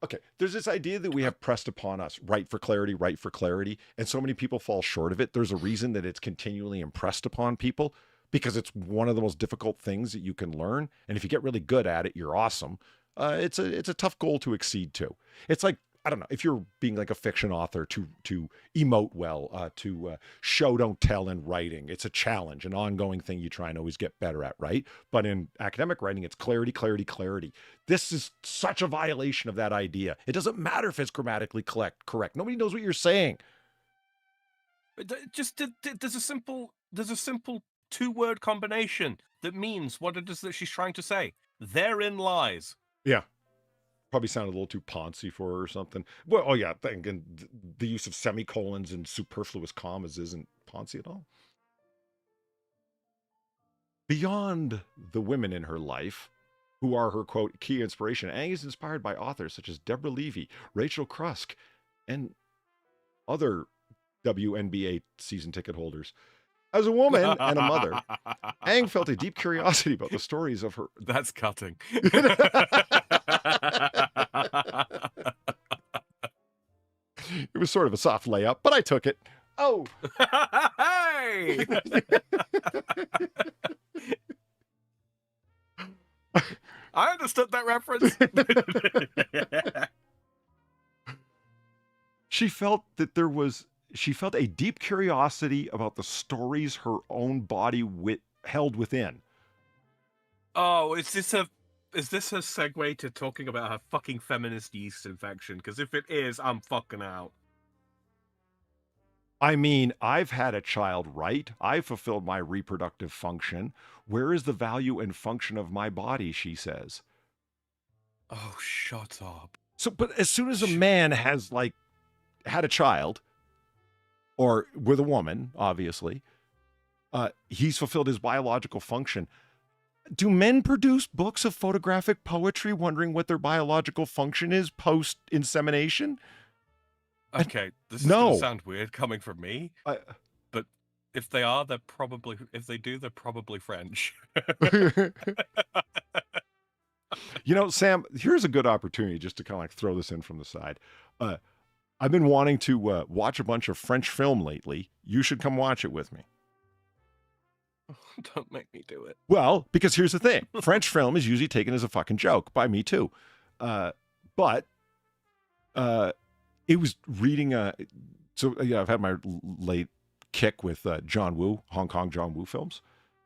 Okay, there's this idea that we have pressed upon us, right for clarity, and so many people fall short of it. There's a reason that it's continually impressed upon people because it's one of the most difficult things that you can learn. And if you get really good at it, you're awesome. It's a tough goal to exceed too. It's like, I don't know, if you're being like a fiction author to emote well, to show, don't tell in writing, it's a challenge, an ongoing thing you try and always get better at, right? But in academic writing, it's clarity, clarity, clarity. This is such a violation of that idea. It doesn't matter if it's grammatically correct. Nobody knows what you're saying. Just there's a simple 2-word combination that means what it is that she's trying to say. Therein lies. Yeah. Probably sounded a little too poncy for her or something. Well, oh yeah, and the use of semicolons and superfluous commas isn't poncy at all. Beyond the women in her life, who are her, quote, key inspiration, Aang is inspired by authors such as Deborah Levy, Rachel Krusk, and other WNBA season ticket holders. As a woman and a mother, Aang felt a deep curiosity about the stories of her... That's cutting. It was sort of a soft layup, but I took it. Oh! Hey! I understood that reference. She felt a deep curiosity about the stories her own body held within. Oh, is this a segue to talking about her fucking feminist yeast infection? Because if it is, I'm fucking out. I mean, I've had a child, right? I've fulfilled my reproductive function. Where is the value and function of my body, she says. Oh, shut up. So, but as soon as a man has, like, had a child, or with a woman, obviously, he's fulfilled his biological function. Do men produce books of photographic poetry wondering what their biological function is post-insemination? Okay, this is going to sound weird coming from me, but if they are, they're probably French. You know, Sam, here's a good opportunity just to kind of like throw this in from the side. I've been wanting to watch a bunch of French film lately. You should come watch it with me. Don't make me do it. Well, because here's the thing. French film is usually taken as a fucking joke, by me too. But it was reading... I've had my late kick with John Woo, Hong Kong John Woo films,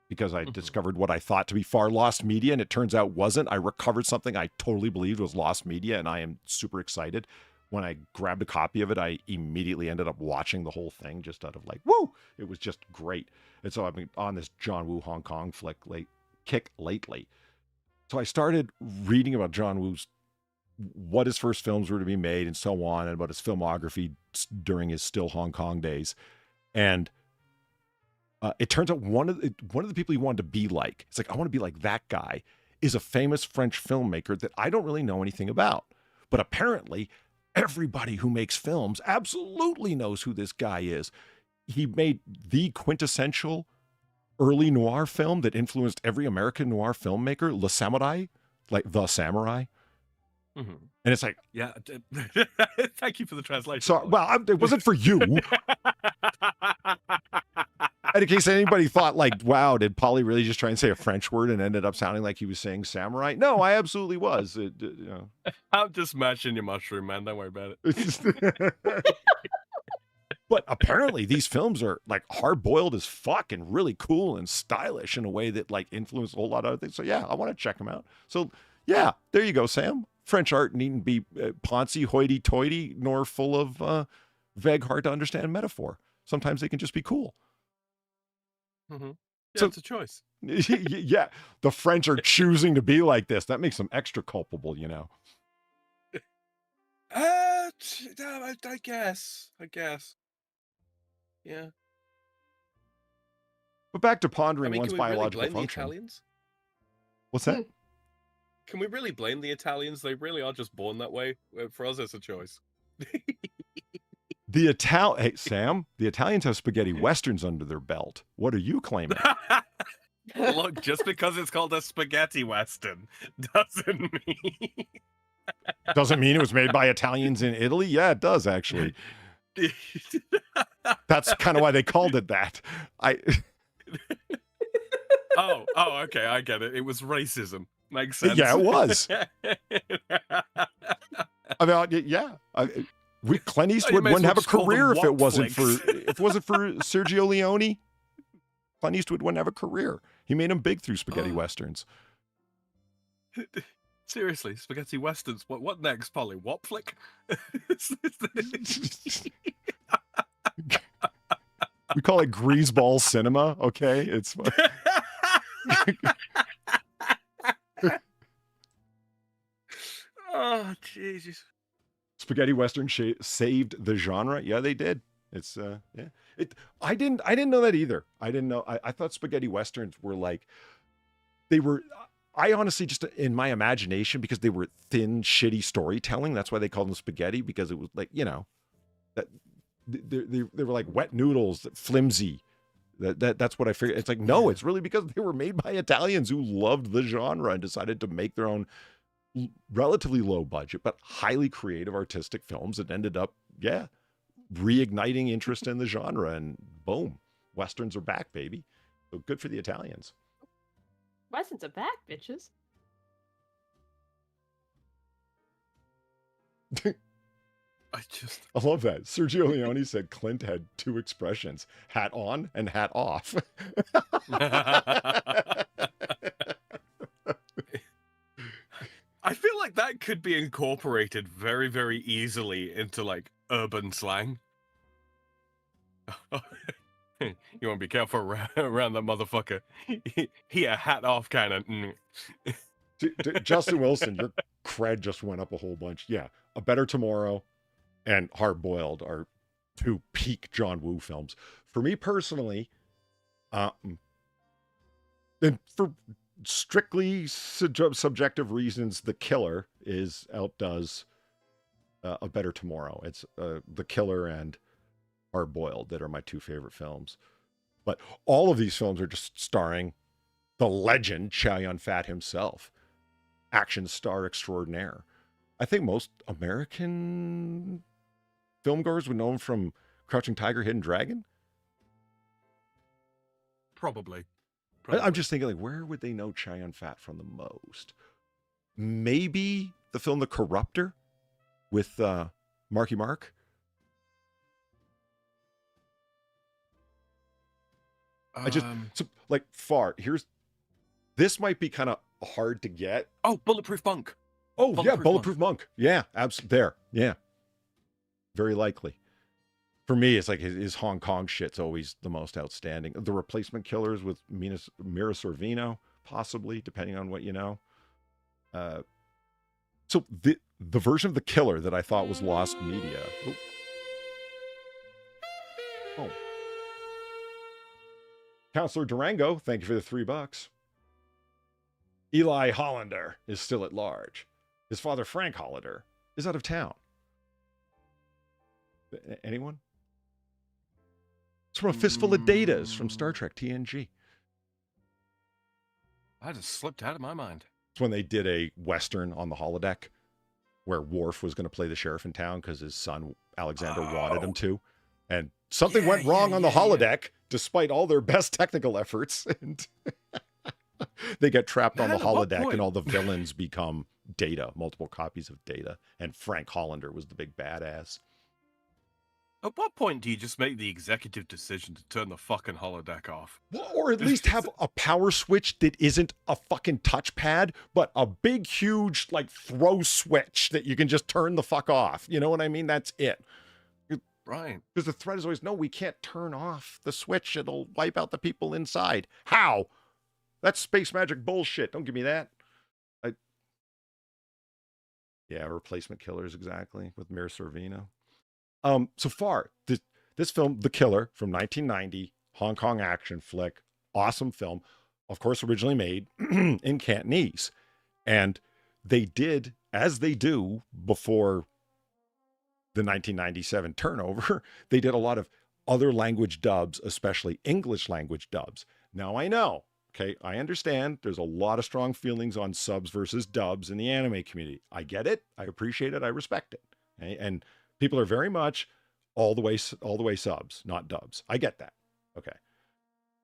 because I discovered what I thought to be far lost media, and it turns out wasn't. I recovered something I totally believed was lost media, and I am super excited. When I grabbed a copy of it, I immediately ended up watching the whole thing just out of like, woo! It was just great. And so I've been on this John Woo Hong Kong kick lately. So I started reading about John Woo's, what his first films were to be made and so on, and about his filmography during his still Hong Kong days. And it turns out one of the people he wanted to be like, it's like, I want to be like that guy, is a famous French filmmaker that I don't really know anything about. But apparently, everybody who makes films absolutely knows who this guy is. He made the quintessential early noir film that influenced every American noir filmmaker, Le Samurai, like The Samurai. Mm-hmm. And it's like... Yeah. Thank you for the translation. So, well, it wasn't for you. And in case anybody thought like, wow, did Polly really just try and say a French word and ended up sounding like he was saying samurai? No, I absolutely was. I'm just matching your mushroom, man. Don't worry about it. But apparently these films are like hard-boiled as fuck and really cool and stylish in a way that like influenced a whole lot of other things. So yeah, I want to check them out. So yeah, there you go, Sam. French art needn't be poncy, hoity-toity, nor full of vague, hard-to-understand metaphor. Sometimes they can just be cool. Mm-hmm. Yeah, So- it's a choice. Yeah, the French are choosing to be like this. That makes them extra culpable, you know. I guess. Yeah. But back to pondering I mean, one's can we really biological blame the function. Italians? What's that? Can we really blame the Italians? They really are just born that way. For us, it's a choice. Hey, Sam, the Italians have spaghetti westerns under their belt. What are you claiming? Look, just because it's called a spaghetti western doesn't mean... Doesn't mean it was made by Italians in Italy. Yeah, it does actually. That's kind of why they called it that. Okay, I get it. It was racism. Makes sense. Yeah, it was. I mean, yeah. Clint Eastwood may as wouldn't well have a just call them career if it wop wasn't for flicks. Sergio Leone. Clint Eastwood wouldn't have a career. He made him big through spaghetti westerns. Seriously, spaghetti westerns. What next, Polly? Wop flick? We call it greaseball cinema. Okay, it's. Oh Jesus! Spaghetti western saved the genre. Yeah, they did. It's yeah. I didn't know that either. I didn't know. I thought spaghetti westerns were like they were. I honestly just in my imagination because they were thin, shitty storytelling. That's why they called them spaghetti because it was like that they were like wet noodles, flimsy. That's what I figured. It's like no, it's really because they were made by Italians who loved the genre and decided to make their own relatively low budget but highly creative artistic films that ended up reigniting interest in the genre, and boom, westerns are back, baby. So good for the Italians. Westerns are back, bitches. I love that. Sergio Leone said Clint had two expressions: hat on and hat off. I feel like that could be incorporated very, very easily into like urban slang. You want to be careful around that motherfucker. He a hat off kind of. Justin Wilson, your cred just went up a whole bunch. Yeah, A Better Tomorrow and Hard Boiled are two peak John Woo films. For me personally, and for strictly subjective reasons, The Killer outdoes A Better Tomorrow. It's The Killer and Hard Boiled that are my two favorite films. But all of these films are just starring the legend Chow Yun-fat himself, action star extraordinaire. I think most American filmgoers would know him from Crouching Tiger, Hidden Dragon. Probably. I'm just thinking, like, where would they know Chow Yun-fat from the most? Maybe the film The Corruptor with Marky Mark. This might be kind of hard to get. Oh, Bulletproof Monk. Oh, Bulletproof Monk. Yeah, absolutely. There. Yeah. Very likely. For me, it's like his Hong Kong shit's always the most outstanding. The Replacement Killers with Mira Sorvino, possibly, depending on what you know. So the version of The Killer that I thought was lost media. Oh. Counselor Durango, thank you for the $3. Eli Hollander is still at large. His father, Frank Hollander, is out of town. Anyone? It's from A Fistful of Datas from Star Trek TNG. I just slipped out of my mind. It's when they did a Western on the holodeck where Worf was going to play the sheriff in town because his son, Alexander, wanted him to. And something went wrong on the holodeck, despite all their best technical efforts. And they get trapped on the holodeck, and all the villains become Data, multiple copies of Data. And Frank Hollander was the big badass. At what point do you just make the executive decision to turn the fucking holodeck off? Or at least have a power switch that isn't a fucking touchpad, but a big, huge, like, throw switch that you can just turn the fuck off. You know what I mean? That's it. Right. Because the threat is always, no, we can't turn off the switch. It'll wipe out the people inside. How? That's space magic bullshit. Don't give me that. Yeah, Replacement Killers, exactly, with Mira Sorvino. So far, this film, The Killer, from 1990, Hong Kong action flick, awesome film, of course, originally made in Cantonese. And they did, as they do before the 1997 turnover, they did a lot of other language dubs, especially English language dubs. Now I know Okay, I understand there's a lot of strong feelings on subs versus dubs in the anime community. I get it. I appreciate it. I respect it. Okay? And people are very much all the way subs, not dubs. I get that. Okay.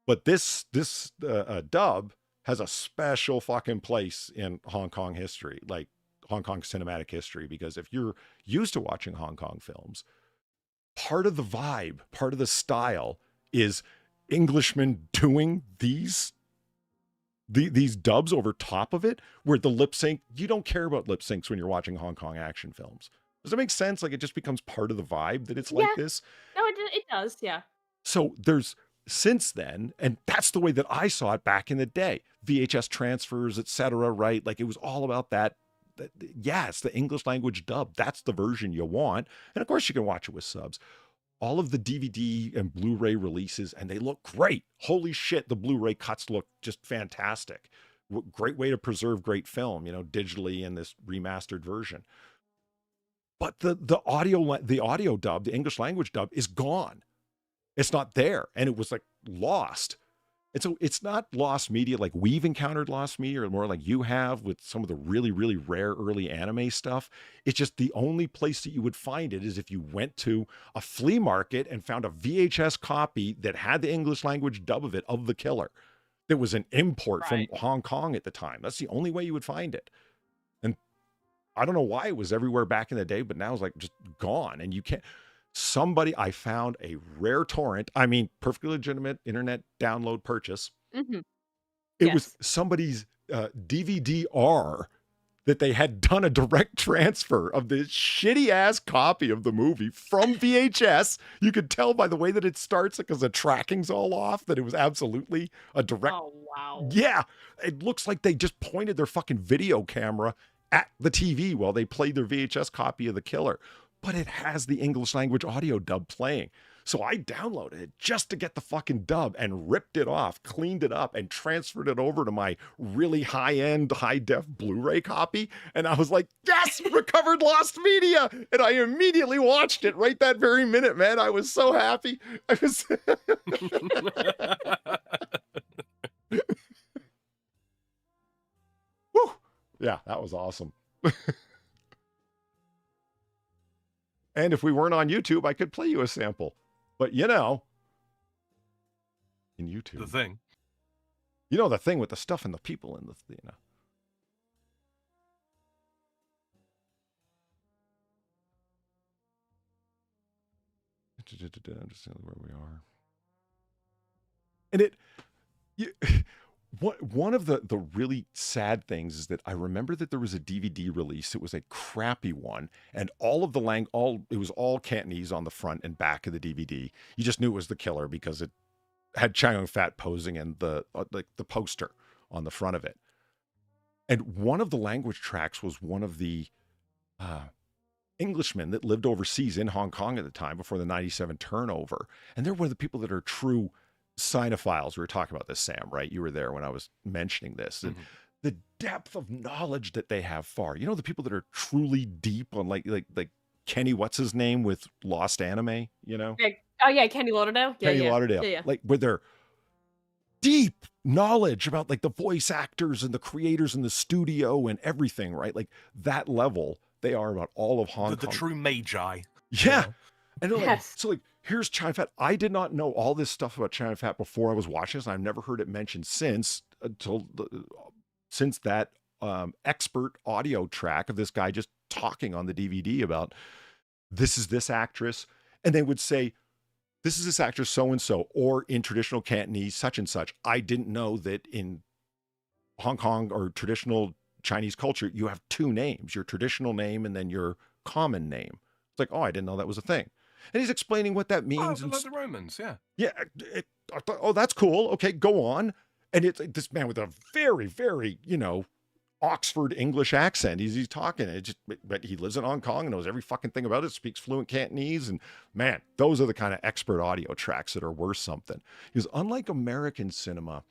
But this dub has a special fucking place in Hong Kong history, like Hong Kong cinematic history, because if you're used to watching Hong Kong films, part of the vibe, part of the style is Englishmen doing these dubs over top of it, where the lip sync, you don't care about lip syncs when you're watching Hong Kong action films. Does that make sense? Like, it just becomes part of the vibe that it's like this. No, it does. Yeah. So there's, since then, and that's the way that I saw it back in the day, VHS transfers, etc. Right? Like, it was all about that. Yeah, it's the English language dub. That's the version you want. And of course you can watch it with subs. All of the DVD and Blu-ray releases, and they look great. Holy shit, the Blu-ray cuts look just fantastic. Great way to preserve great film, digitally in this remastered version. But the audio dub, the English language dub, is gone. It's not there, and it was like lost. And so it's not lost media like we've encountered lost media, or more like you have with some of the really, really rare early anime stuff. It's just the only place that you would find it is if you went to a flea market and found a VHS copy that had the English language dub of it, of The Killer. That was an import from Hong Kong at the time. That's the only way you would find it. And I don't know why it was everywhere back in the day, but now it's like just gone. And you can't. I found a rare torrent. I mean, perfectly legitimate internet download purchase. Mm-hmm. It was somebody's DVD-R that they had done a direct transfer of this shitty ass copy of the movie from VHS. You could tell by the way that it starts, because the tracking's all off, that it was absolutely a direct. Oh, wow. Yeah. It looks like they just pointed their fucking video camera at the TV while they played their VHS copy of The Killer. But it has the English language audio dub playing. So I downloaded it just to get the fucking dub and ripped it off, cleaned it up, and transferred it over to my really high-end, high-def Blu-ray copy. And I was like, yes, recovered lost media. And I immediately watched it right that very minute, man. I was so happy. I was... Woo! Yeah, that was awesome. And if we weren't on YouTube, I could play you a sample. But in YouTube. The thing. The thing with the stuff and the people in the, Understand where we are. And one of the really sad things is that I remember that there was a DVD release. It was a crappy one, and all of the it was all Cantonese on the front and back of the DVD. You just knew it was The Killer because it had Chow Yun-fat posing and the poster on the front of it. And one of the language tracks was one of the Englishmen that lived overseas in Hong Kong at the time before the 97 turnover. And they're one of the people that are true cinephiles. We were talking about this, Sam, right? You were there when I was mentioning this. And the depth of knowledge that they have far. The people that are truly deep on like Kenny, what's his name with Lost Anime, Yeah. Oh, yeah, Kenny Lauderdale. Yeah, Kenny Lauderdale. Yeah. Like, with their deep knowledge about like the voice actors and the creators in the studio and everything, right? Like that level, they are about all of Hong Kong. The true magi. Yeah. And Yes. so here's Chow Yun-fat. I did not know all this stuff about Chow Yun-fat before I was watching this. I've never heard it mentioned since that expert audio track of this guy just talking on the DVD about this is this actress. And they would say, this is this actress so-and-so, or in traditional Cantonese, such and such. I didn't know that in Hong Kong or traditional Chinese culture, you have two names, your traditional name and then your common name. It's like, oh, I didn't know that was a thing. And he's explaining what that means. Oh, like the Romans, yeah. Yeah. I thought, oh, that's cool. Okay, go on. And it's like this man with a very, very, Oxford English accent. He's talking. But he lives in Hong Kong and knows every fucking thing about it, speaks fluent Cantonese. And man, those are the kind of expert audio tracks that are worth something. Because unlike American cinema,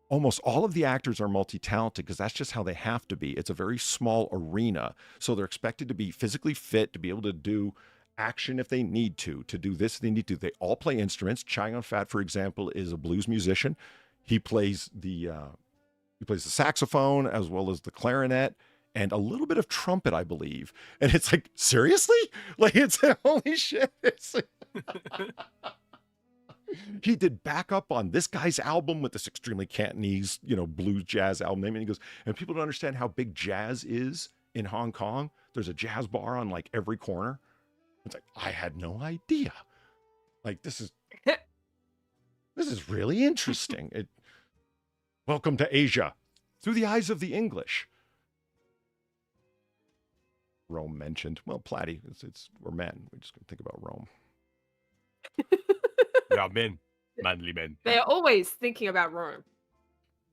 almost all of the actors are multi-talented because that's just how they have to be. It's a very small arena. So they're expected to be physically fit, to be able to do action if they need to do this if they need to. They all play instruments. Chow Yun-fat, for example, is a blues musician. He plays the saxophone as well as the clarinet and a little bit of trumpet, I believe. And it's like, seriously? Like, it's holy shit. It's he did backup on this guy's album with this extremely Cantonese, blues jazz album name. And he goes, and people don't understand how big jazz is in Hong Kong. There's a jazz bar on like every corner. It's like, I had no idea. Like, this is really interesting. Welcome to Asia through the eyes of the English. Rome mentioned. Well, Platty, we're men. We just gonna think about Rome. Yeah, men. Manly men. They're always thinking about Rome.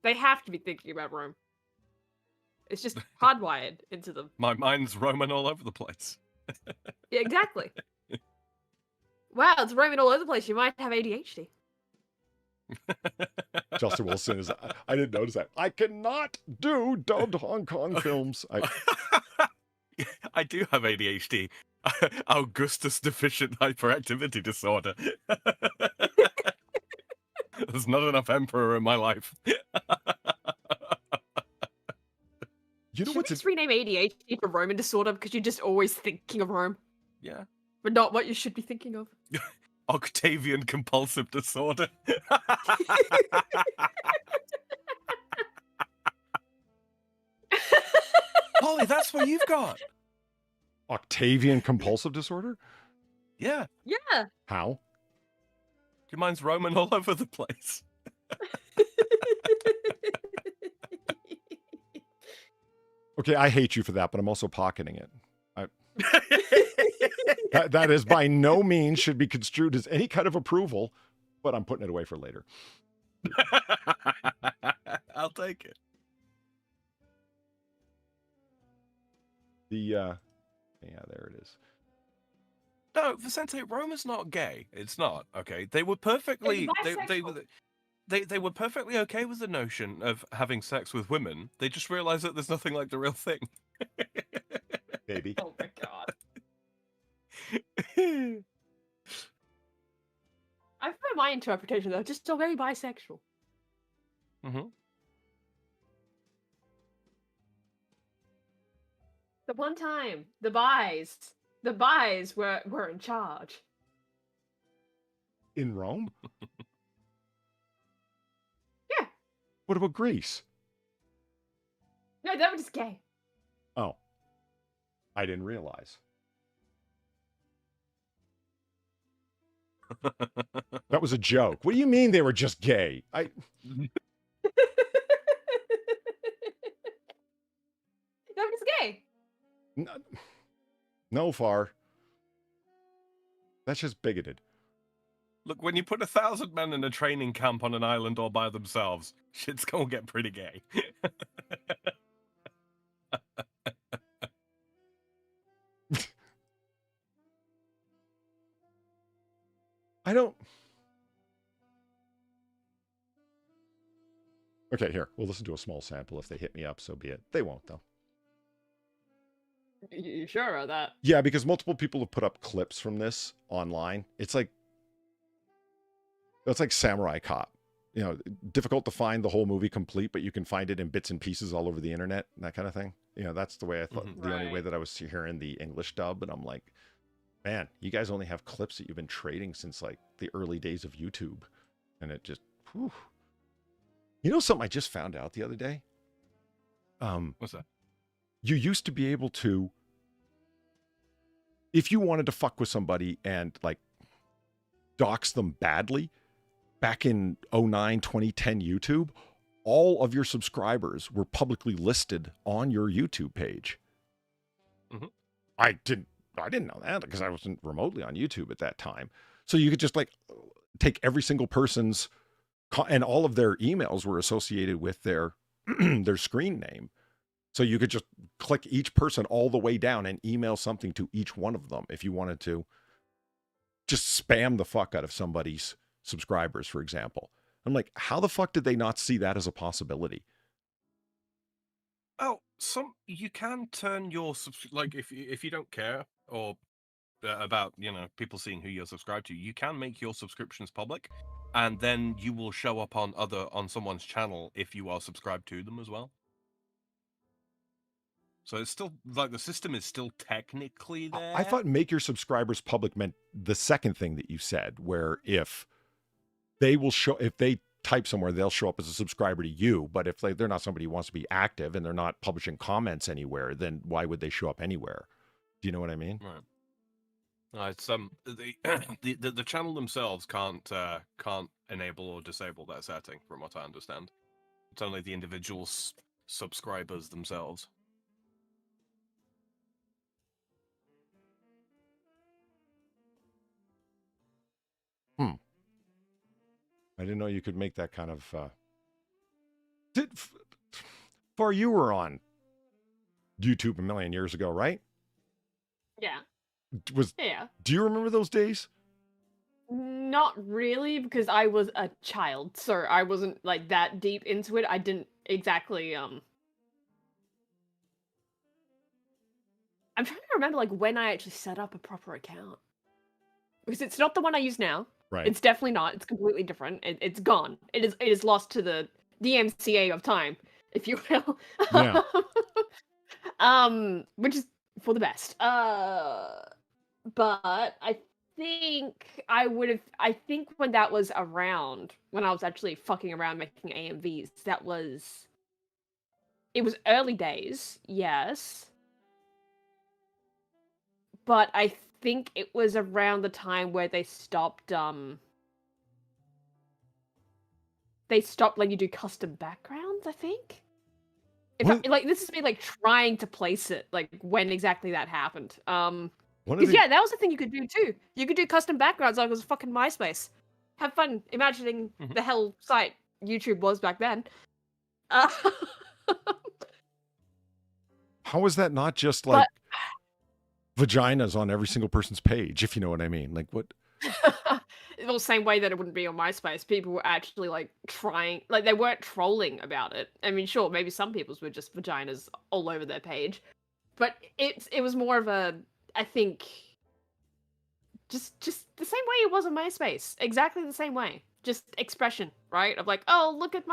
They have to be thinking about Rome. It's just hardwired into them. My mind's roaming all over the place. Yeah, exactly. Wow, it's roaming all over the place. You might have ADHD. Justin Wilson is. I didn't notice that. I cannot do dubbed Hong Kong films. I do have ADHD. Augustus deficient hyperactivity disorder. There's not enough emperor in my life. You know Should we what's just rename ADHD for Roman disorder because you're just always thinking of Rome, Yeah. but not what you should be thinking of? Octavian compulsive disorder. Holly, that's what you've got. Octavian compulsive disorder? Yeah. Yeah. How? Your mind's roaming all over the place. Okay, I hate you for that, but I'm also pocketing it. That is by no means should be construed as any kind of approval, but I'm putting it away for later. I'll take it. Yeah, there it is. No, Vicente, Rome is not gay. It's not. Okay, they were perfectly. They were perfectly okay with the notion of having sex with women. They just realized that there's nothing like the real thing. Baby. Oh my god. I've heard my interpretation though, just still very bisexual. Mm-hmm. The one time the buys were in charge. In Rome? Yeah. What about Greece? No, that was just gay. Oh. I didn't realize. That was a joke. What do you mean they were just gay? That was gay. No, Far. That's just bigoted. Look, when you put 1,000 men in a training camp on an island all by themselves, shit's gonna get pretty gay. I don't... Okay, here. We'll listen to a small sample. If they hit me up, so be it. They won't, though. You sure about that? Yeah, because multiple people have put up clips from this online. It's like Samurai Cop. You know, difficult to find the whole movie complete, but you can find it in bits and pieces all over the internet, and that kind of thing. You know, that's the way I thought, the only way that I was hearing the English dub, and I'm like, man, you guys only have clips that you've been trading since like the early days of YouTube. And it just, whew. You know something I just found out the other day? What's that? You used to be able to, if you wanted to fuck with somebody and like dox them badly, back in 2009, 2010 YouTube, all of your subscribers were publicly listed on your YouTube page. Mm-hmm. I didn't know that because I wasn't remotely on YouTube at that time. So you could just like take every single person's and all of their emails were associated with their their screen name. So you could just click each person all the way down and email something to each one of them if you wanted to just spam the fuck out of somebody's subscribers, for example. I'm like, how the fuck did they not see that as a possibility? Oh, you can turn your like if you don't care or about people seeing who you're subscribed to, you can make your subscriptions public, and then you will show up on someone's channel if you are subscribed to them as well. So it's still like the system is still technically there. I thought make your subscribers public meant the second thing that you said, where if they type somewhere, they'll show up as a subscriber to you. But if they're not somebody who wants to be active and they're not publishing comments anywhere, then why would they show up anywhere? Do you know what I mean? Right. It's the channel themselves can't enable or disable that setting, from what I understand. It's only the individual subscribers themselves. I didn't know you could make that kind of. Far, you were on YouTube a million years ago, right? Yeah. Yeah. Do you remember those days? Not really, because I was a child, so I wasn't like that deep into it. I didn't exactly I'm trying to remember like when I actually set up a proper account. Because it's not the one I use now. Right. It's definitely not. It's completely different. It's gone. It is lost to the DMCA of time, if you will. Yeah. Which is for the best. But I think I think when that was around, when I was actually fucking around making AMVs, it was early days, yes. But I think it was around the time where they stopped letting you do custom backgrounds, I think. This is me like trying to place it, like when exactly that happened. Because yeah, that was the thing you could do too. You could do custom backgrounds like it was fucking MySpace. Have fun imagining the hell site YouTube was back then. How is that not just like vaginas on every single person's page, if you know what I mean? Like what? Well, same way that it wouldn't be on MySpace. People were actually like trying, like they weren't trolling about it. I mean, sure, maybe some people's were just vaginas all over their page, but it was more of a, I think, just the same way it was on MySpace. Exactly the same way. Just expression, right? Of like, oh, look at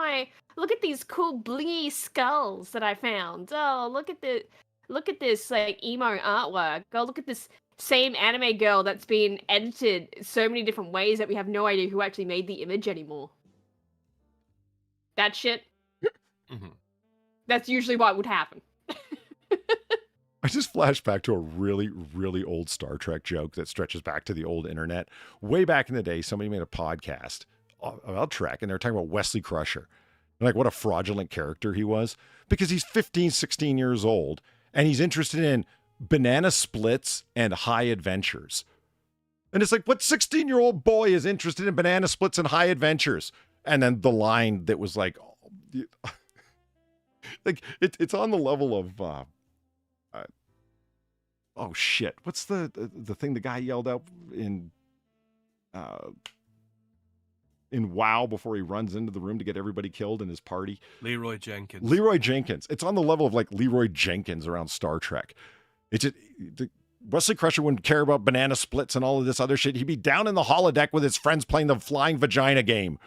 these cool blingy skulls that I found. Oh, look at this like emo artwork. Oh, look at this same anime girl that's been edited so many different ways that we have no idea who actually made the image anymore. That shit. That's usually what would happen. I just flashed back to a really, really old Star Trek joke that stretches back to the old internet. Way back in the day, somebody made a podcast about Trek, and they were talking about Wesley Crusher. And like what a fraudulent character he was, because he's 15, 16 years old, and he's interested in banana splits and high adventures. And it's like, what 16-year-old boy is interested in banana splits and high adventures? And then the line that was like, like it's on the level of, oh shit, what's the thing the guy yelled out in WoW before he runs into the room to get everybody killed in his party? Leroy Jenkins. Leroy Jenkins. It's on the level of like Leroy Jenkins around Star Trek. It's just, Wesley Crusher wouldn't care about banana splits and all of this other shit. He'd be down in the holodeck with his friends playing the flying vagina game.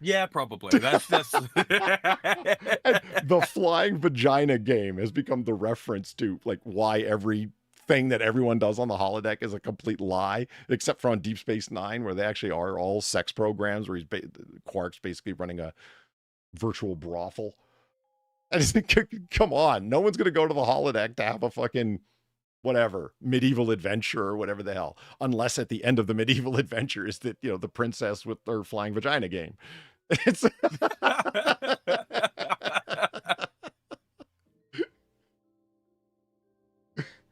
Yeah, probably. That's the flying vagina game has become the reference to like why everything that everyone does on the holodeck is a complete lie, except for on Deep Space Nine, where they actually are all sex programs where Quark's basically running a virtual brothel. I just think, come on, no one's going to go to the holodeck to have a fucking whatever medieval adventure or whatever the hell, unless at the end of the medieval adventure is that, the princess with her flying vagina game. It's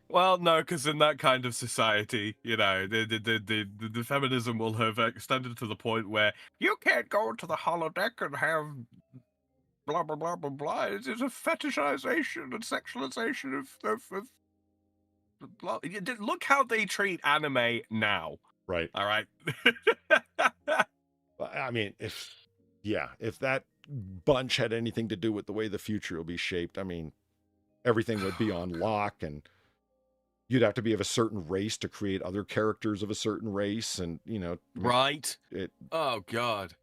well, no, because in that kind of society, the feminism will have extended to the point where you can't go to the holodeck and have blah blah blah blah blah. It's a fetishization and sexualization of blah. Look how they treat anime now. right. All right. I mean, if that bunch had anything to do with the way the future will be shaped, I mean, everything would be on lock, and you'd have to be of a certain race to create other characters of a certain race, and Right? it. Oh god.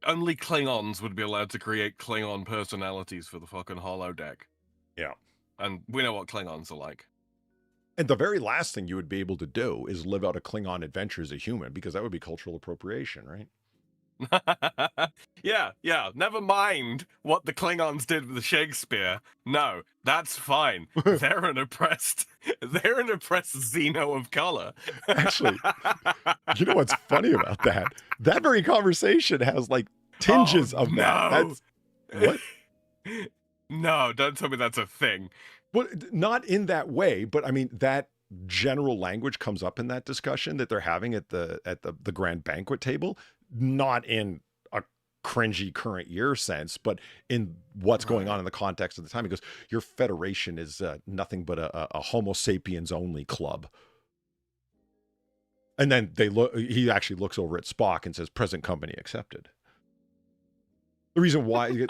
Only Klingons would be allowed to create Klingon personalities for the fucking holodeck. Yeah. And we know what Klingons are like. And the very last thing you would be able to do is live out a Klingon adventure as a human, because that would be cultural appropriation, right? Yeah. Never mind what the Klingons did with Shakespeare. No, that's fine. They're an oppressed Xeno of color. Actually, you know what's funny about that? That very conversation has like tinges of that. That's what? No, don't tell me that's a thing. Well, not in that way, but I mean that general language comes up in that discussion that they're having at the grand banquet table, not in a cringy current year sense, but in what's going on in the context of the time. He goes, "Your federation is nothing but a Homo sapiens only club." And then he actually looks over at Spock and says, "Present company accepted." The reason why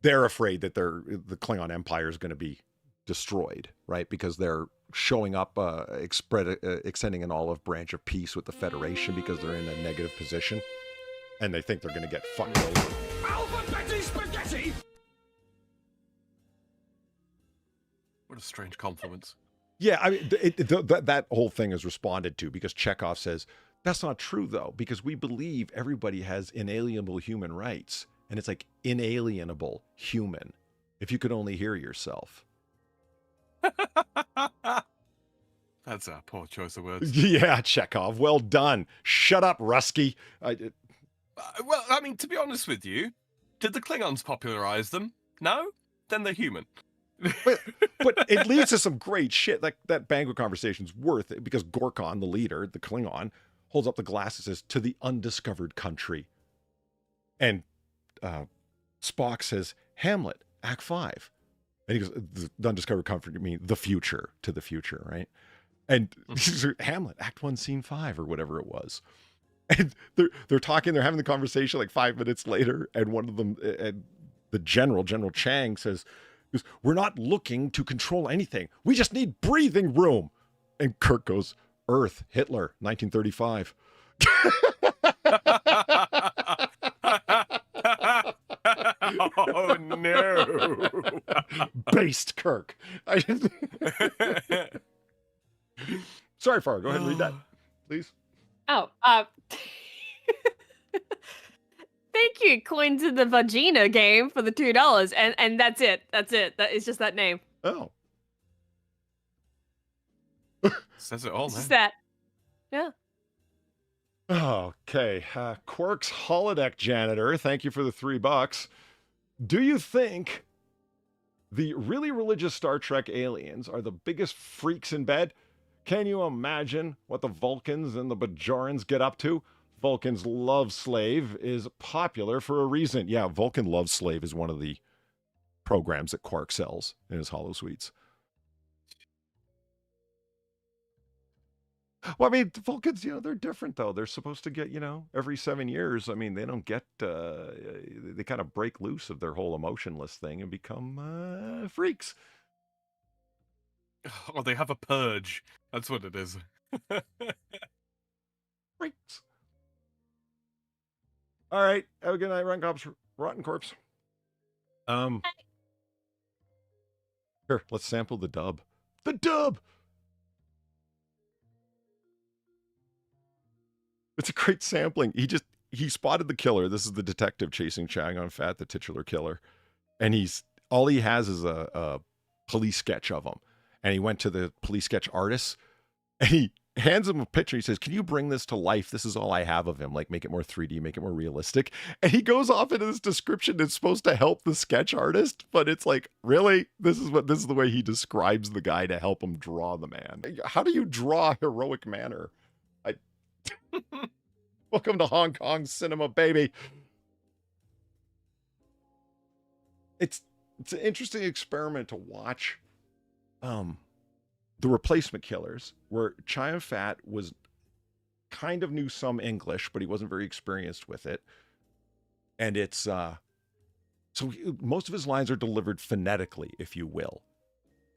they're afraid that the Klingon Empire is going to be destroyed, right? Because they're showing up, extending an olive branch of peace with the Federation because they're in a negative position, and they think they're going to get fucked over. Alpha Betty Spaghetti! What a strange compliment. Yeah, I mean, that whole thing is responded to because Chekhov says, that's not true, though, because we believe everybody has inalienable human rights. And it's like inalienable human, if you could only hear yourself. That's a poor choice of words. Yeah, Chekhov, well done. Shut up, Rusky. Well, I mean, to be honest with you, did the Klingons popularize them? No? Then they're human. But it leads to some great shit. Like that banquet conversation's worth it because Gorkon, the leader, the Klingon, holds up the glass and says, "To the undiscovered country." And Spock says, "Hamlet, Act 5." And he goes, "The undiscovered country, mean the future, to the future, right?" And Hamlet, Act 1, Scene 5, or whatever it was. And they're talking, they're having the conversation like 5 minutes later, and one of them, the General Chang says, "We're not looking to control anything. We just need breathing room." And Kirk goes, "Earth, Hitler, 1935. Oh no! Based Kirk. Sorry, Farah. Go ahead and read that, please. Oh, thank you, Coins in the Vagina game for the $2, and that's it. That's it. That is just that name. Oh, Says it all, It's man. just that. Yeah. okay. Quirk's holodeck janitor. Thank you for the $3. Do you think the really religious Star Trek aliens are the biggest freaks in bed? Can you imagine what the Vulcans and the Bajorans get up to? Vulcan's Love Slave is popular for a reason. Yeah, Vulcan Love Slave is one of the programs that Quark sells in his holosuites. Well, I mean, the Vulcans, they're different, though. They're supposed to get, every 7 years. I mean, they don't get, they kind of break loose of their whole emotionless thing and become freaks. Oh, they have a purge. That's what it is. Freaks. All right. Have a good night, Rotten Corpse. Here, let's sample the dub. The dub! It's a great sampling. He spotted the killer. This is the detective chasing Chang on Fat, the titular killer. And all he has is a police sketch of him. And he went to the police sketch artist and he hands him a picture. He says, "Can you bring this to life? This is all I have of him. Like, make it more 3D, make it more realistic." And he goes off into this description that's supposed to help the sketch artist, but it's like, really? This is the way he describes the guy to help him draw the man. How do you draw a heroic manner? Welcome to Hong Kong cinema, baby. It's an interesting experiment to watch. The Replacement Killers, where Chai Fat was kind of knew some English, but he wasn't very experienced with it. And it's so most of his lines are delivered phonetically, if you will.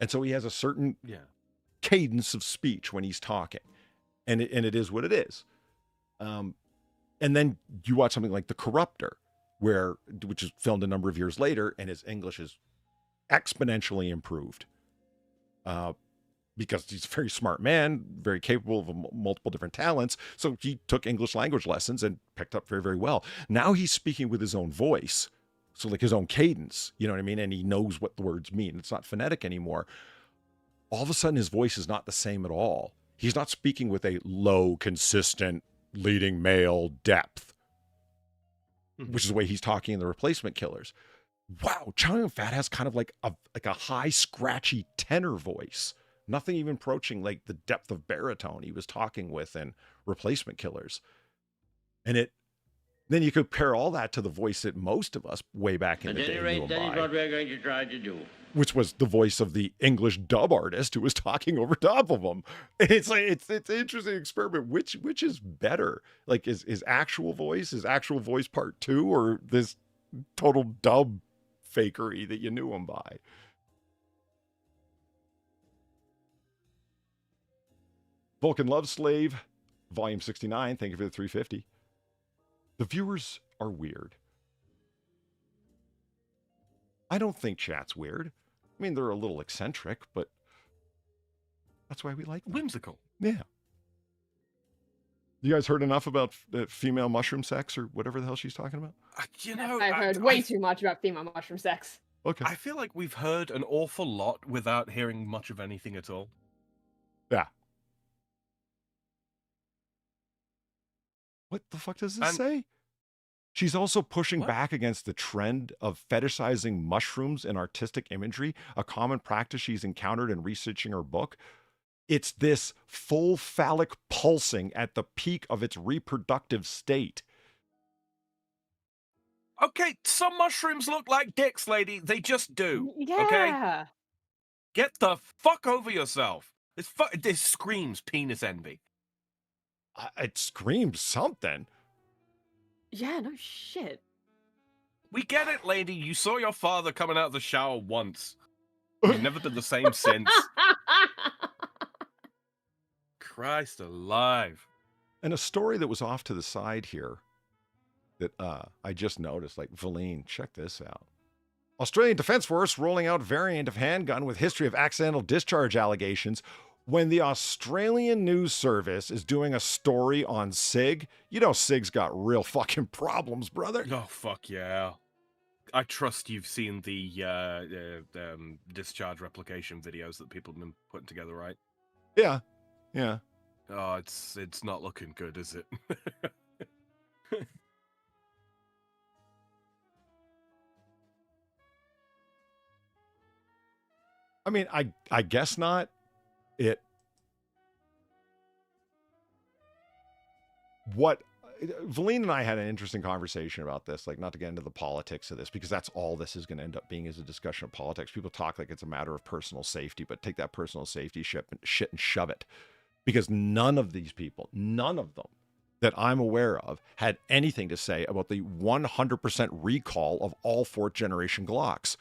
And so he has a certain Yeah. cadence of speech when he's talking. And it is what it is. And then you watch something like The Corruptor, which is filmed a number of years later, and his English is exponentially improved. Because he's a very smart man, very capable of multiple different talents. So he took English language lessons and picked up very, very well. Now he's speaking with his own voice. So like his own cadence, you know what I mean? And he knows what the words mean. It's not phonetic anymore. All of a sudden his voice is not the same at all. He's not speaking with a low, consistent, leading male depth, which is the way he's talking in The Replacement Killers. Wow, Chow Yun-fat has kind of like a high, scratchy tenor voice. Nothing even approaching like the depth of baritone he was talking with in Replacement Killers. And then you compare all that to the voice that most of us way back in the day knew him that is by, what we're going to try to do. which was the voice of the English dub artist who was talking over top of him. And it's like it's an interesting experiment. Which is better? Like is actual voice part 2, or this total dub fakery that you knew him by? Vulcan Love Slave, Volume 69. Thank you for the 350. The viewers are weird. I don't think chat's weird. I mean, they're a little eccentric, but that's why we like them. Whimsical. Yeah. You guys heard enough about female mushroom sex or whatever the hell she's talking about? You know, I've heard way too much about female mushroom sex. Okay. I feel like we've heard an awful lot without hearing much of anything at all. Yeah. What the fuck does this say? She's also pushing back against the trend of fetishizing mushrooms in artistic imagery, a common practice she's encountered in researching her book. It's this full phallic pulsing at the peak of its reproductive state. Okay, some mushrooms look like dicks, lady. They just do. Yeah. Okay? Get the fuck over yourself. This screams penis envy. It screams something. Yeah, no shit. We get it, lady. You saw your father coming out of the shower once. You've never done the same since. Christ alive. And a story that was off to the side here that I just noticed, like, Valine, check this out. Australian Defence Force rolling out variant of handgun with history of accidental discharge allegations. When the Australian News Service is doing a story on SIG, you know SIG's got real fucking problems, brother. Oh, fuck yeah. I trust you've seen the discharge replication videos that people have been putting together, right? Yeah, yeah. Oh, it's not looking good, is it? I mean, I guess not. Valine and I had an interesting conversation about this, like, not to get into the politics of this, because that's all this is going to end up being, is a discussion of politics. People talk like it's a matter of personal safety, but take that personal safety shit and shove it. Because none of these people, none of them that I'm aware of, had anything to say about the 100% recall of all 4th generation Glocks.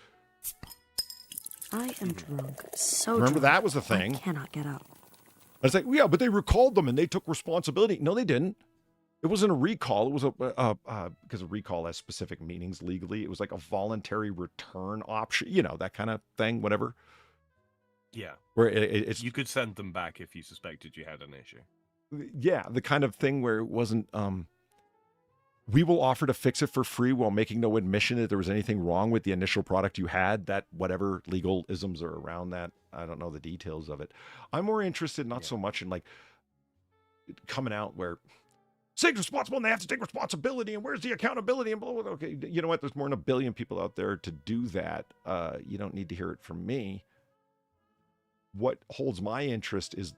I am drunk. So Remember drunk, that was the thing. I cannot get up. I was like, yeah, but they recalled them and they took responsibility. No, they didn't. It wasn't a recall. It was because a recall has specific meanings legally. It was like a voluntary return option, you know, that kind of thing, whatever. Yeah. Where it's you could send them back if you suspected you had an issue. Yeah, the kind of thing where it wasn't, we will offer to fix it for free while making no admission that there was anything wrong with the initial product you had, that whatever legal isms are around that. I don't know the details of it. I'm more interested not so much in like coming out where SIG's responsible and they have to take responsibility and where's the accountability and blah, blah, blah. Okay, you know what? There's more than 1 billion people out there to do that. You don't need to hear it from me. What holds my interest is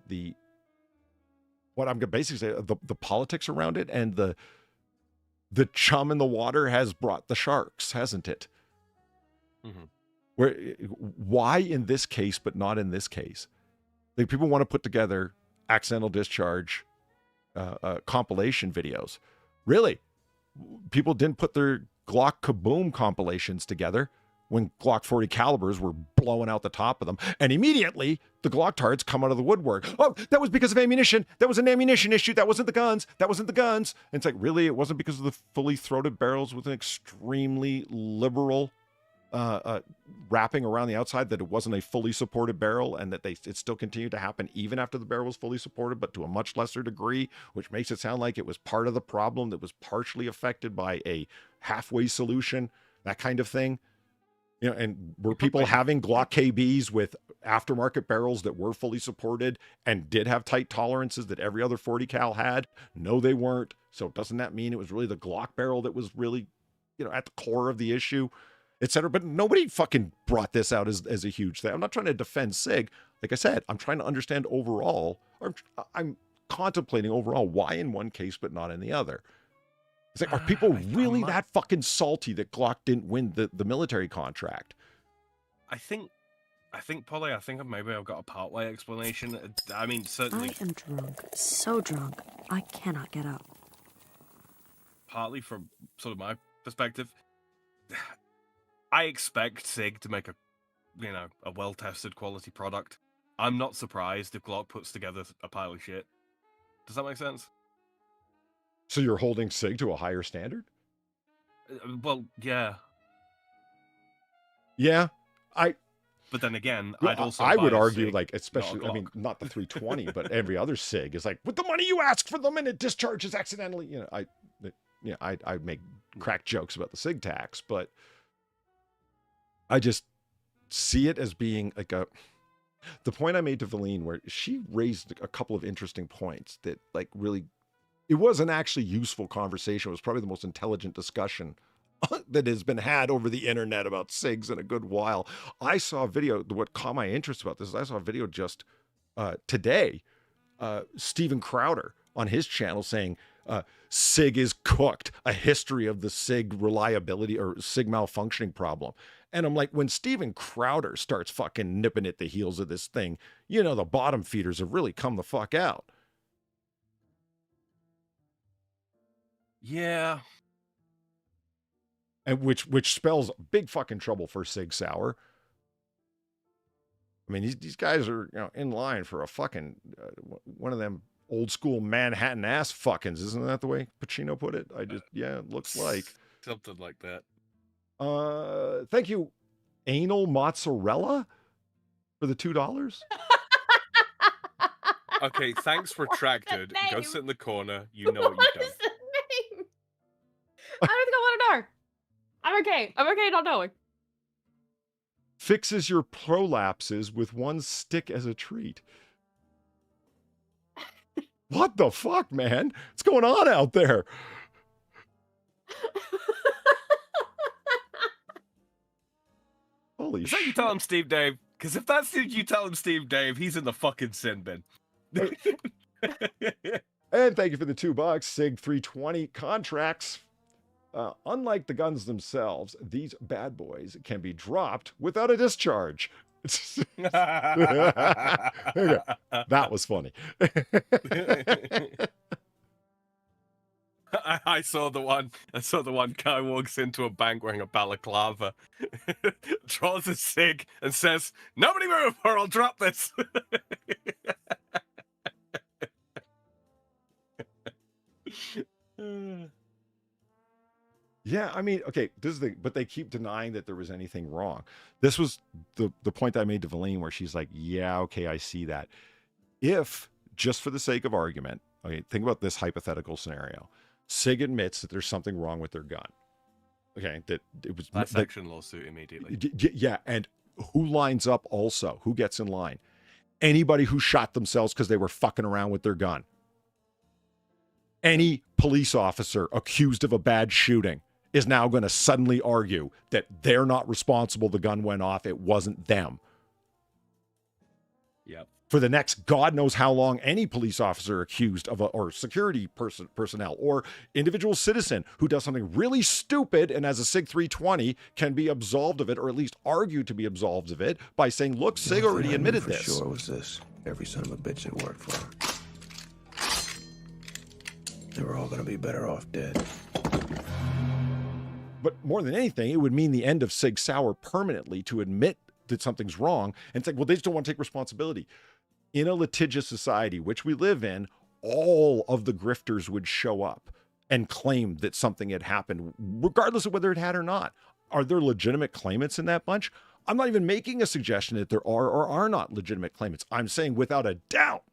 what I'm going to basically say, the politics around it, and the chum in the water has brought the sharks, hasn't it? Mm-hmm. Why in this case, but not in this case? Like, people want to put together accidental discharge compilation videos. Really? People didn't put their Glock Kaboom compilations together. when Glock 40 calibers were blowing out the top of them. And immediately, the Glock tards come out of the woodwork. Oh, that was because of ammunition. That was an ammunition issue. That wasn't the guns. That wasn't the guns. And it's like, really? It wasn't because of the fully throated barrels with an extremely liberal wrapping around the outside, that it wasn't a fully supported barrel, and that it still continued to happen even after the barrel was fully supported, but to a much lesser degree, which makes it sound like it was part of the problem that was partially affected by a halfway solution, that kind of thing. You know, and were people having Glock KBs with aftermarket barrels that were fully supported and did have tight tolerances that every other 40 cal had? No, they weren't. So doesn't that mean it was really the Glock barrel that was really, you know, at the core of the issue, etc.? But nobody fucking brought this out as a huge thing. I'm not trying to defend SIG. Like I said, I'm trying to understand overall, or I'm contemplating overall why in one case but not in the other. It's like, are people really that fucking salty that Glock didn't win the military contract? I think, Polly, maybe I've got a partway explanation. I mean, certainly. I am drunk, so drunk, I cannot get up. Partly from sort of my perspective, I expect SIG to make a well-tested quality product. I'm not surprised if Glock puts together a pile of shit. Does that make sense? So you're holding SIG to a higher standard? Well, yeah. Yeah, But then again, I would argue, like, especially, I mean, not the 320, but every other SIG is like, with the money you ask for them and it discharges accidentally. You know, I make crack jokes about the SIG tax, but I just see it as being like the point I made to Valine, where she raised a couple of interesting points that, like, really, it was an actually useful conversation. It was probably the most intelligent discussion that has been had over the internet about SIGs in a good while. I saw a video, what caught my interest about this is I saw a video just today, Steven Crowder on his channel saying, SIG is cooked, a history of the SIG reliability or SIG malfunctioning problem. And I'm like, when Steven Crowder starts fucking nipping at the heels of this thing, you know, the bottom feeders have really come the fuck out. Yeah. And which spells big fucking trouble for Sig Sauer. I mean, these guys are, you know, in line for a fucking one of them old school Manhattan ass fuckings. Isn't that the way Pacino put it? Yeah, it looks like something like that. Thank you, Anal Mozzarella, for the $2. Okay, thanks, Retracted. Go sit in the corner. You know what you've done. What is the name? I don't think I want to know. I'm okay. I'm okay not knowing. Fixes your prolapses with one stick as a treat. What the fuck, man? What's going on out there? Holy shit. Is that you tell him Steve Dave? Because if that's you tell him Steve Dave, he's in the fucking sin bin. And thank you for the $2. Sig 320 contracts. Unlike the guns themselves, these bad boys can be dropped without a discharge. That was funny. I saw the one guy walks into a bank wearing a balaclava, draws a cig, and says, "Nobody move or I'll drop this." Yeah, I mean, okay, this is but they keep denying that there was anything wrong. This was the point I made to Valine, where she's like, yeah, okay, I see that. If, just for the sake of argument, okay, think about this hypothetical scenario. SIG admits that there's something wrong with their gun. Okay, that it was class action lawsuit immediately. Yeah, and who lines up also? Who gets in line? Anybody who shot themselves because they were fucking around with their gun. Any police officer accused of a bad shooting is now going to suddenly argue that they're not responsible. The gun went off. It wasn't them. Yep. For the next God knows how long, any police officer accused of or security personnel or individual citizen who does something really stupid and has a SIG 320 can be absolved of it, or at least argued to be absolved of it, by saying, look, SIG already admitted this. For sure was this. Every son of a bitch that worked for him. They were all going to be better off dead. But more than anything, it would mean the end of Sig Sauer permanently to admit that something's wrong. And it's like, well, they just don't want to take responsibility. In a litigious society, which we live in, all of the grifters would show up and claim that something had happened, regardless of whether it had or not. Are there legitimate claimants in that bunch? I'm not even making a suggestion that there are or are not legitimate claimants. I'm saying without a doubt,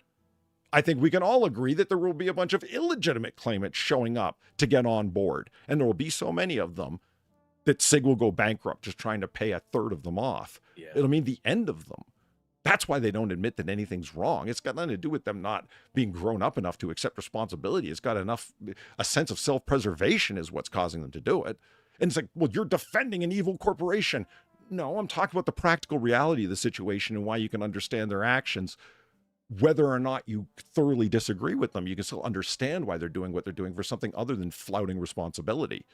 I think we can all agree that there will be a bunch of illegitimate claimants showing up to get on board. And there will be so many of them that SIG will go bankrupt just trying to pay a third of them off. Yeah. It'll mean the end of them. That's why they don't admit that anything's wrong. It's got nothing to do with them not being grown up enough to accept responsibility. It's got a sense of self-preservation is what's causing them to do it. And it's like, well, you're defending an evil corporation. No, I'm talking about the practical reality of the situation and why you can understand their actions. Whether or not you thoroughly disagree with them, you can still understand why they're doing what they're doing for something other than flouting responsibility.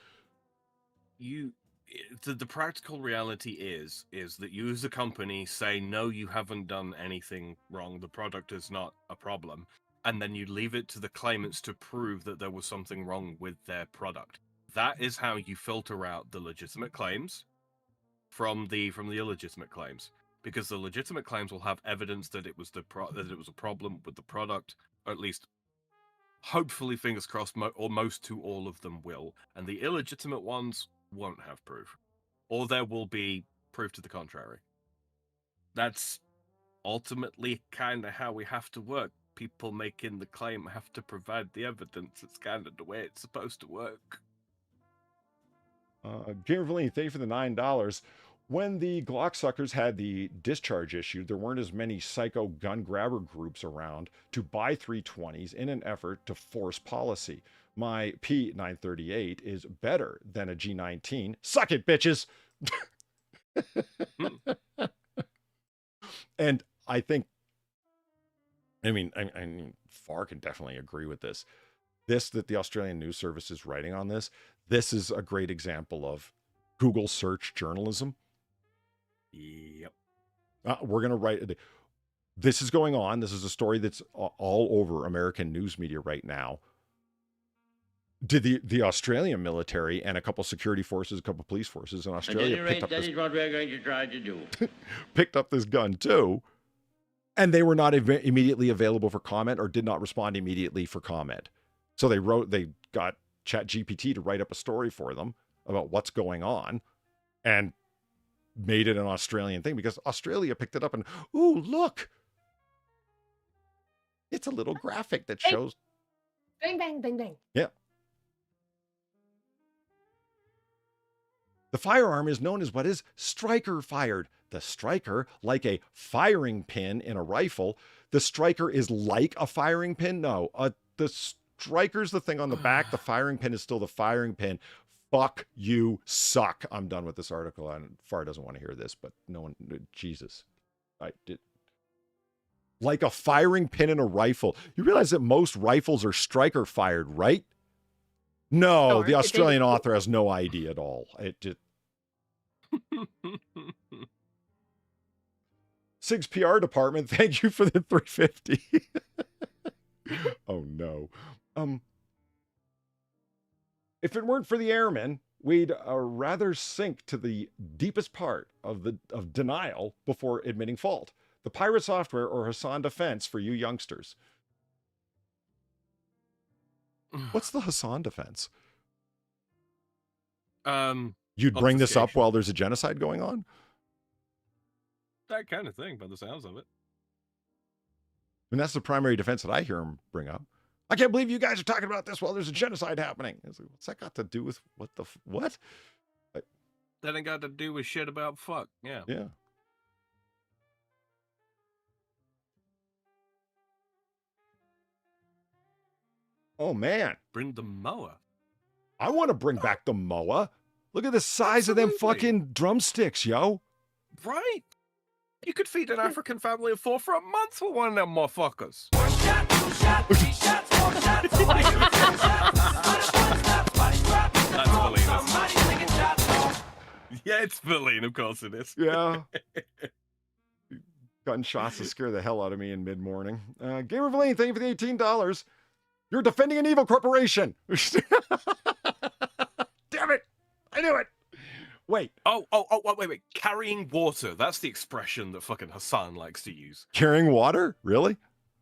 The practical reality is that you as a company say, no, you haven't done anything wrong. The product is not a problem. And then you leave it to the claimants to prove that there was something wrong with their product. That is how you filter out the legitimate claims from the illegitimate claims. Because the legitimate claims will have evidence that it was that it was a problem with the product, or at least, hopefully, fingers crossed, most to all of them will. And the illegitimate ones won't have proof. Or there will be proof to the contrary. That's ultimately kind of how we have to work. People making the claim have to provide the evidence. It's kind of the way it's supposed to work. Gamer Valini, thank you for the $9. When the Glock suckers had the discharge issue, there weren't as many psycho gun grabber groups around to buy 320s in an effort to force policy. My P938 is better than a G19. Suck it, bitches! And I think, I mean, FAR can definitely agree with this. That the Australian News Service is writing on this is a great example of Google search journalism. Yep. We're going to write. This is going on. This is a story that's all over American news media right now. Did the Australian military and a couple security forces, a couple police forces in Australia picked up this, what we're going to try to do. picked up this gun too, and they were not immediately available for comment or did not respond immediately for comment. So they got ChatGPT to write up a story for them about what's going on, and made it an Australian thing because Australia picked it up and, ooh, look. It's a little graphic that shows. Bang, bang, bang, bang. Yeah. The firearm is known as what is striker fired. The striker, like a firing pin in a rifle. The striker is like a firing pin? No. The striker's the thing on the back. The firing pin is still the firing pin. Fuck you, suck. I'm done with this article. And FAR doesn't want to hear this, but no one, Jesus. I did. Like a firing pin in a rifle. You realize that most rifles are striker fired, right? No, the Australian author has no idea at all. It just... SIG's PR department, thank you for the 350. Oh no. If it weren't for the airmen, we'd rather sink to the deepest part of denial before admitting fault. The pirate software or Hassan defense for you youngsters. What's the Hassan defense? You'd bring this up while there's a genocide going on? That kind of thing, by the sounds of it. And that's the primary defense that I hear him bring up. I can't believe you guys are talking about this while there's a genocide happening. It's like, what's that got to do with what? That ain't got to do with shit about fuck. Yeah. Yeah. Oh, man. Bring the mower. I want to bring back the mower. Look at the size of them fucking drumsticks, yo. Right. You could feed an African family of 4 for a month with one of them motherfuckers. 1 shot, 2 shot, 3 shots, 4 shots. That's Valine. Yeah, it's Valine, of course it is. Yeah. Gunshots to scare the hell out of me in mid-morning. Gamer Valine, thank you for the $18. You're defending an evil corporation. Damn it. I knew it. Wait. Oh, wait. Carrying water. That's the expression that fucking Hassan likes to use. Carrying water? Really?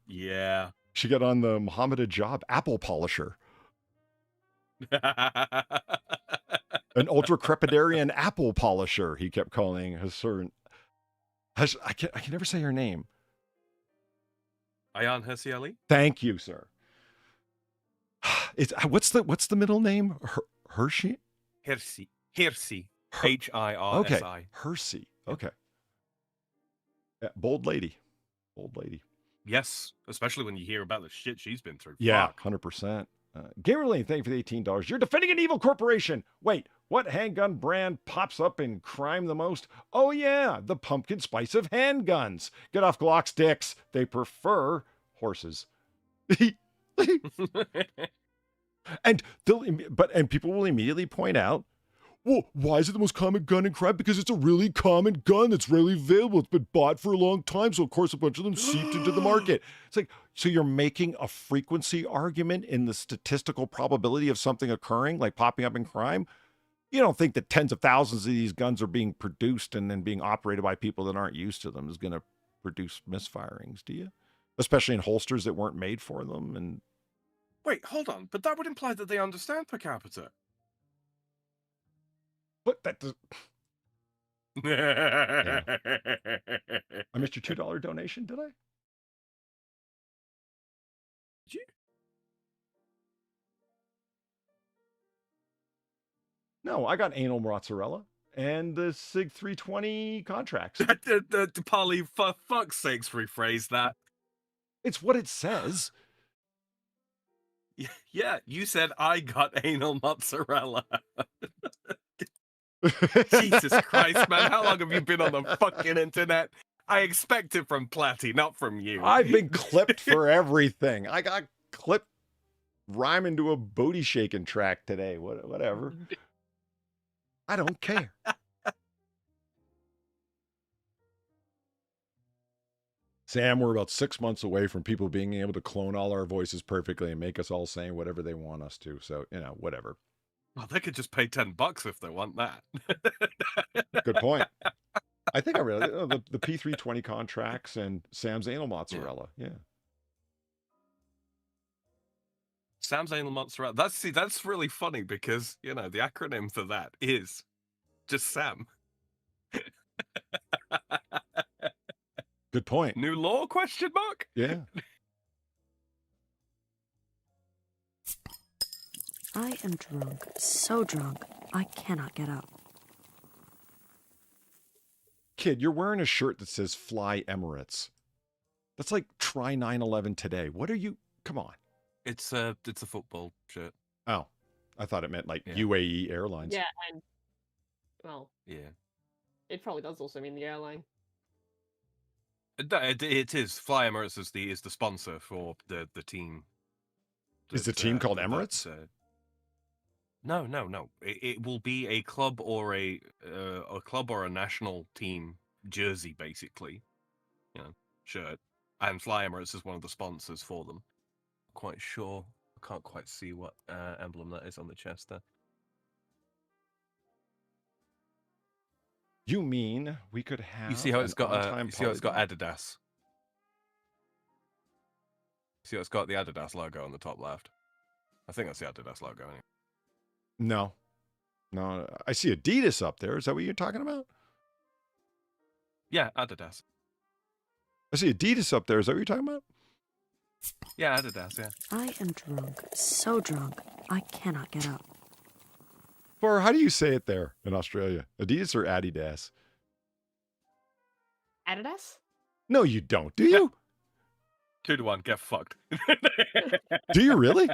Yeah. She got on the Muhammad Ajab apple polisher. An ultra-crepidarian apple polisher, he kept calling her. I can never say her name. Ayan Hirsi Ali? Thank you, sir. It's what's the middle name? Hershey? Hirsi. Hirsi. Hirsi. Okay. Hershey. Okay. Yeah, bold lady. Bold lady. Yes, especially when you hear about the shit she's been through. Yeah, Fuck. 100%. Gamer Lane, thank you for the $18. You're defending an evil corporation. Wait, what handgun brand pops up in crime the most? Oh yeah, the pumpkin spice of handguns. Get off Glock's dicks. They prefer horses. And people will immediately point out, well, why is it the most common gun in crime? Because it's a really common gun that's rarely available. It's been bought for a long time, so of course a bunch of them seeped into the market. It's like, so you're making a frequency argument in the statistical probability of something occurring, like popping up in crime? You don't think that tens of thousands of these guns are being produced and then being operated by people that aren't used to them is going to produce misfirings, do you? Especially in holsters that weren't made for them. And wait, hold on. But that would imply that they understand per capita. But that does... Yeah. I missed your $2 donation, did I? Did you? No, I got anal mozzarella and the SIG 320 contracts. Polly, for fuck's sakes, rephrase that. It's what it says. Yeah, you said I got anal mozzarella. Jesus Christ, man. How long have you been on the fucking internet? I expect it from Platty, not from you. I've been clipped for everything. I got clipped rhyming to a booty shaking track today. Whatever. I don't care. Sam, we're about 6 months away from people being able to clone all our voices perfectly and make us all saying whatever they want us to. So, whatever. Well, they could just pay $10 if they want that. Good point. I think I read the P320 contracts and Sam's anal mozzarella. Yeah. Sam's anal mozzarella. That's really funny because, the acronym for that is just Sam. Good point. New law, question mark? Yeah. I am drunk, so drunk, I cannot get up. Kid, you're wearing a shirt that says Fly Emirates. That's like try 9/11 today. What are you? Come on. It's a football shirt. Oh, I thought it meant like UAE Airlines. Yeah, and well, yeah, it probably does also mean the airline. It is. Fly Emirates is the sponsor for the team. Is the team called Emirates? No. It will be a club or a national team jersey, basically. Shirt. And Fly Emirates is one of the sponsors for them. Quite sure. I can't quite see what emblem that is on the chest there. You mean we could have? You see how it's got Adidas. See how it's got the Adidas logo on the top left. I think that's the Adidas logo. Anyway. No, I see Adidas up there. Is that what you're talking about? Yeah, Adidas. I see Adidas up there. Is that what you're talking about? Yeah, Adidas, yeah. I am drunk, so drunk, I cannot get up. Or how do you say it there in Australia? Adidas or Adidas? Adidas? No, you don't. Do you? 2-1, get fucked. Do you really?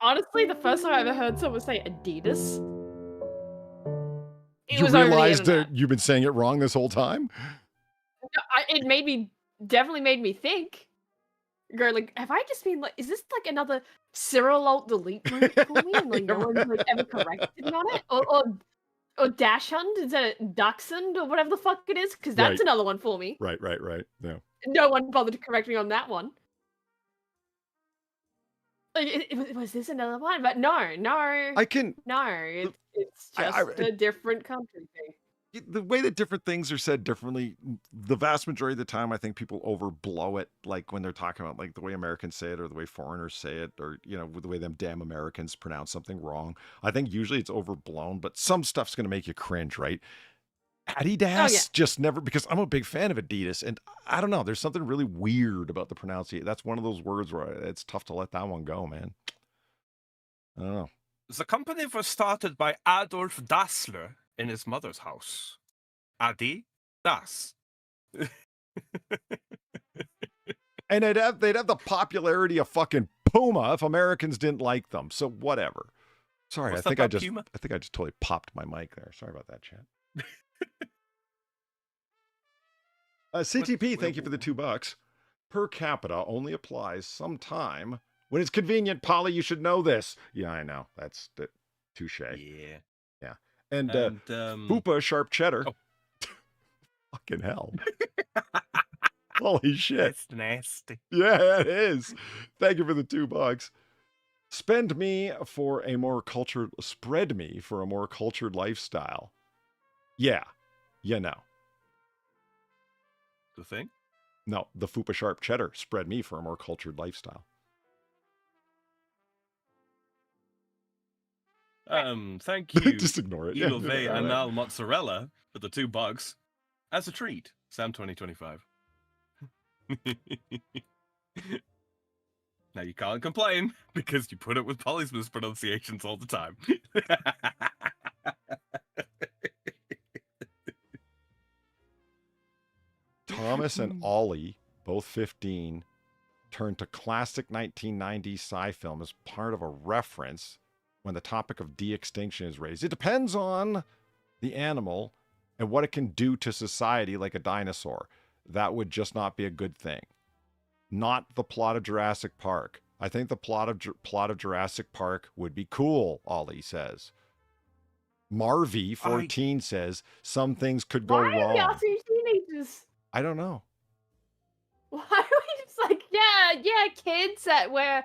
Honestly, the first time I ever heard someone say Adidas, You realized that you've been saying it wrong this whole time? It definitely made me think. Go like, have I just been like, is this like another Cyril alt delete move for me? And like no one's like ever corrected me on it? Or Dash Hunt instead of Dachshund or whatever the fuck it is? Because that's another one for me. Right. Yeah. No one bothered to correct me on that one. Was this another one? But no. I can No, it's I just a different country thing. the way that different things are said differently, the vast majority of the time, I think people overblow it, like when they're talking about like the way Americans say it or the way foreigners say it, or the way them damn Americans pronounce something wrong. I think usually it's overblown, but some stuff's going to make you cringe, right? Adidas just never, because I'm a big fan of Adidas, and I don't know, there's something really weird about the pronunciation. That's one of those words where it's tough to let that one go, man. I don't know. The company was started by Adolf Dassler in his mother's house. Adi Das. And they'd have the popularity of fucking Puma if Americans didn't like them. So whatever. Sorry, What's I that think about I think I just totally popped my mic there. Sorry about that, chat. CTP, thank you for the $2. Per capita only applies sometime when it's convenient. Polly, you should know this. Yeah, I know. That's touche. Yeah. Yeah. And Fupa sharp cheddar. Oh. Fucking hell. Holy shit. That's nasty. Yeah, it is. Thank you for the $2. Spread me for a more cultured lifestyle. Yeah. The thing? No, the Fupa sharp cheddar spread me for a more cultured lifestyle. Thank you. Just ignore it. Eagle Bay Anal Mozzarella for the $2. As a treat, Sam 2025. Now you can't complain because you put it with Polly's mispronunciations all the time. Thomas and Ollie, both 15, turned to classic 1990s sci film as part of a reference when the topic of de-extinction is raised. It depends on the animal and what it can do to society, like a dinosaur. That would just not be a good thing. Not the plot of Jurassic Park. I think the plot of Jurassic Park would be cool, Ollie says. Marvy, 14, says some things could go Why wrong. are we asking teenagers? I don't know. Why are we just like, yeah, kids that wear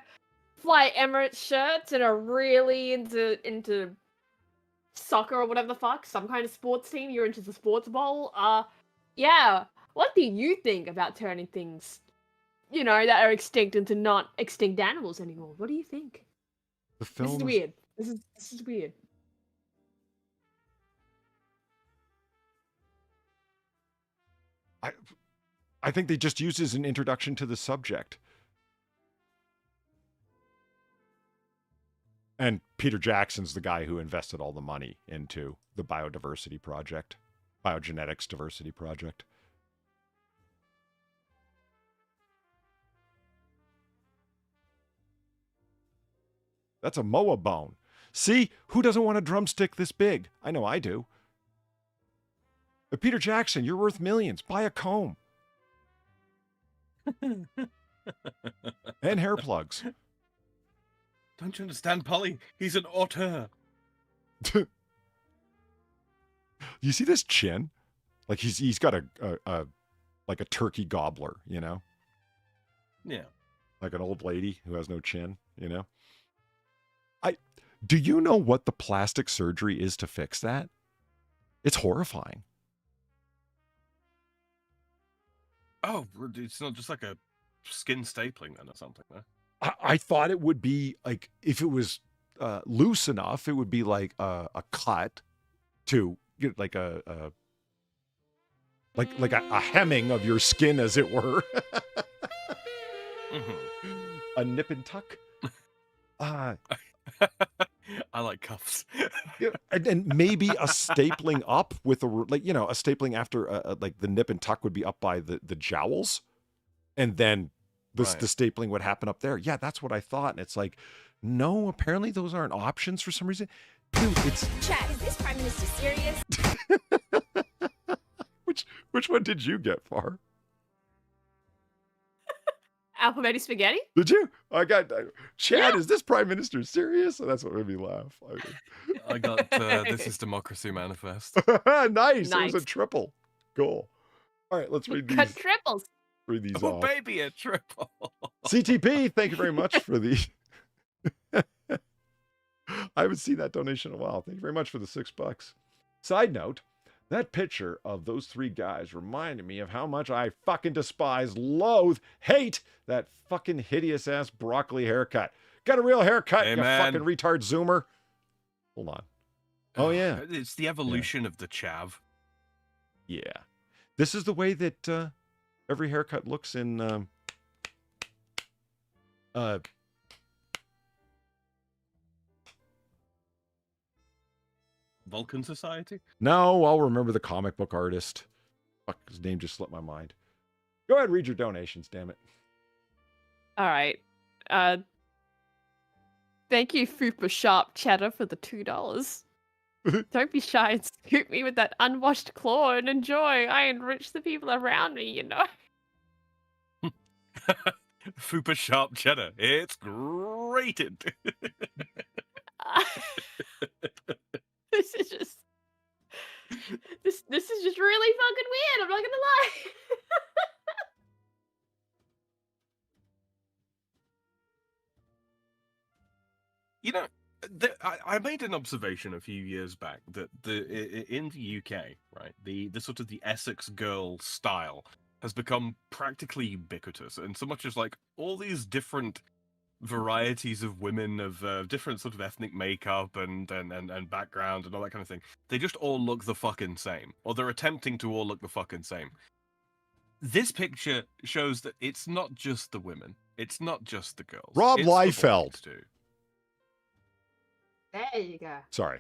Fly Emirates shirts and are really into soccer or whatever the fuck, some kind of sports team, you're into the sports bowl. Yeah. What do you think about turning things, that are extinct into not extinct animals anymore? What do you think? The film This is weird. This is weird. I think they just use it as an introduction to the subject. And Peter Jackson's the guy who invested all the money into the biodiversity project, biogenetics diversity project. That's a moa bone. See, who doesn't want a drumstick this big? I know I do. But Peter Jackson, you're worth millions. Buy a comb. And hair plugs. Don't you understand, Polly? He's an auteur. You see this chin? Like he's got a like a turkey gobbler, Yeah. Like an old lady who has no chin, Do you know what the plastic surgery is to fix that? It's horrifying. Oh, it's not just like a skin stapling then or something, no? I thought it would be like, if it was loose enough, it would be like a cut to like a hemming of your skin, as it were. Mm-hmm. A nip and tuck. I like cuffs. and maybe a stapling up with a stapling after like the nip and tuck would be up by the jowls, and then the stapling would happen up there. Yeah, that's what I thought. And it's like, no, apparently those aren't options for some reason. Dude, it's Chat, is this Prime Minister serious? Which one did you get, Far? Alphabeti spaghetti? Did you? I got Chad. Is this Prime Minister serious? That's what made me laugh. I got This Is Democracy Manifest. Nice. It was a triple. Cool. All right, let's read these. Cut triples. Read these Oh, off. baby, a triple. CTP, thank you very much for the I haven't seen that donation in a while. Thank you very much for the $6. Side note, that picture of those 3 guys reminded me of how much I fucking despise, loathe, hate that fucking hideous ass broccoli haircut. Got a real haircut, Hey, you man. fucking retard zoomer. Hold on. Oh, yeah. It's the evolution of the chav. Yeah. This is the way that every haircut looks in Vulcan Society? No, I'll remember the comic book artist. Fuck, his name just slipped my mind. Go ahead, read your donations, damn it. All right. Thank you, Fupa Sharp Cheddar, for the $2. Don't be shy and scoop me with that unwashed claw and enjoy. I enrich the people around me, you know. Fupa Sharp Cheddar. It's grated. This is just this is just really fucking weird. I'm not gonna lie. You know, I made an observation a few years back that in the UK, right, the sort of the Essex girl style has become practically ubiquitous, and so much as like all these different varieties of women of different sort of ethnic makeup and background and all that kind of thing, they just all look the fucking same, or they're attempting to all look the fucking same. This picture shows that it's not just the women, it's not just the girls. Rob it's the Liefeld. boys too. There you go. Sorry.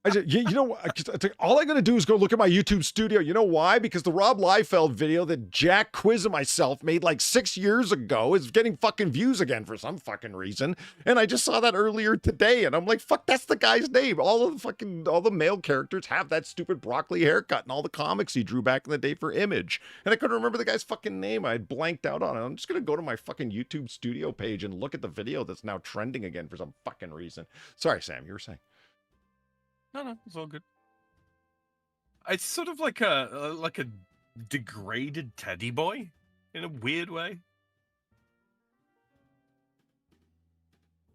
You know what? All I got to do is go look at my YouTube studio. You know why? Because the Rob Liefeld video that Jack Quiz and myself made like 6 years ago is getting fucking views again for some fucking reason. And I just saw that earlier today, and I'm like, fuck, that's the guy's name. All the male characters have that stupid broccoli haircut in all the comics he drew back in the day for Image. And I couldn't remember the guy's fucking name. I had blanked out on it. I'm just gonna go to my fucking YouTube studio page and look at the video that's now trending again for some fucking reason. Sorry, Sam, you were saying. No, it's all good. It's sort of like a degraded teddy boy in a weird way.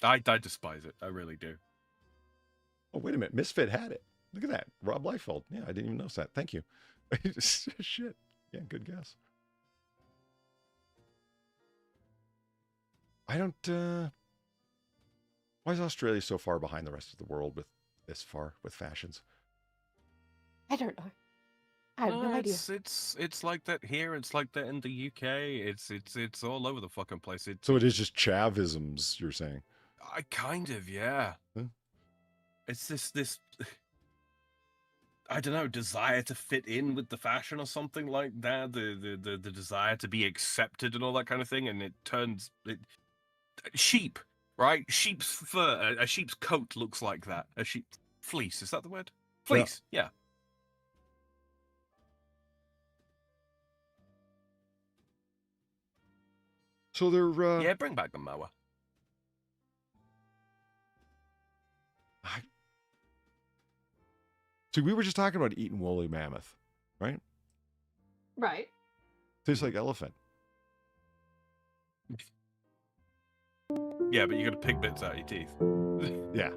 I despise it. I really do. Oh, wait a minute. Misfit had it. Look at that. Rob Liefeld. Yeah, I didn't even notice that. Thank you. Shit. Yeah, good guess. I don't, why is Australia so far behind the rest of the world with fashions? I don't know. I have no idea. It's like that here. It's like that in the UK. It's all over the fucking place. So it is just chavisms, you're saying? I kind of, yeah. Huh? It's this I don't know, desire to fit in with the fashion or something like that. The desire to be accepted and all that kind of thing, and it turns sheep. Right? Sheep's fur, a sheep's coat looks like that. A sheep fleece, is that the word? Fleece, yeah. So they're yeah, bring back the mower. See, we were just talking about eating woolly mammoth, right? Right. Tastes like elephant. Yeah, but you got to pick bits out of your teeth. Yeah.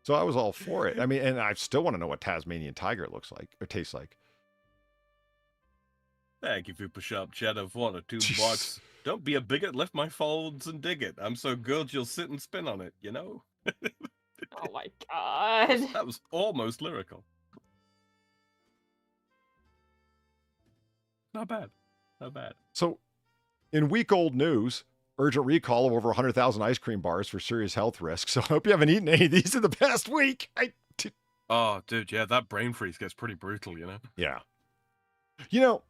So I was all for it. I mean, and I still want to know what Tasmanian tiger looks like or tastes like. Thank you, Fupa Sharp Cheddar, for the $2. Don't be a bigot, lift my folds and dig it. I'm so good you'll sit and spin on it, you know? Oh my god. That was almost lyrical. Not bad. Not bad. So, in week-old news, urgent recall of over 100,000 ice cream bars for serious health risks. So I hope you haven't eaten any of these in the past week. Oh, dude, yeah, that brain freeze gets pretty brutal, you know? Yeah. You know,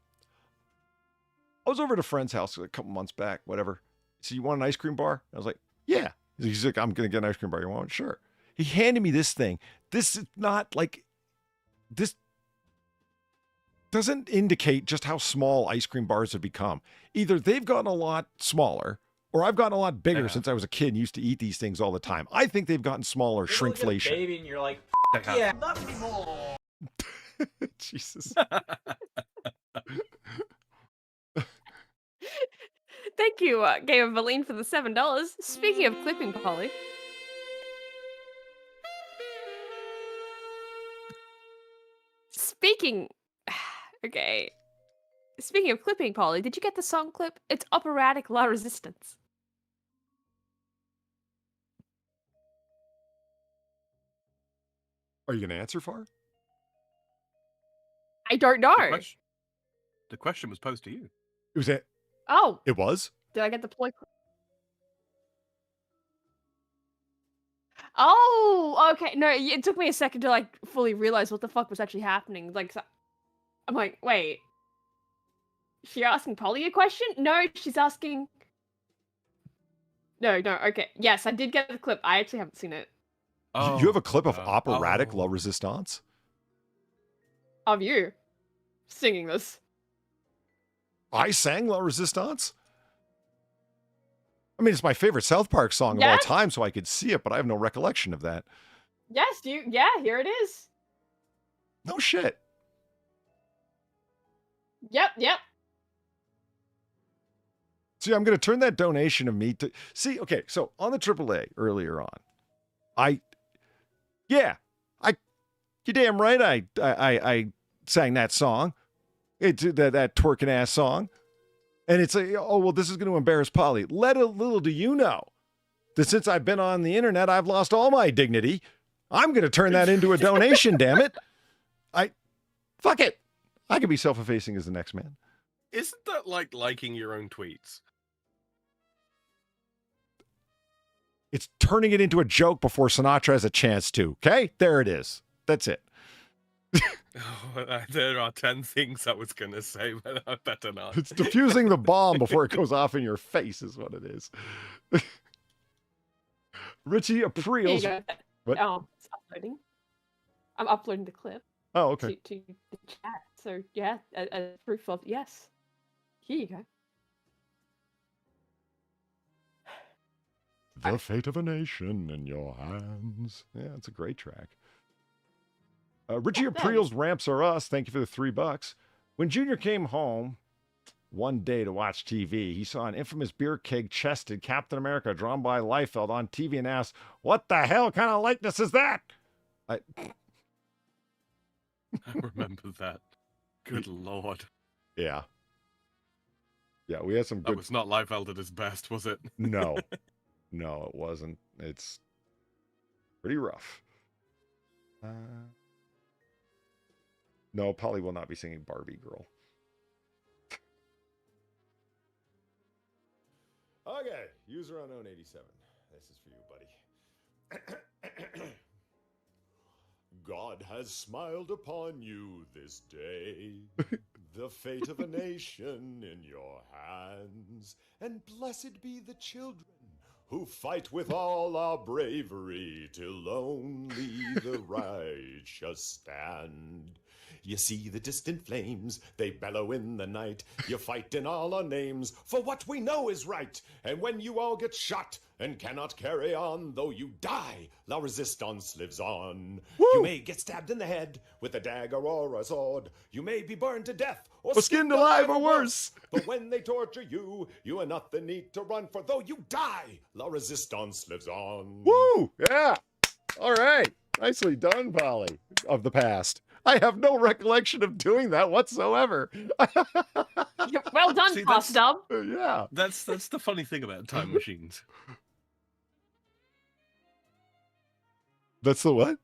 I was over at a friend's house a couple months back, whatever. So you want an ice cream bar? I was like, yeah. He's like, I'm going to get an ice cream bar. You want one? Sure. He handed me this thing. This is not like, this doesn't indicate just how small ice cream bars have become. Either they've gotten a lot smaller, or I've gotten a lot bigger since I was a kid and used to eat these things all the time. I think they've gotten smaller, shrinkflation. Baby, and you're like, yeah, love me more. Jesus. They Thank you, Game of Valine, for the $7. Speaking of clipping, Polly. Speaking... Okay. Speaking of clipping, Polly, did you get the song clip? It's operatic La Resistance. Are you going to answer, Far? I don't know. The question was posed to you. It was it. Oh, It was? did I get the ploy? Oh, okay. No, it took me a second to like fully realize what the fuck was actually happening. Like, I'm like, wait. She asking Polly a question? No, she's asking. No, okay. Yes, I did get the clip. I actually haven't seen it. Oh, You have a clip of operatic La Resistance? Of you singing this. I sang La Resistance? I mean, it's my favorite South Park song of all Yes. time, so I could see it, but I have no recollection of that. Yes, yeah, here it is. No shit. Yep. See, I'm going to turn that donation of me to... See, okay, so on the AAA earlier on, you're damn right I sang that song. It's that twerking ass song. And it's this is going to embarrass Polly. Little do you know that since I've been on the internet, I've lost all my dignity. I'm going to turn that into a donation, damn it. Fuck it. I can be self-effacing as the next man. Isn't that like liking your own tweets? It's turning it into a joke before Sinatra has a chance to. Okay? There it is. That's it. There are 10 things I was going to say, but I better not. It's diffusing the bomb before it goes off in your face is what it is. Richie April's... What? Oh, it's uploading. I'm uploading the clip. Oh, okay. To the chat. So, yeah, as proof of... Yes. Here you go. The fate of a nation in your hands. Yeah, it's a great track. Richie April's Ramps Are Us. Thank you for the $3. When Junior came home one day to watch TV, he saw an infamous beer keg-chested Captain America drawn by Liefeld on TV and asked, "What the hell kind of likeness is that?" I remember that. Good lord. Yeah. Yeah, we had some good... That was not Liefeld at his best, was it? No. No, it wasn't. It's pretty rough. No, Polly will not be singing Barbie Girl. Okay, user unknown 87. This is for you, buddy. God has smiled upon you this day, the fate of a nation in your hands, and blessed be the children who fight with all our bravery till only the righteous stand. You see the distant flames, they bellow in the night. You fight in all our names for what we know is right. And when you all get shot and cannot carry on, though you die, La Resistance lives on. Woo! You may get stabbed in the head with a dagger or a sword. You may be burned to death or skinned alive or worse. But when they torture you, you are not the need to run, for though you die, La Resistance lives on. Woo! Yeah! All right. Nicely done, Polly, of the past. I have no recollection of doing that whatsoever. Well done, Dub. Yeah. That's the funny thing about time machines. That's the what?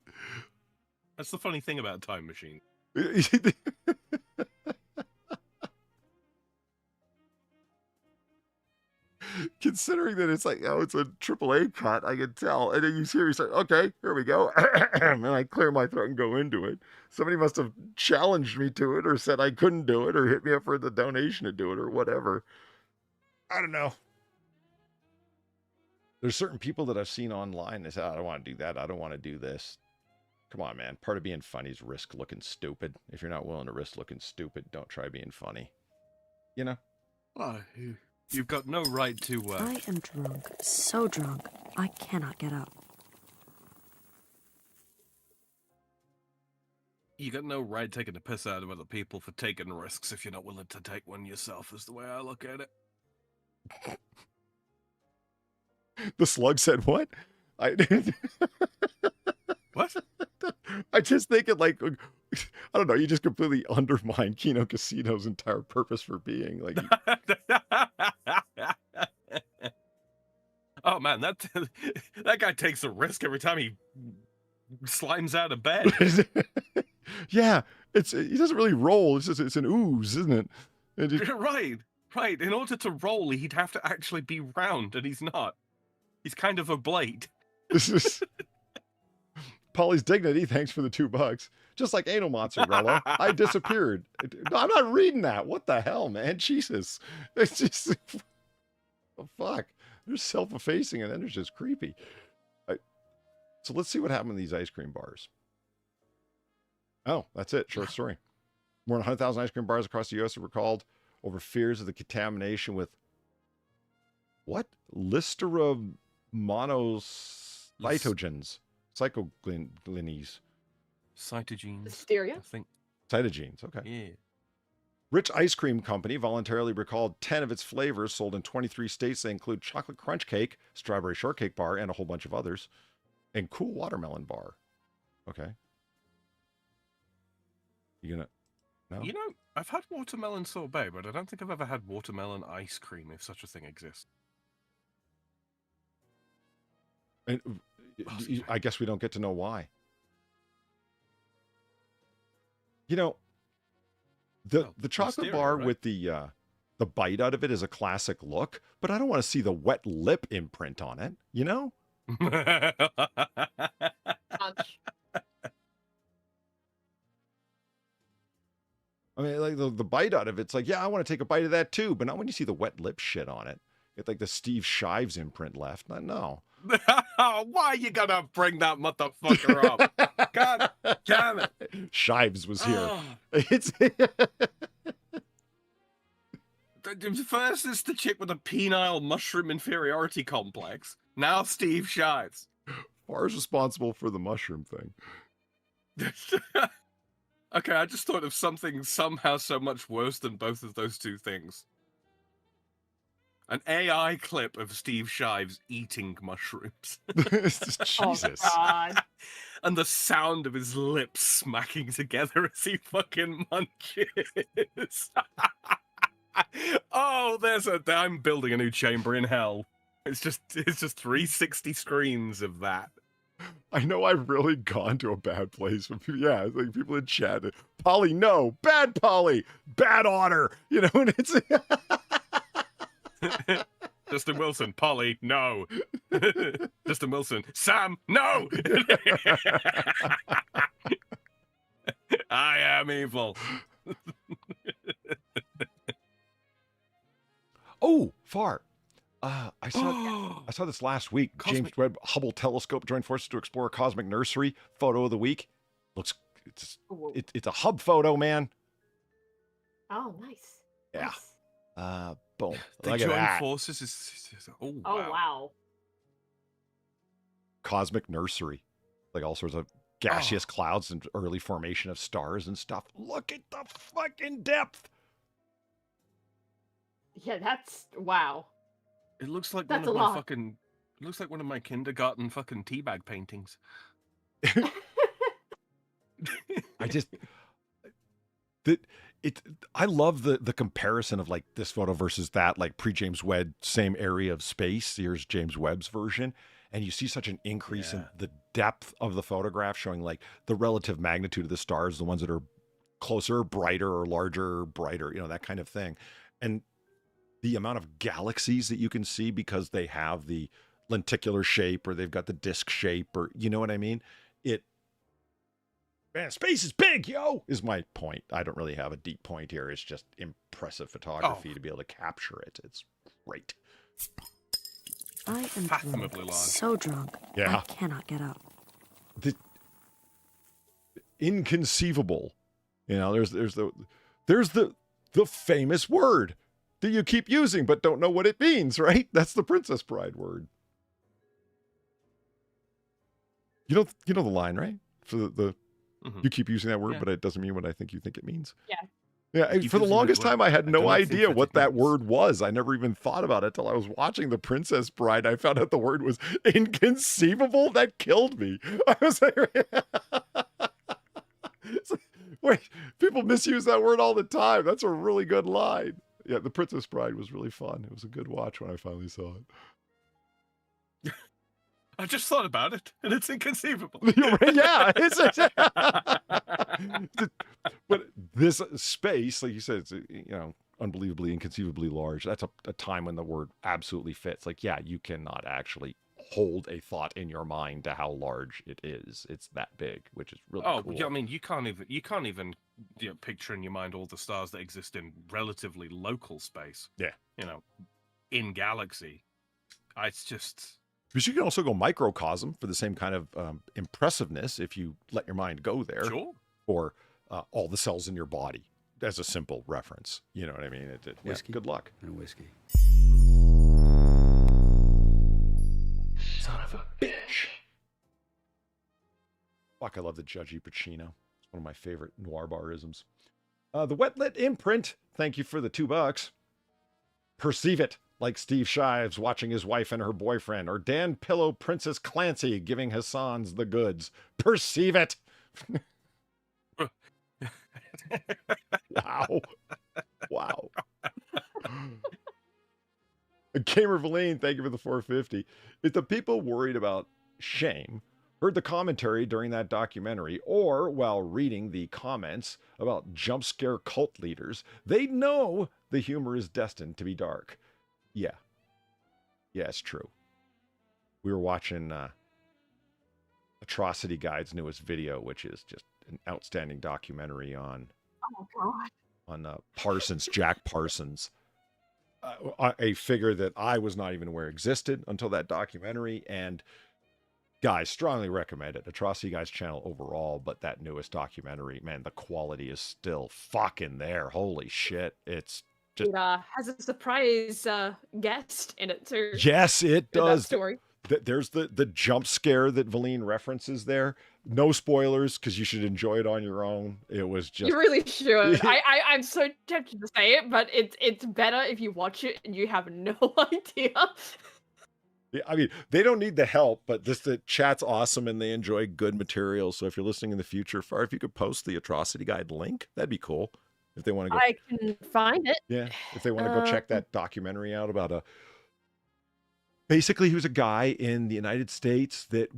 That's the funny thing about time machines. Considering that it's like, it's a AAA cut, I can tell. And then you hear me say, okay, here we go. And I clear my throat and go into it. Somebody must have challenged me to it or said I couldn't do it or hit me up for the donation to do it or whatever. I don't know. There's certain people that I've seen online. They say, I don't want to do that. I don't want to do this. Come on, man. Part of being funny is risk looking stupid. If you're not willing to risk looking stupid, don't try being funny. You know? Oh, you've got no right to... I am drunk. So drunk, I cannot get up. You got no right taking the piss out of other people for taking risks if you're not willing to take one yourself, is the way I look at it. The slug said what? I What? I just think it like I don't know. You just completely undermine Kino Casino's entire purpose for being. Like, oh man, that guy takes a risk every time he slimes out of bed. yeah, he doesn't really roll. It's an ooze, isn't it? Right. In order to roll, he'd have to actually be round, and he's not. He's kind of a blade. This is Polly's dignity. Thanks for the $2. Just like anal mozzarella, I disappeared. I'm not reading that. What the hell, man? Jesus, it's just oh, fuck. They're self-effacing, and then it's just creepy. So let's see what happened in these ice cream bars. Oh, that's it. Short story. More than 100,000 ice cream bars across the U.S. are recalled over fears of the contamination with what? Listeria monocytogens. Cycloglines. Cytogenes. Hysteria? I think. Cytogenes, okay. Yeah. Rich Ice Cream Company voluntarily recalled 10 of its flavors sold in 23 states. They include chocolate crunch cake, strawberry shortcake bar, and a whole bunch of others. And cool watermelon bar. Okay. You gonna... No? You know, I've had watermelon sorbet, but I don't think I've ever had watermelon ice cream, if such a thing exists. And I guess we don't get to know why. You know, the chocolate hysteria, bar right? with the bite out of it is a classic look, but I don't want to see the wet lip imprint on it, you know? I mean, like the bite out of it's like, yeah, I want to take a bite of that too, but not when you see the wet lip shit on it. It's like the Steve Shives imprint left. No. Why are you gonna bring that motherfucker up? God damn it. Shives was here. Oh. It's First it's the chick with a penile mushroom inferiority complex. Now Steve Shives. Far's responsible for the mushroom thing. Okay, I just thought of something somehow so much worse than both of those two things. An AI clip of Steve Shives eating mushrooms. Jesus. Oh, God. And the sound of his lips smacking together as he fucking munches. Oh, I'm building a new chamber in hell. It's just 360 screens of that. I know I've really gone to a bad place. Yeah, it's like people in chat. Polly, no. Bad Polly. Bad Otter. You know, and it's... Justin Wilson, Polly, no. Justin Wilson, Sam, no. I am evil. Oh, Far. I saw this last week. James Webb Hubble Telescope joined forces to explore a cosmic nursery. Photo of the week. It's a hub photo, man. Oh, nice. Yeah. Nice. Boom. They Look at join that. forces. Oh, wow. Oh, wow. Cosmic nursery. Like all sorts of gaseous clouds and early formation of stars and stuff. Look at the fucking depth. Yeah, that's wow. It looks like That's one of a my lot. fucking. It looks like one of my kindergarten fucking teabag paintings. I love the comparison of like this photo versus that, like pre-James Webb, same area of space. Here's James Webb's version. And you see such an increase in the depth of the photograph, showing like the relative magnitude of the stars, the ones that are closer, brighter, or larger, brighter, you know, that kind of thing. And the amount of galaxies that you can see because they have the lenticular shape or they've got the disc shape, or you know what I mean? Man, space is big, yo, is my point. I don't really have a deep point here. It's just impressive photography to be able to capture it. It's great. I am Fathomably large. so drunk. Yeah. I cannot get up. Inconceivable. You know, there's the famous word that you keep using but don't know what it means, right? That's the Princess Bride word. You know the line, right? For the Mhm. you keep using that word, Yeah. but it doesn't mean what I think you think it means. Yeah. Yeah, You for the visit longest what- time, I had I no don't think idea that what it that is. word was. I never even thought about it till I was watching The Princess Bride. I found out the word was inconceivable. That killed me. I was like, it's like, wait, people misuse that word all the time. That's a really good line. Yeah, The Princess Bride was really fun. It was a good watch when I finally saw it. I just thought about it, and it's inconceivable. You're right, yeah, but this space, like you said, it's unbelievably, inconceivably large. That's a time when the word absolutely fits. Like, yeah, you cannot actually hold a thought in your mind to how large it is. It's that big, which is really cool. Yeah, I mean, you can't even picture in your mind all the stars that exist in relatively local space. Yeah, in galaxy. It's just. Because you can also go microcosm for the same kind of impressiveness if you let your mind go there. Sure. Or all the cells in your body as a simple reference. You know what I mean? Whiskey. Good luck. And whiskey. Son of a bitch. Fuck, I love the Judgy Pacino. It's one of my favorite noir barisms. The Wet Lit Imprint. Thank you for the $2. Perceive it. Like Steve Shives watching his wife and her boyfriend, or Dan Pillow Princess Clancy giving Hassan's the goods. Perceive it. Wow. Wow. Gamer Valine, thank you for the 450. If the people worried about shame heard the commentary during that documentary, or while reading the comments about jump scare cult leaders, they know the humor is destined to be dark. Yeah. Yeah, it's true. We were watching Atrocity Guide's newest video, which is just an outstanding documentary on Parsons, Jack Parsons, a figure that I was not even aware existed until that documentary. And guys, strongly recommend it. Atrocity Guide's channel overall, but that newest documentary, man, the quality is still fucking there. Holy shit. It's just... It has a surprise guest in it too. Yes, it does. Story. There's the jump scare that Valine references there. No spoilers, because you should enjoy it on your own. It was just... You really should. I'm so tempted to say it, but it's better if you watch it and you have no idea. Yeah, I mean, they don't need the help, but the chat's awesome and they enjoy good material. So if you're listening in the future, Far, if you could post the Atrocity Guide link, that'd be cool. If they want to go... I can find it. Yeah, if they want to go check that documentary out about basically, he was a guy in the United States that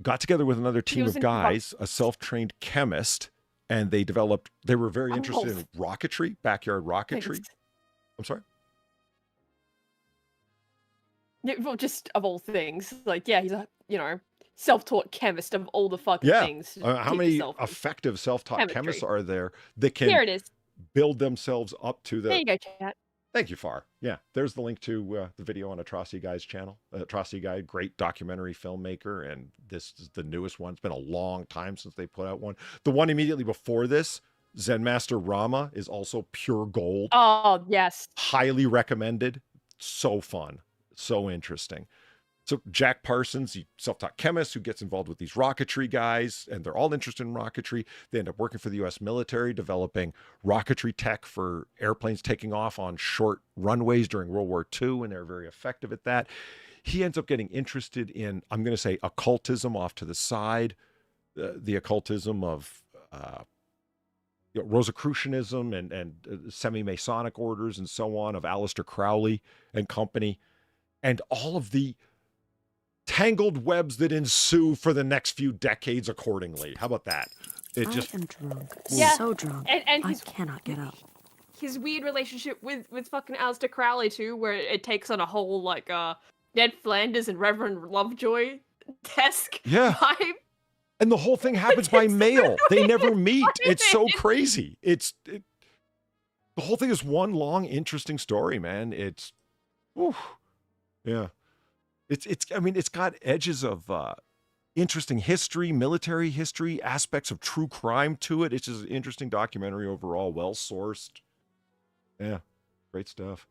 got together with another team of guys, a self-trained chemist, and they were very interested in rocketry, backyard rocketry. I'm sorry? Yeah, well, just of all things. Like, yeah, he's a, self-taught chemist of all the fucking things. How many effective self-taught chemists are there that can Here it is. build themselves up to the... There you go, chat. Thank you, Far. Yeah, there's the link to the video on Atrocity Guide's channel. Atrocity Guide, great documentary filmmaker, and this is the newest one. It's been a long time since they put out one. The one immediately before this, Zen Master Rama, is also pure gold. Oh, yes. Highly recommended. So fun. So interesting. So Jack Parsons, he self-taught chemist who gets involved with these rocketry guys, and they're all interested in rocketry. They end up working for the U.S. military, developing rocketry tech for airplanes taking off on short runways during World War II, and they're very effective at that. He ends up getting interested in, I'm going to say, occultism off to the side, the occultism of Rosicrucianism and semi-Masonic orders and so on, of Aleister Crowley and company, and all of the tangled webs that ensue for the next few decades accordingly. How about that? I am drunk. Yeah. So drunk. And I cannot get up. His weird relationship with fucking Aleister Crowley too, where it takes on a whole like Ned Flanders and Reverend Lovejoy-esque vibe. And the whole thing happens by mail. They never meet. It's so crazy. The whole thing is one long, interesting story, man. Yeah. It's got edges of interesting history, military history, aspects of true crime to it. It's just an interesting documentary overall, well-sourced. Yeah, great stuff.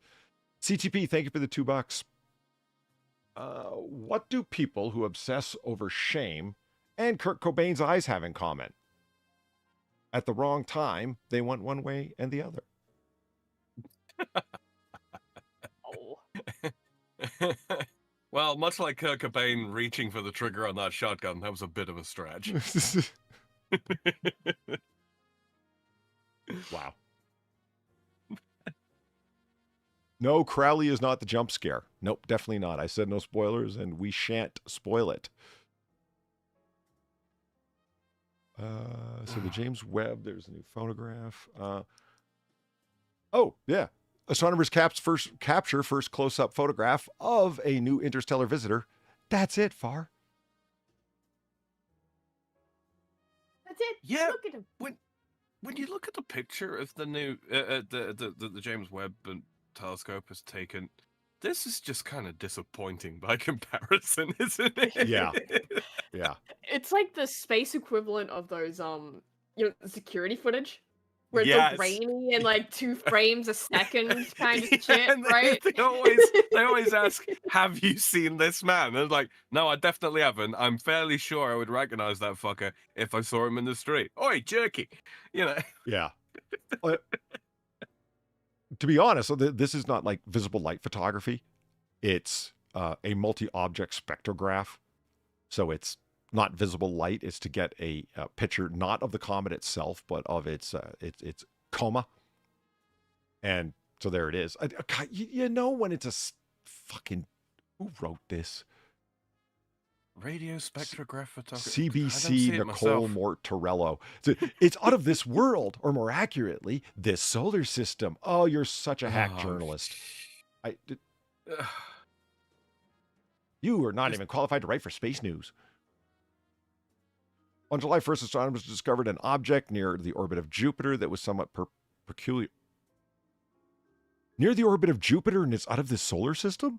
CTP, thank you for the $2. What do people who obsess over shame and Kurt Cobain's eyes have in common? at the wrong time, they went one way and the other. Oh. Well, much like Kurt Cobain reaching for the trigger on that shotgun, that was a bit of a stretch. Wow. No, Crowley is not the jump scare. Nope, definitely not. I said no spoilers, and we shan't spoil it. So the James Webb, there's a new photograph. Oh, yeah. Astronomers capture first close-up photograph of a new interstellar visitor. That's it, Far. That's it. Yeah. Look at him. When you look at the picture of the new the James Webb telescope has taken, this is just kind of disappointing by comparison, isn't it? Yeah. Yeah. It's like the space equivalent of those security footage. Where it's Yes. all grainy and like 2 frames a second kind of shit, and right? They always ask, "Have you seen this man?" And it's like, "No, I definitely haven't. I'm fairly sure I would recognize that fucker if I saw him in the street." Oi, jerky, you know. Yeah. To be honest, so this is not like visible light photography. It's a multi-object spectrograph. So it's not visible light. It's to get a picture not of the comet itself, but of its coma. And so there it is. You know when it's a fucking... Who wrote this? Radio spectrograph photography. CBC Nicole Mortarello. It's out of this world, or more accurately, this solar system. Oh, you're such a hack journalist. You are not even qualified to write for space news. On July 1st, astronomers discovered an object near the orbit of Jupiter that was somewhat peculiar. Near the orbit of Jupiter, and it's out of this solar system?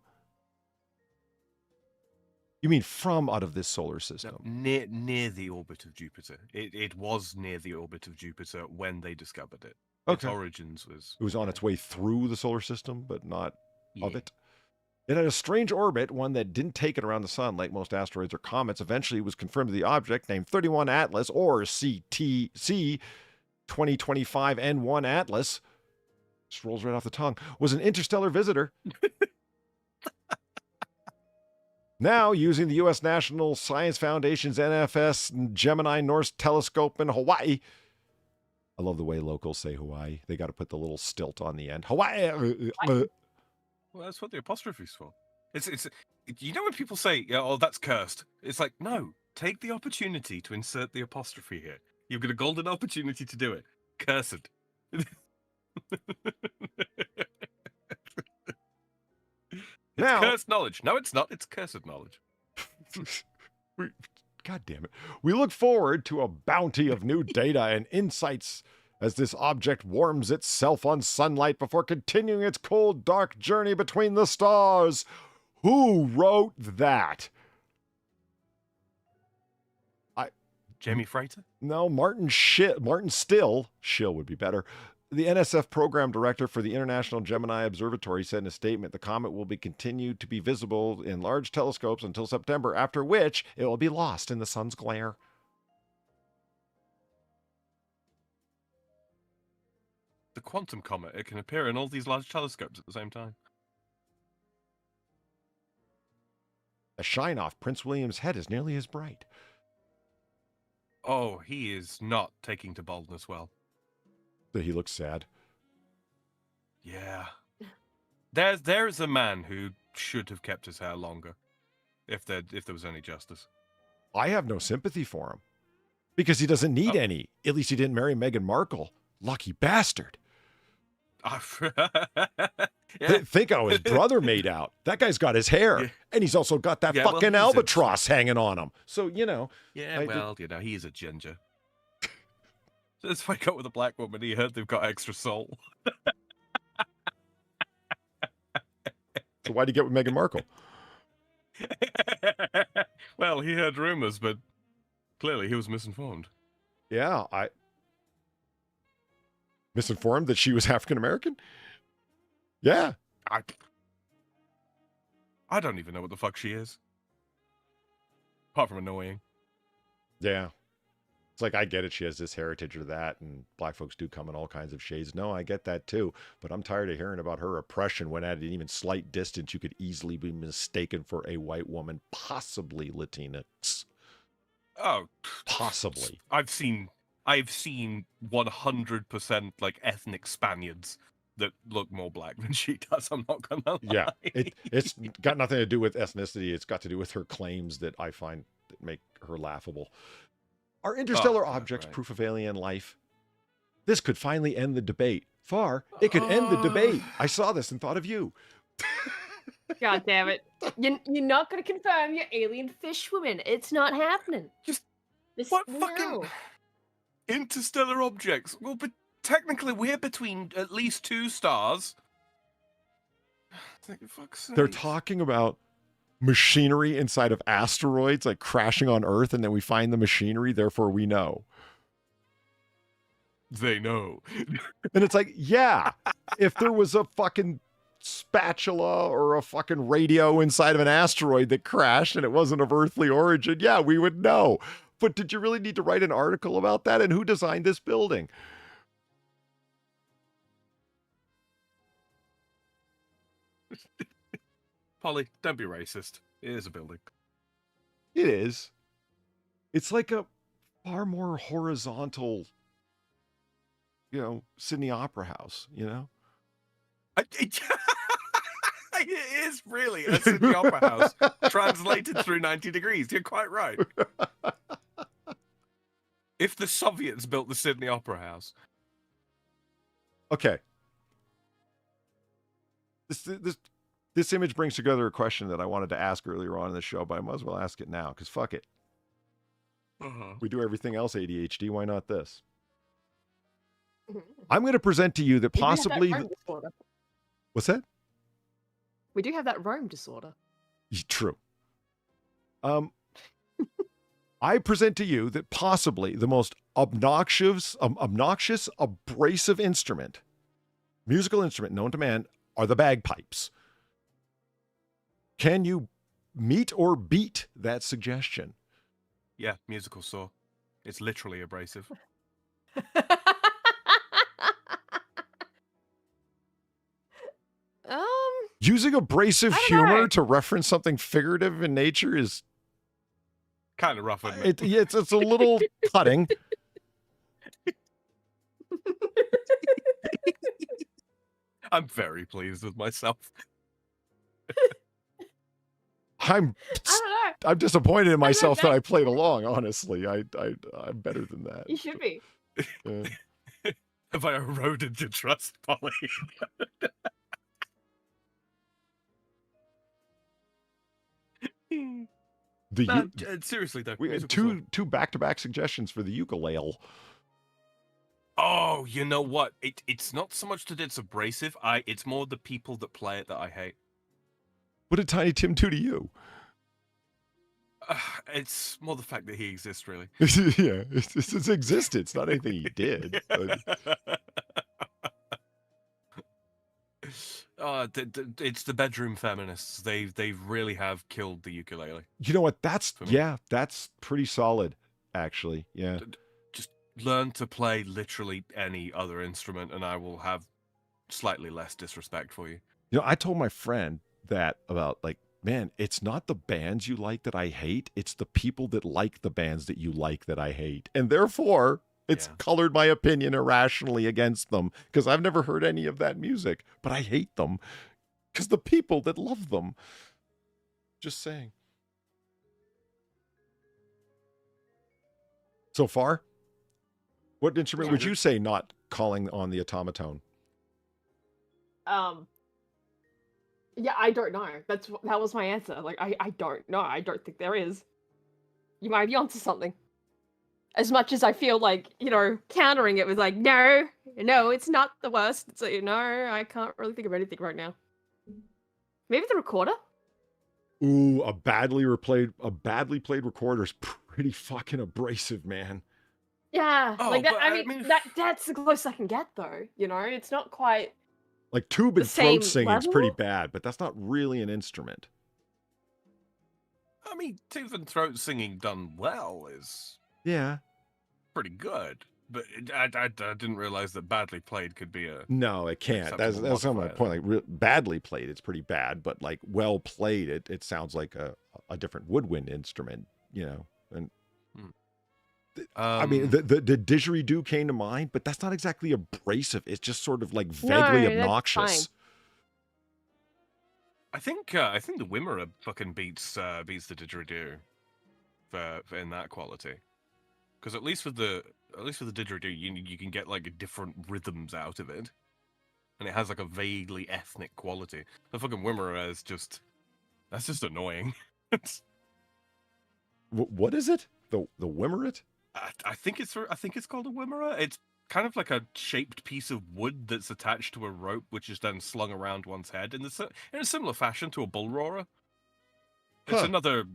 You mean from out of this solar system? No, near the orbit of Jupiter. It was near the orbit of Jupiter when they discovered it. Its origins was... It was on its way through the solar system, but not of Yeah. it. It had a strange orbit, one that didn't take it around the sun like most asteroids or comets. Eventually, it was confirmed the object, named 31 Atlas, or CTC 2025 N1 Atlas, just rolls right off the tongue, was an interstellar visitor. Now, using the U.S. National Science Foundation's NFS Gemini North Telescope in Hawaii. I love the way locals say Hawaii. They got to put the little stilt on the end. Hawaii. Well, that's what the apostrophe's for. It's you know when people say, "Oh, that's cursed." It's like, no, take the opportunity to insert the apostrophe here. You've got a golden opportunity to do it. Cursed. It's cursed knowledge. No, it's not. It's cursed knowledge. God damn it. We look forward to a bounty of new data and insights as this object warms itself on sunlight before continuing its cold, dark journey between the stars. Who wrote that? Jamie Freighter? No, Martin Still. Shill would be better. The NSF program director for the International Gemini Observatory said in a statement, the comet will be continued to be visible in large telescopes until September, after which it will be lost in the sun's glare. The quantum comet. It can appear in all these large telescopes at the same time. The shine off Prince William's head is nearly as bright. Oh, he is not taking to baldness well. So he looks sad. Yeah. There is a man who should have kept his hair longer, if there was any justice. I have no sympathy for him. Because he doesn't need any. At least he didn't marry Meghan Markle. Lucky bastard. Yeah. Think how his brother made out. That guy's got his hair. Yeah. And he's also got that Yeah, well, fucking he's albatross hanging on him. So, you know. Yeah, well, you know, he's a ginger. Let's wake up with a black woman. He heard they've got extra soul. So why'd he get with Meghan Markle? Well, he heard rumors, but clearly he was misinformed. Yeah, misinformed that she was African American? Yeah. I don't even know what the fuck she is. Apart from annoying. Yeah. It's like, I get it. She has this heritage or that, and black folks do come in all kinds of shades. No, I get that too. But I'm tired of hearing about her oppression when at an even slight distance, you could easily be mistaken for a white woman, possibly Latinx. Oh, Possibly. I've seen 100% like ethnic Spaniards that look more black than she does. I'm not gonna lie. Yeah, it's got nothing to do with ethnicity. It's got to do with her claims that I find that make her laughable. Are interstellar objects proof of alien life? This could finally end the debate. Far, it could end the debate. I saw this and thought of you. God damn it. You're not going to confirm your alien fish woman. It's not happening. What fucking interstellar objects? Well, but technically we're between at least 2 stars. They're talking about machinery inside of asteroids, like crashing on Earth, and then we find the machinery, therefore we know. They know. And it's like, yeah, if there was a fucking spatula or a fucking radio inside of an asteroid that crashed and it wasn't of earthly origin, yeah, we would know. But did you really need to write an article about that? And who designed this building? Polly, don't be racist. It is a building. It is. It's like a far more horizontal, Sydney Opera House, It is really a Sydney Opera House translated through 90 degrees. You're quite right. If the Soviets built the Sydney Opera House. Okay. This image brings together a question that I wanted to ask earlier on in the show, but I might as well ask it now, because fuck it. We do everything else ADHD. Why not this? I'm going to present to you that possibly... What's that? We do have that Rome disorder. True. I present to you that possibly the most obnoxious, abrasive musical instrument known to man, are the bagpipes. Can you meet or beat that suggestion? Yeah, musical saw. It's literally abrasive. Using abrasive humor to reference something figurative in nature is kind of rough, isn't it? It's a little cutting. I'm very pleased with myself. I'm disappointed in myself that I played along. Honestly, I'm better than that. You should be. Have I eroded your trust, Polly? Seriously though, we had two back-to-back suggestions for the ukulele. Oh, you know what? It's not so much that it's abrasive. It's more the people that play it that I hate. What did Tiny Tim do to you? It's more the fact that he exists, really. Yeah, it's his existence, not anything he did. It's the bedroom feminists. They really have killed the ukulele. You know what? That's pretty solid, actually. Yeah. Just learn to play literally any other instrument, and I will have slightly less disrespect for you. You know, I told my friend that about, like, man, it's not the bands you like that I hate. It's the people that like the bands that you like that I hate. And therefore, it's colored my opinion irrationally against them, because I've never heard any of that music, but I hate them because the people that love them. Just saying. So far, what instrument would you say not calling on the automaton? Yeah, I don't know. That was my answer. Like, I don't know. I don't think there is. You might be onto something. As much as I feel like, countering it with like, no, it's not the worst. So, I can't really think of anything right now. Maybe the recorder? Ooh, a badly played recorder is pretty fucking abrasive, man. Yeah, like that. I mean, that's the closest I can get, though. It's not quite. Like tube and throat singing is pretty level? bad, but that's not really an instrument. I mean, tooth and throat singing done well is... Yeah. pretty good. But I didn't realize that badly played could be a... No, it can't. That's acceptable some of my modifier point. Like badly played, it's pretty bad, but like well played, it sounds like a different woodwind instrument, you know. And I mean, the didgeridoo came to mind, but that's not exactly abrasive. It's just sort of like vaguely No, that's obnoxious. I think the Wimmera fucking beats the didgeridoo for in that quality. Because at least with the didgeridoo, you can get like different rhythms out of it, and it has like a vaguely ethnic quality. The fucking Wimmera is just annoying. What is it? The Wimmeret? I think it's called a Wimmera. It's kind of like a shaped piece of wood that's attached to a rope, which is then slung around one's head in a similar fashion to a bull roarer. It's another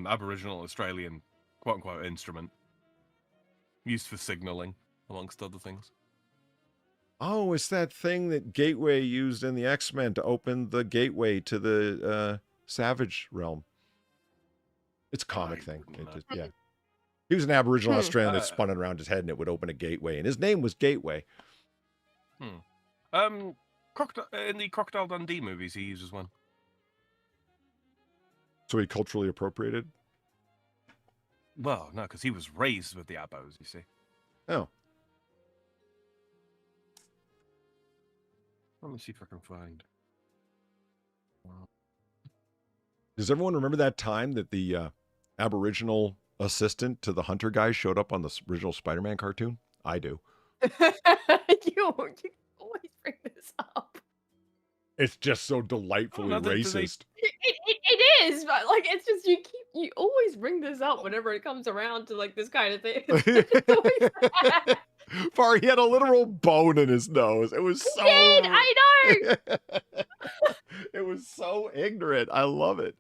Aboriginal Australian quote unquote instrument. Used for signaling, amongst other things. Oh, it's that thing that Gateway used in the X-Men to open the gateway to the Savage realm. It's a comic thing. Yeah. He was an Aboriginal Australian that spun it around his head and it would open a gateway. And his name was Gateway. In the Crocodile Dundee movies, he uses one. So he culturally appropriated? Well, no, because he was raised with the Abos, you see. Oh. Let me see if I can find. Does everyone remember that time that the Aboriginal assistant to the Hunter guy showed up on the original Spider-Man cartoon? I do. You always bring this up. It's just so delightfully racist. It is, but like it's just you always bring this up whenever it comes around to like this kind of thing. It's always bad. Far, he had a literal bone in his nose. It was so. He did, I know. It was so ignorant. I love it.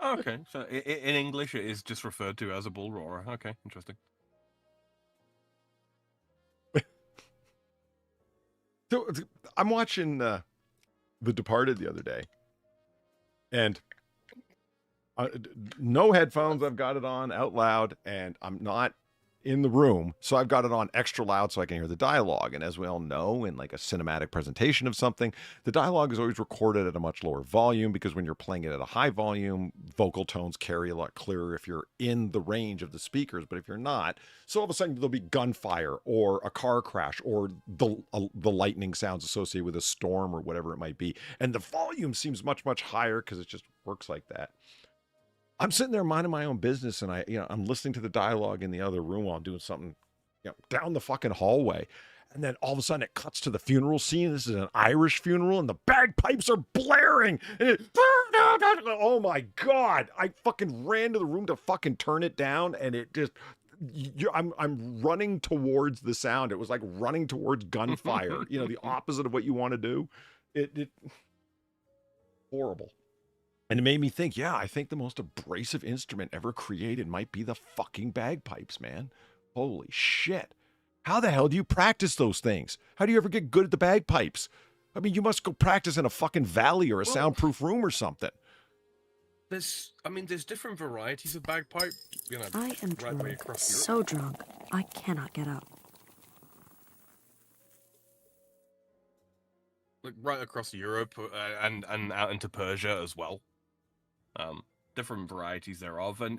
Okay, so in English it is just referred to as a bull roarer. Okay, interesting. So I'm watching The Departed the other day, and no headphones. I've got it on out loud, and I'm not in the room, so I've got it on extra loud so I can hear the dialogue. And as we all know, in like a cinematic presentation of something, the dialogue is always recorded at a much lower volume, because when you're playing it at a high volume, vocal tones carry a lot clearer if you're in the range of the speakers. But if you're not, so all of a sudden there'll be gunfire or a car crash or the lightning sounds associated with a storm or whatever it might be, and the volume seems much higher because it just works like that. I'm sitting there minding my own business, and I'm listening to the dialogue in the other room while I'm doing something, down the fucking hallway. And then all of a sudden it cuts to the funeral scene. This is an Irish funeral, and the bagpipes are blaring. And oh my God. I fucking ran to the room to fucking turn it down, and it just, I'm running towards the sound. It was like running towards gunfire, the opposite of what you want to do. It horrible. And it made me think, I think the most abrasive instrument ever created might be the fucking bagpipes, man. Holy shit. How the hell do you practice those things? How do you ever get good at the bagpipes? I mean, you must go practice in a fucking valley or a soundproof room or something. There's different varieties of bagpipe, I am right way drunk, across Europe. so drunk, I cannot get up. Like right across Europe and out into Persia as well. Different varieties thereof, and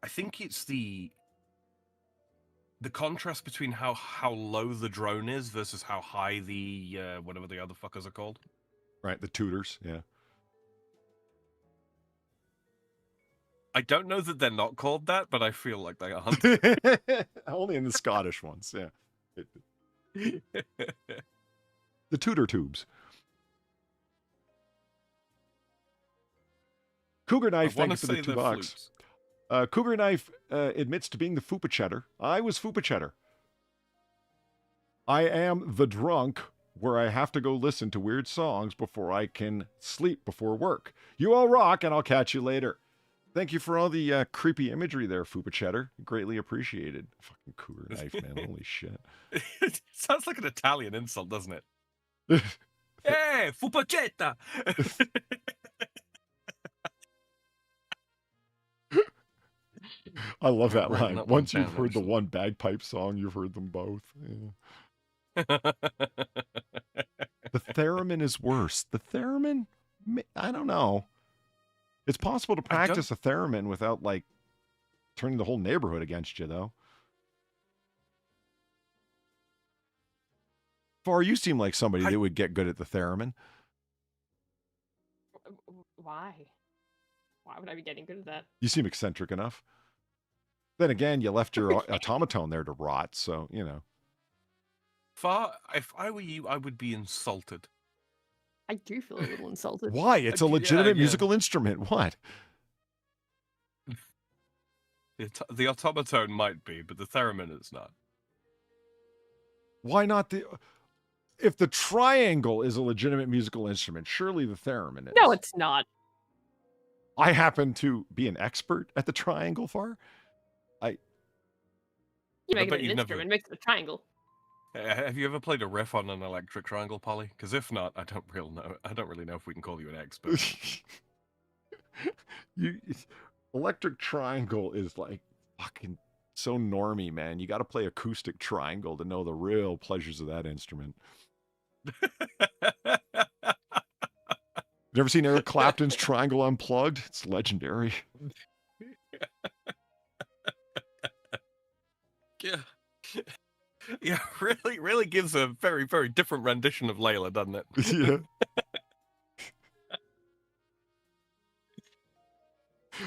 I think it's the contrast between how low the drone is versus how high the whatever the other fuckers are called. Right, the tutors, yeah. I don't know that they're not called that, but I feel like they are. Only in the Scottish ones, yeah. The tutor tubes. Cougar Knife, thank you for the $2. Cougar Knife admits to being the Fupa Cheddar. I was Fupa Cheddar. I am the drunk where I have to go listen to weird songs before I can sleep before work. You all rock, and I'll catch you later. Thank you for all the creepy imagery there, Fupa Cheddar. Greatly appreciated. Fucking Cougar Knife, man. Holy shit. It sounds like an Italian insult, doesn't it? Hey, Fupacetta! I love that Writing line. that one Once you've down, heard the actually. one bagpipe song, you've heard them both. Yeah. The theremin is worse. The theremin, I don't know. It's possible to practice a theremin without, like, turning the whole neighborhood against you, though. Far, you seem like somebody that would get good at the theremin. Why? Why would I be getting good at that? You seem eccentric enough. Then again, you left your automaton there to rot, so, you know. Far, if I were you, I would be insulted. I do feel a little insulted. Why? It's a legitimate musical instrument. What? The automaton might be, but the theremin is not. Why not the... If the triangle is a legitimate musical instrument, surely the theremin is. No, it's not. I happen to be an expert at the triangle, Far. You make it an instrument, makes it a triangle. Have you ever played a riff on an electric triangle, Polly? Because if not, I don't really know if we can call you an expert. Electric triangle is like fucking so normie, man. You got to play acoustic triangle to know the real pleasures of that instrument. You ever seen Eric Clapton's Triangle Unplugged? It's legendary. Yeah. Yeah, really gives a very, very different rendition of Layla, doesn't it? Yeah.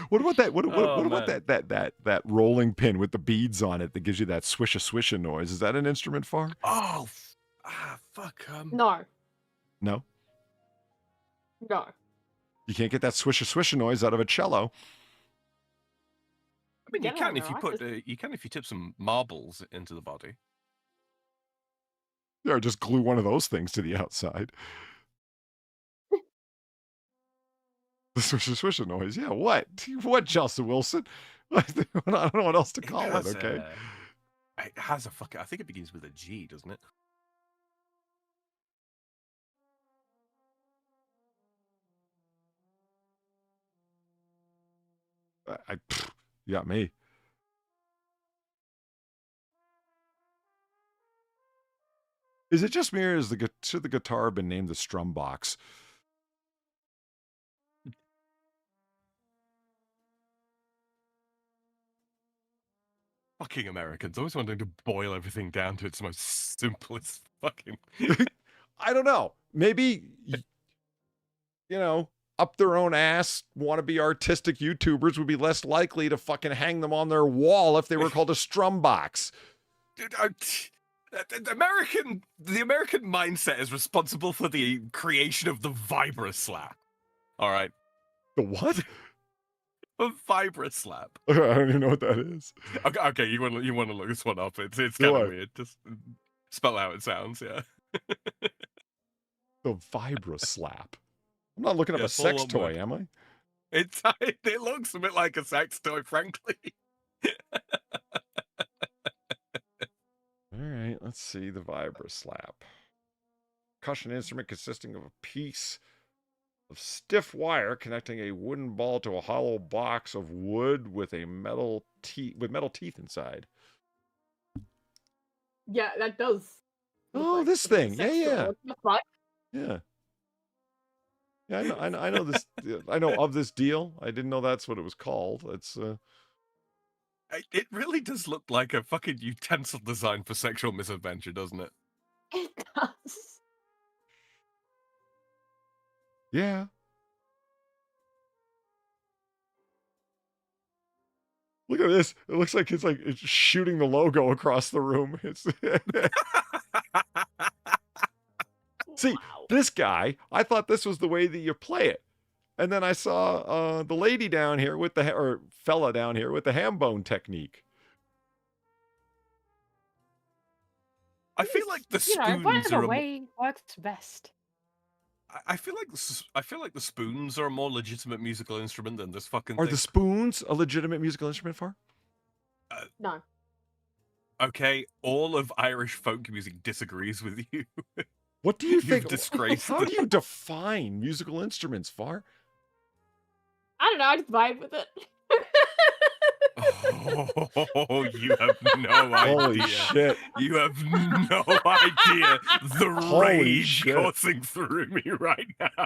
What about that? What about that rolling pin with the beads on it that gives you that swisha noise? Is that an instrument, Far? Oh, fuck. No. No. No. You can't get that swisha noise out of a cello. I mean, you can if you put you can if you tip some marbles into the body. Yeah, or just glue one of those things to the outside. The swisha noise. Yeah, what? What, Chelsea Wilson? I don't know what else to call it, okay? It has a fucking... I think it begins with a G, doesn't it? You got me. Is it just me, or should the guitar have been named the strum box? Fucking Americans, always wanting to boil everything down to its most simplest fucking... I don't know. Maybe, you know, up their own ass, wannabe artistic YouTubers would be less likely to fucking hang them on their wall if they were called a strum box. Dude, the American mindset is responsible for the creation of the Vibra slap. All right. The what? A Vibra slap. I don't even know what that is. Okay, you want to look this one up? It's kind of weird. Just spell how it sounds. Yeah. The Vibra slap. I'm not looking up a sex toy, am I? It looks a bit like a sex toy, frankly. All right, let's see the Vibra slap. Percussion instrument consisting of a piece of stiff wire connecting a wooden ball to a hollow box of wood with metal teeth inside. Yeah, that does. Oh, this thing. Yeah. What the fuck? Yeah. Yeah, I know this. I know of this deal. I didn't know that's what it was called. It's It really does look like a fucking utensil design for sexual misadventure, doesn't it? It does. Yeah. Look at this. It looks like it's shooting the logo across the room. It's See, this guy, I thought this was the way that you play it. And then I saw the lady down here with or fella down here with the hambone technique. I feel like the spoons whatever are way works best. I feel like the spoons are a more legitimate musical instrument than this fucking Are thing. the spoons a legitimate musical instrument, Far? No. Okay, all of Irish folk music disagrees with you. What do you think? Disgraced. How do you define musical instruments, Far? I don't know. I just vibe with it. Oh, you have no Holy idea. shit. You have no idea the Holy rage shit. coursing through me right now.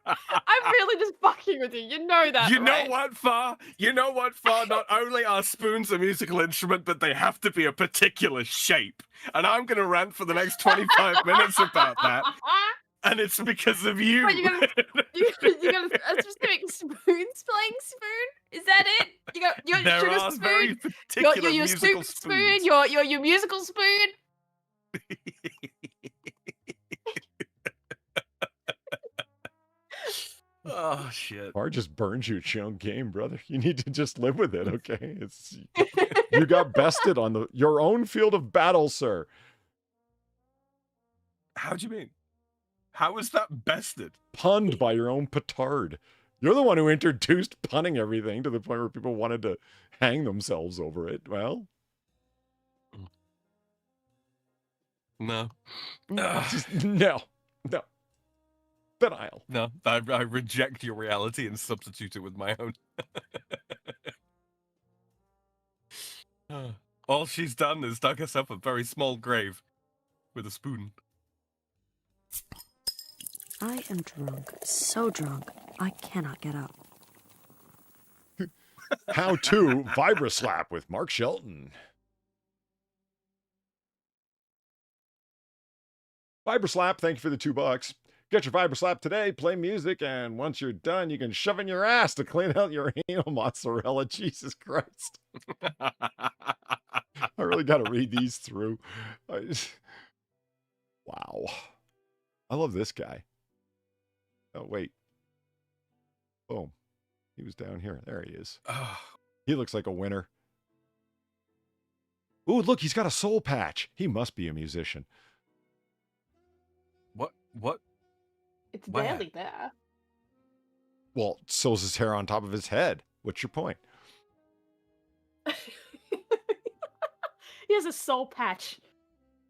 I'm really just fucking with you. You know that, You know right? what, Far? You know what, Far? Not only are spoons a musical instrument, but they have to be a particular shape. And I'm going to rant for the next 25 minutes about that. And it's because of you. What, you got a specific spoon playing spoon? Is that it? You got There sugar are spoon? very particular your musical soup spoons. spoon? Your musical spoon? Oh, shit. Or just burns you at your own game, brother. You need to just live with it, okay? It's you got bested on your own field of battle, sir. How do you mean? How is that bested? Punned by your own petard. You're the one who introduced punning everything to the point where people wanted to hang themselves over it. Well, No. no. Denial. No, I reject your reality and substitute it with my own. All she's done is dug herself a very small grave with a spoon. I am drunk, so drunk, I cannot get up. How to Vibra-Slap with Mark Shelton. Vibra-Slap, thank you for the $2. Get your Vibra-Slap today, play music, and once you're done, you can shove in your ass to clean out your anal mozzarella. Jesus Christ. I really got to read these through. Wow. I love this guy. Oh, wait. Boom. He was down here. There he is. He looks like a winner. Ooh, look, he's got a soul patch. He must be a musician. What? It's Where? barely there. Well, so's his hair on top of his head. What's your point? He has a soul patch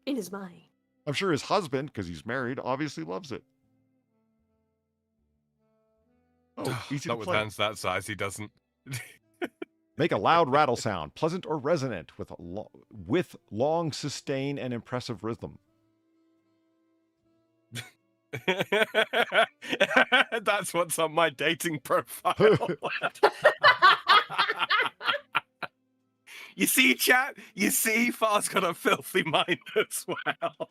in his mind. I'm sure his husband, because he's married, obviously loves it. Oh, easy Not to with play. hands that size, he doesn't. Make a loud rattle sound, pleasant or resonant, with long, sustained, and impressive rhythm. That's what's on my dating profile. You see, chat? You see, Far's got a filthy mind as well.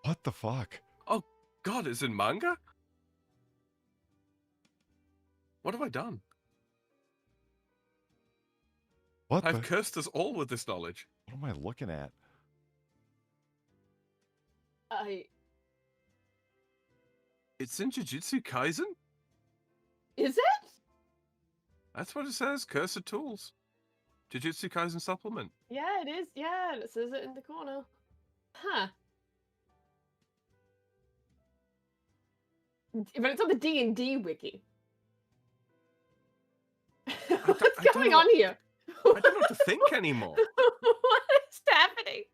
What the fuck? Oh, God, it's in manga? What have I done? What I've cursed us all with this knowledge. What am I looking at? It's in Jujutsu Kaisen? Is it? That's what it says. Curse of Tools. Jujutsu Kaisen supplement. Yeah, it is. Yeah, it says it in the corner. Huh. But it's on the D&D wiki. What's going on here? I don't know what to think anymore. What is happening?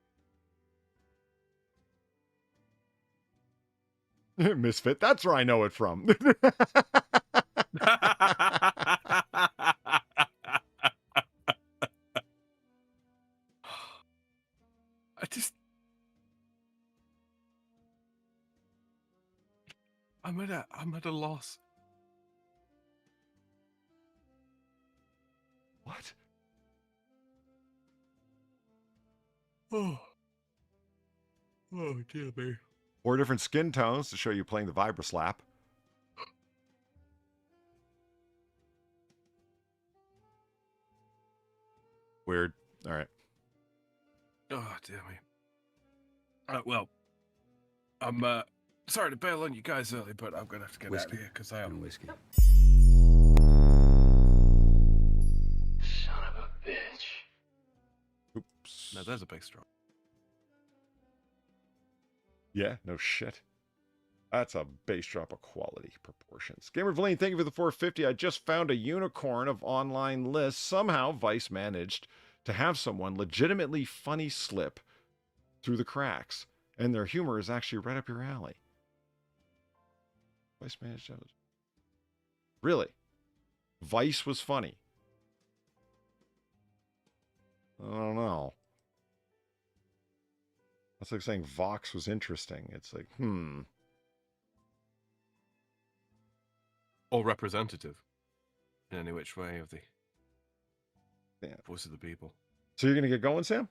Misfit, that's where I know it from. I'm at a loss. What? Oh dear me. 4 different skin tones to show you playing the Vibra-Slap. Weird. All right. Oh dear me. Well, I'm sorry to bail on you guys early, but I'm gonna have to get out of here because I am whiskey. Son of a bitch. Oops. No, there's a bass drum. Yeah, no shit. That's a bass drop of quality proportions. Gamer Valine, thank you for the 450. I just found a unicorn of online lists. Somehow Vice managed to have someone legitimately funny slip through the cracks. And their humor is actually right up your alley. Vice managed to... Really? Vice was funny. I don't know. That's like saying Vox was interesting. It's like, Or representative in any which way of the voice of the people. So you're going to get going, Sam?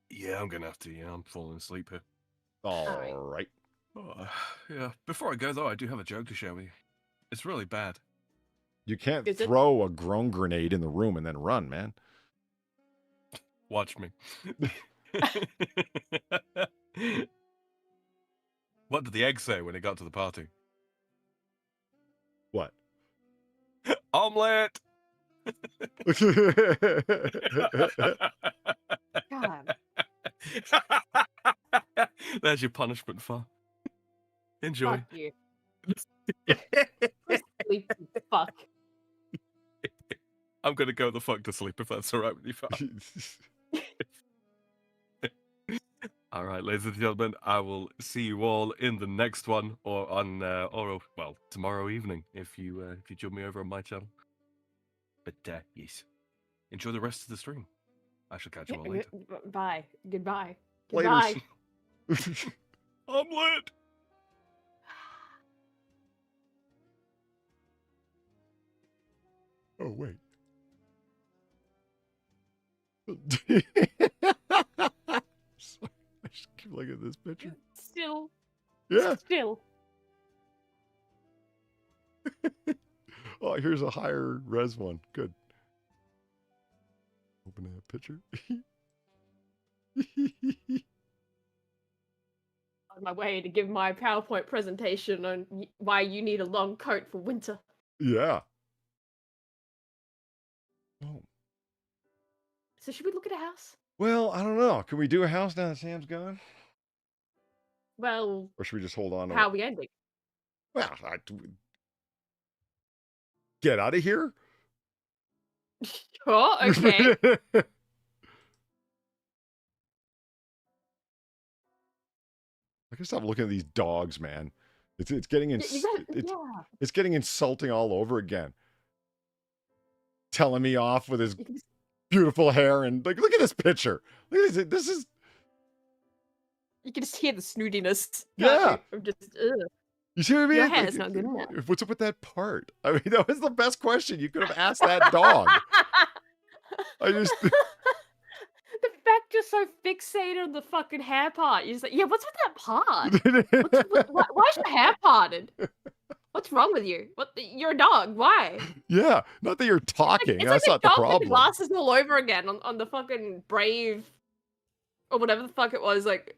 Yeah, I'm going to have to. Yeah, I'm falling asleep here. All right. Yeah. Before I go, though, I do have a joke to share with you. It's really bad. You can't throw a groan grenade in the room and then run, man. Watch me. What did the egg say when it got to the party? What? Omelette! God. There's your punishment, Far. Enjoy. Fuck you. Sleep, fuck. I'm gonna go the fuck to sleep if that's alright with you, Far. Alright, ladies and gentlemen, I will see you all in the next one, or on, well, tomorrow evening, if you join me over on my channel. But, yes. Enjoy the rest of the stream. I shall catch you all later. Bye. Goodbye. Later. Goodbye. Omelette! Oh, wait. Sorry, I just keep looking at this picture. Still. Yeah. Still. Oh, here's a higher res one. Good. Open that picture. On my way to give my PowerPoint presentation on why you need a long coat for winter. Yeah. Oh. So should we look at a house? Well, I don't know. Can we do a house now that Sam's gone? Well, Or should we just hold on to how it? are we ending? Well, get out of here. Sure, okay. I can stop looking at these dogs, man. It's getting Yeah. it's getting insulting all over again. Telling me off with his beautiful hair and like, look at this picture. Look at this. This is. You can just hear the snootiness. Yeah. Of just, ugh. You see what I mean? Your hair's not good enough. What's up with that part? I mean, that was the best question you could have asked that dog. I just. The fact you're so fixated on the fucking hair part. You're just like, yeah, what's with that part? Why is your hair parted? What's wrong with you? You're a dog. Why? Yeah, not that you're talking. It's That's like not the dog with problem. glasses all over again on the fucking Brave or whatever the fuck it was, like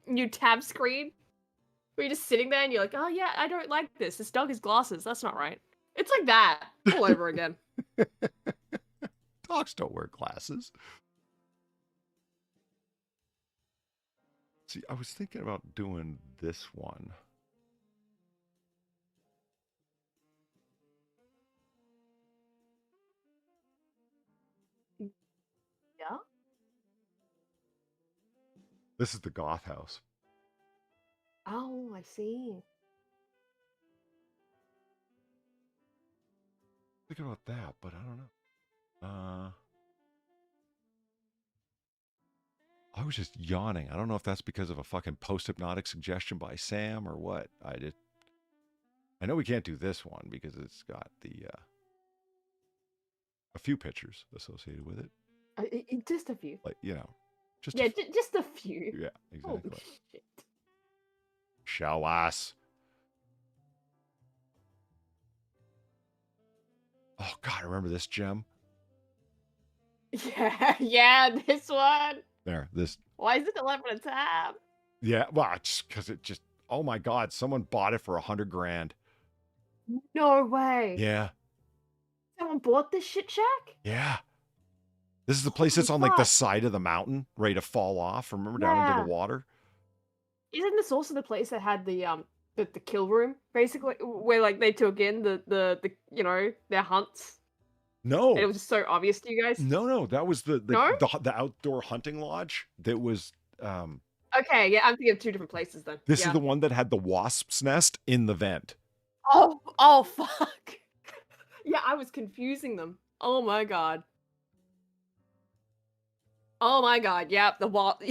new tab screen. Where you're just sitting there and you're like, oh yeah, I don't like this. This dog has glasses. That's not right. It's like that all over again. Dogs don't wear glasses. See, I was thinking about doing this one. Yeah? This is the goth house. Oh, I see. Thinking about that, but I don't know. I was just yawning. I don't know if that's because of a fucking post-hypnotic suggestion by Sam or what. I know we can't do this one because it's got the a few pictures associated with it. Just a few. Like, you know, just Yeah, just a few. yeah, Holy exactly. shit. Show us. Oh God, remember this gem? Yeah, this one. There, this. Why is it 11 a tab? Yeah, well, just because it just. Oh my God, someone bought it for $100 grand. No way. Yeah, Someone bought this shit shack? yeah. This is the place that's on like the side of the mountain, ready to fall off. Remember down into Yeah. the water? Isn't this also the place that had the kill room, basically, where like they took in the you know, their hunts? No, And it was just so obvious to you guys. no. That was the No? the outdoor hunting lodge. That was. Okay, yeah, I'm thinking of two different places then. This yeah. is the one that had the wasp's nest in the vent. Oh, fuck. Yeah, I was confusing them. Oh my god. Oh my god. Yep, the wasp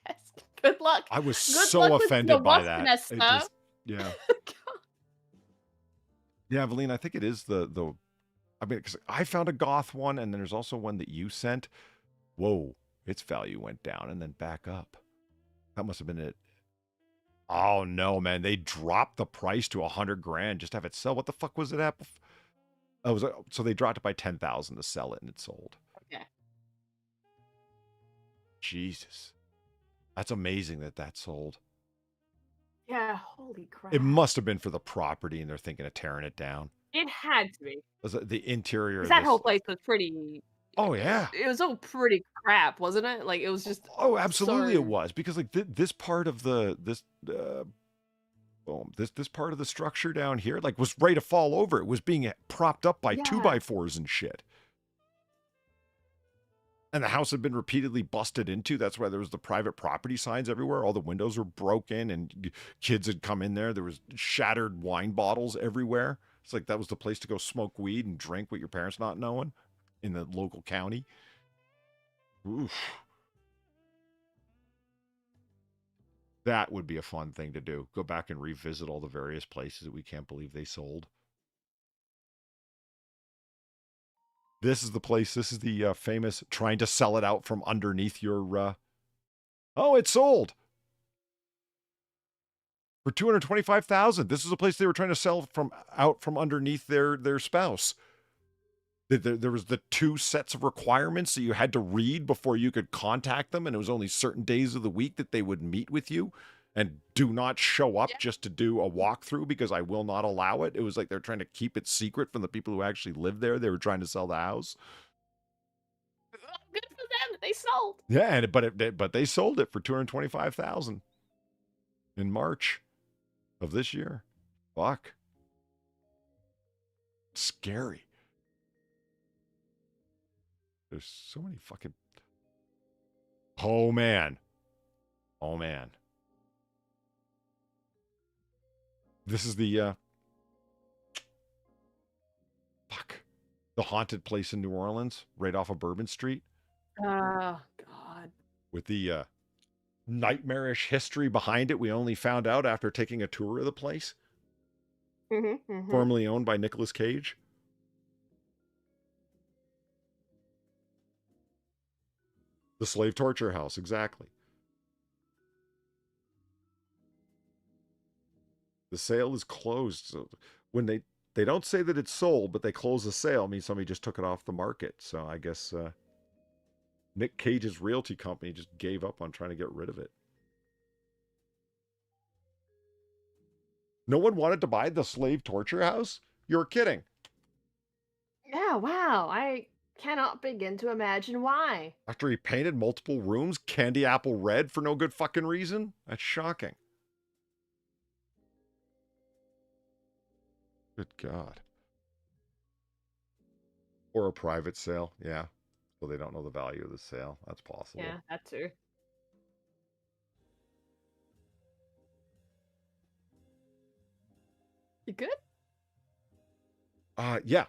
nest. Good luck. I was Good so luck with the offended by wasp that. nest, It sir. just, yeah. Yeah, Evelyn, I think it is the I mean, because I found a goth one, and then there's also one that you sent. Whoa, its value went down and then back up. That must have been it. Oh no, man! They dropped the price to $100,000 just to have it sell. What the fuck was it at? Oh, so they dropped it by 10,000 to sell it, and it sold. Okay. Jesus, that's amazing that sold. Yeah, holy crap. It must have been for the property, and they're thinking of tearing it down. It had to be. Was it the interior? 'Cause Of that this... whole place was pretty. Oh yeah. It was all pretty crap, wasn't it? Like, it was just. Oh, absolutely, so... it was, because like this part of this part of the structure down here, like, was ready to fall over. It was being propped up by 2x4s and shit. And the house had been repeatedly busted into. That's why there was the private property signs everywhere. All the windows were broken, and kids had come in there. There was shattered wine bottles everywhere. It's like that was the place to go smoke weed and drink with your parents not knowing in the local county. Oof. That would be a fun thing to do. Go back and revisit all the various places that we can't believe they sold. This is the place. This is the famous trying to sell it out from underneath your... Oh, it sold! For $225,000. This is a place they were trying to sell out from underneath their spouse. There was the 2 sets of requirements that you had to read before you could contact them, and it was only certain days of the week that they would meet with you, and do not show up just to do a walkthrough because I will not allow it. It was like they're trying to keep it secret from the people who actually live there. They were trying to sell the house. Good for them. They sold. Yeah, but they sold it for $225,000 in March of this year. Fuck. Scary. There's so many fucking... Oh, man. Oh, man. This is the... Fuck. The haunted place in New Orleans, right off of Bourbon Street. Oh, God. With the nightmarish history behind it we only found out after taking a tour of the place. Formerly owned by Nicolas Cage. The slave torture house, exactly. The sale is closed. So when they don't say that it's sold, but they close the sale, means somebody just took it off the market. So I guess Nick Cage's realty company just gave up on trying to get rid of it. No one wanted to buy the slave torture house? You're kidding. Yeah, wow. I cannot begin to imagine why. After he painted multiple rooms candy apple red for no good fucking reason? That's shocking. Good God. Or a private sale, yeah. So they don't know the value of the sale. That's possible. Yeah, that too. You good? Yeah.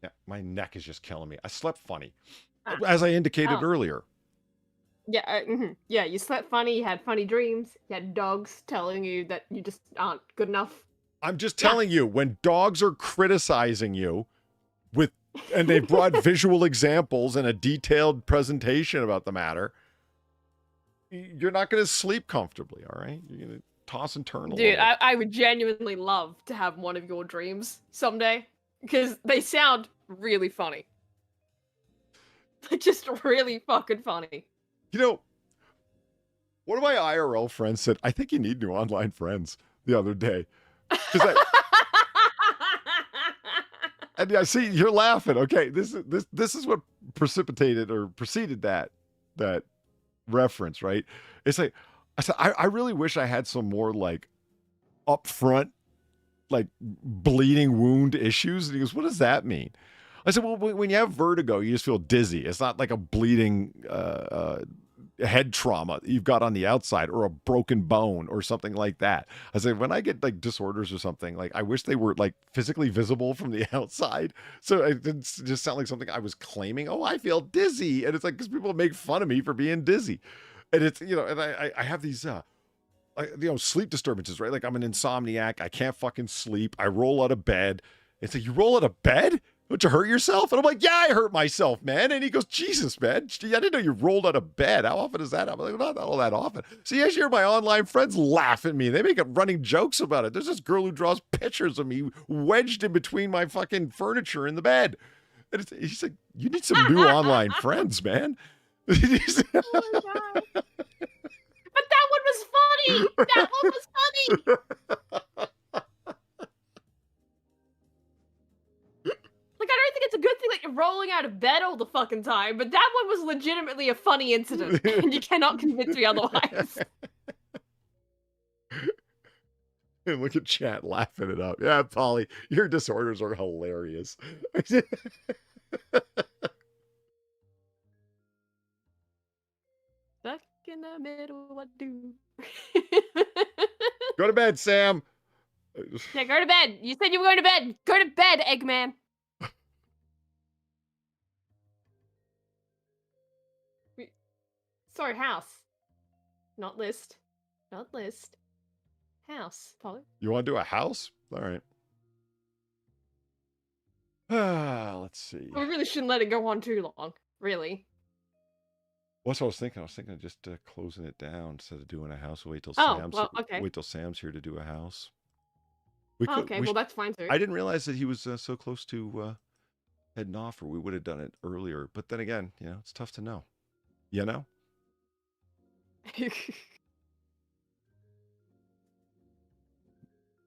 Yeah, my neck is just killing me. I slept funny. As I indicated earlier. Yeah, yeah, you slept funny, you had funny dreams, you had dogs telling you that you just aren't good enough. I'm just telling you, when dogs are criticizing you and they've brought visual examples and a detailed presentation about the matter, you're not going to sleep comfortably, all right? You're going to toss and turn a Dude, little. I would genuinely love to have one of your dreams someday, because they sound really funny. They're just really fucking funny. You know, one of my IRL friends said, I think you need new online friends the other day. And yeah, see, you're laughing. Okay, this is what preceded that reference, right? It's like, I said, I really wish I had some more like upfront, like bleeding wound issues. And he goes, what does that mean? I said, well, when you have vertigo, you just feel dizzy. It's not like a bleeding head trauma you've got on the outside or a broken bone or something like that. I say when I get like disorders or something, like I wish they were like physically visible from the outside. So it didn't just sound like something I was claiming. Oh, I feel dizzy. And it's like, because people make fun of me for being dizzy. And it's, you know, and I have these, sleep disturbances, right? Like I'm an insomniac. I can't fucking sleep. I roll out of bed. It's like, you roll out of bed? Don't you hurt yourself? And I'm like, yeah, I hurt myself, man. And he goes, Jesus, man. I didn't know you rolled out of bed. How often does that happen? I'm like, not all that often. So yes, hear my online friends laugh at me. They make up running jokes about it. There's this girl who draws pictures of me wedged in between my fucking furniture in the bed. And he's like, you need some new online friends, man. Oh my God. But that one was funny. That one was funny. Like, I don't think it's a good thing that you're rolling out of bed all the fucking time, but that one was legitimately a funny incident, and you cannot convince me otherwise. And look at chat laughing it up. Yeah, Polly, your disorders are hilarious. Stuck in the middle, what do? Go to bed, Sam. Yeah, go to bed. You said you were going to bed. Go to bed, Eggman. Sorry, house. Not list. Not list. House, Polly. You want to do a house? All right. Let's see. We really shouldn't let it go on too long. Really. What's what I was thinking? I was thinking of just closing it down instead of doing a house. Wait till Oh, Sam's. well, okay. Wait till Sam's here to do a house. Okay, well, that's fine too. I didn't realize that he was so close to heading off, or we would have done it earlier. But then again, you know, it's tough to know. You know?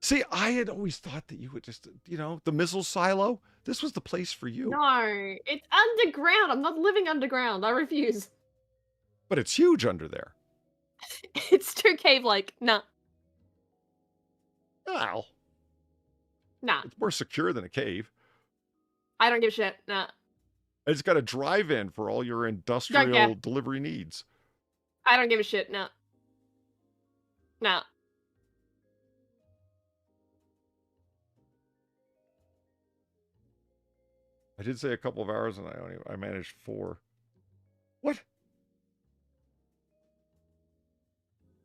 See, I had always thought that you would just, you know, the missile silo, this was the place for you. No, it's underground. I'm not living underground. I refuse. But it's huge under there. It's too cave-like. Nah. Well, Nah. it's more secure than a cave. I don't give a shit. Nah. It's got a drive-in for all your industrial delivery needs. I don't give a shit. Nah. Nah. I did say a couple of hours, and I managed 4. What?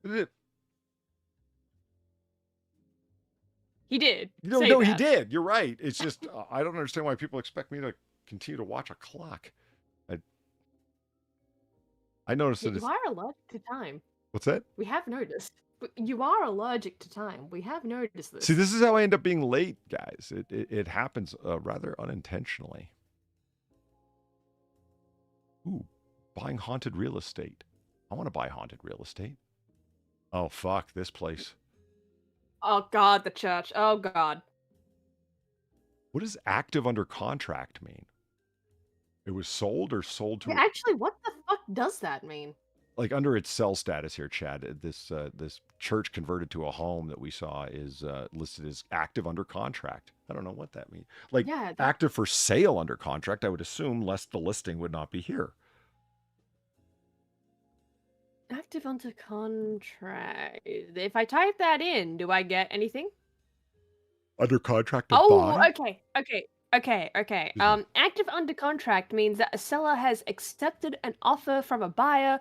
Did it? He did. No, say no, he that. did. You're right. It's just I don't understand why people expect me to continue to watch a clock. I noticed that You are allergic to time. What's that? We have noticed. You are allergic to time. We have noticed this. See, this is how I end up being late, guys. It happens rather unintentionally. Ooh, buying haunted real estate. I want to buy haunted real estate. Oh, fuck, this place. Oh, God, the church. Oh, God. What does active under contract mean? It was sold or sold to... Yeah, actually, what the fuck does that mean? Like under its sell status here, Chad, this church converted to a home that we saw is listed as active under contract. I don't know what that means. Like active for sale under contract, I would assume, lest the listing would not be here. Active under contract. If I type that in, do I get anything? Under contract to buy? Okay. Active under contract means that a seller has accepted an offer from a buyer,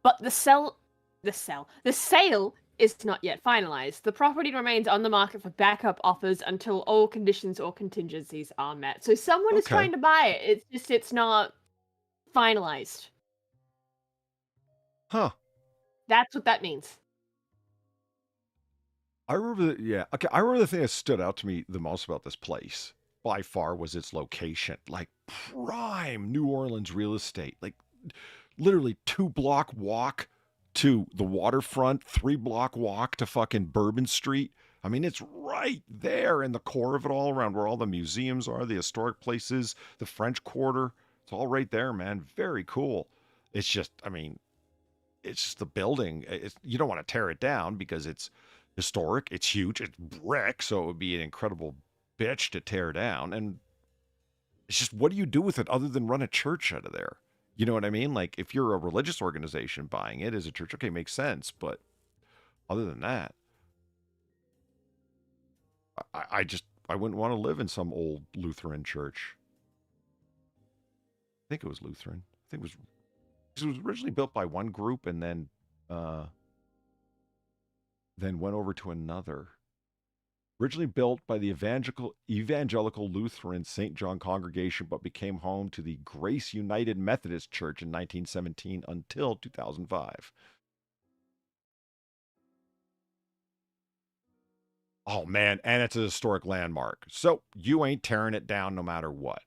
but the sale is not yet finalized. The property remains on the market for backup offers until all conditions or contingencies are met. So someone is trying to buy it. It's just it's not finalized. Huh. That's what that means. I remember I remember the thing that stood out to me the most about this place by far was its location. Like prime New Orleans real estate. Like literally 2-block walk to the waterfront, 3-block walk to fucking Bourbon Street. I mean, it's right there in the core of it all, around where all the museums are, the historic places, the French Quarter. It's all right there, man. Very cool. It's just, I mean, it's just the building. You don't want to tear it down because it's historic. It's huge. It's brick, so it would be an incredible bitch to tear down. And it's just, what do you do with it other than run a church out of there? You know what I mean? Like, if you're a religious organization buying it as a church, okay, makes sense. But other than that, I wouldn't want to live in some old Lutheran church. I think it was Lutheran. I think it was originally built by one group and then went over to another. Originally built by the Evangelical Lutheran St. John congregation, but became home to the Grace United Methodist Church in 1917 until 2005. Oh, man, and it's a historic landmark. So you ain't tearing it down no matter what.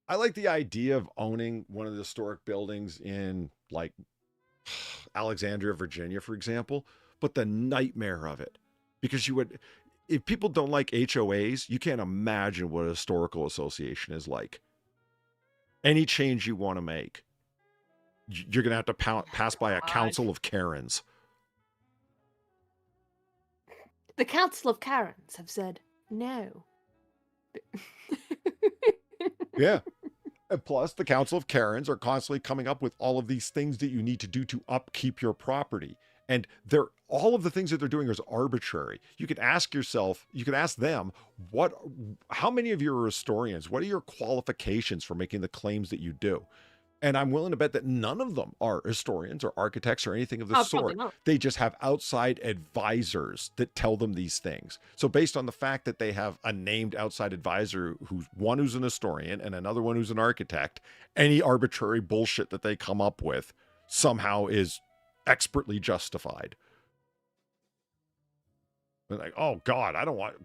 I like the idea of owning one of the historic buildings in, like, Alexandria, Virginia, for example, but the nightmare of it, because if people don't like HOAs, you can't imagine what a historical association is like. Any change you want to make, you're going to have to pass by a council of Karens. The Council of Karens have said no. Yeah. And plus, the Council of Karens are constantly coming up with all of these things that you need to do to upkeep your property. And all of the things that they're doing is arbitrary. You could ask yourself, you could ask them, how many of you are historians? What are your qualifications for making the claims that you do? And I'm willing to bet that none of them are historians or architects or anything of the sort. They just have outside advisors that tell them these things. So based on the fact that they have a named outside advisor who's an historian and another one who's an architect, any arbitrary bullshit that they come up with somehow is expertly justified. But like, oh God, I don't want,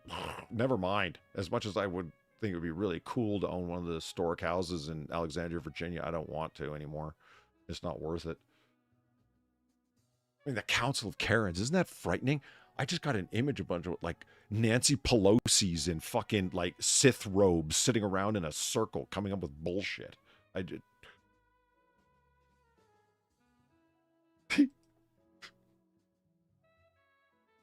never mind. As much as I would think it would be really cool to own one of the historic houses in Alexandria, Virginia, I don't want to anymore. It's not worth it. I mean, the Council of Karens, isn't that frightening? I just got an image of a bunch of like Nancy Pelosi's in fucking like Sith robes sitting around in a circle coming up with bullshit.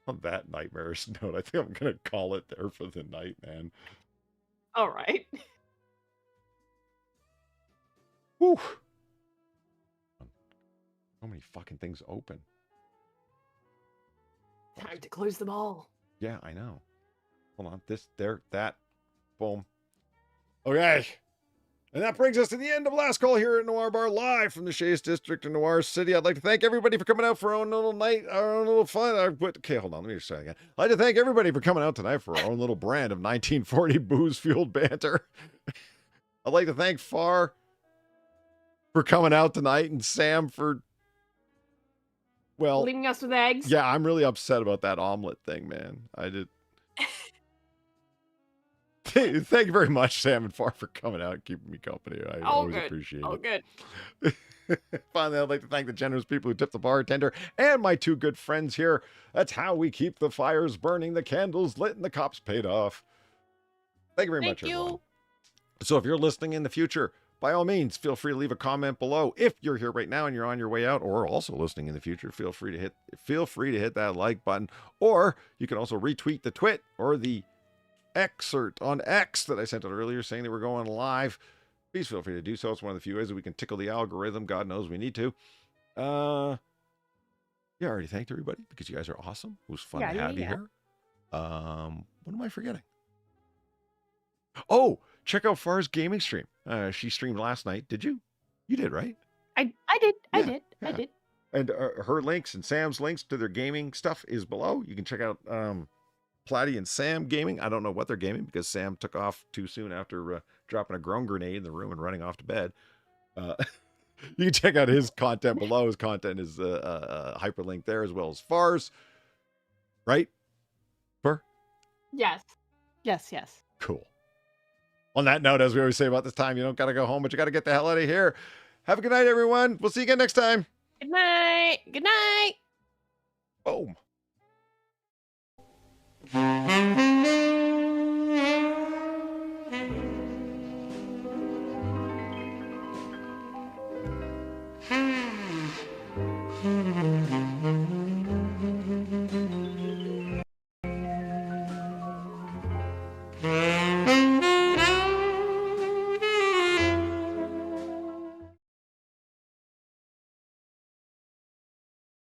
On that nightmarish note, I think I'm going to call it there for the night, man. All right. Whew. So many fucking things open. Time to close them all. Yeah, I know. Hold on. This, there, that. Boom. Okay. And that brings us to the end of Last Call here at Noir Bar, live from the Chase District in Noir City. I'd like to thank everybody for coming out for our own little night, our own little fun. Okay, hold on. Let me just try again. I'd like to thank everybody for coming out tonight for our own little brand of 1940 booze-fueled banter. I'd like to thank Far for coming out tonight and Sam for, well, leaving us with eggs. Yeah, I'm really upset about that omelet thing, man. I did. Thank you very much, Sam and Far, for coming out and keeping me company. I always appreciate it. Good. Finally, I'd like to thank the generous people who tipped the bartender and my two good friends here. That's how we keep the fires burning, the candles lit, and the cops paid off. Thank you very much, everyone. So if you're listening in the future, by all means, feel free to leave a comment below. If you're here right now and you're on your way out, or also listening in the future, feel free to hit that like button. Or you can also retweet the tweet or the excerpt on X that I sent out earlier saying that we're going live. Please feel free to do so. It's one of the few ways that we can tickle the algorithm. God knows we need to. Yeah, I already thanked everybody because you guys are awesome. It was fun to have you here. What am I forgetting? Oh, check out Far's gaming stream. She streamed last night. Did you? You did, right? I did. And her links and Sam's links to their gaming stuff is below. You can check out Platty and Sam gaming. I don't know what they're gaming because Sam took off too soon after dropping a grown grenade in the room and running off to bed. You can check out his content below. His content is hyperlinked there, as well as Far's. Right? Far? Yes. Cool. On that note, as we always say about this time, you don't got to go home, but you got to get the hell out of here. Have a good night, everyone. We'll see you again next time. Good night. Good night. Boom.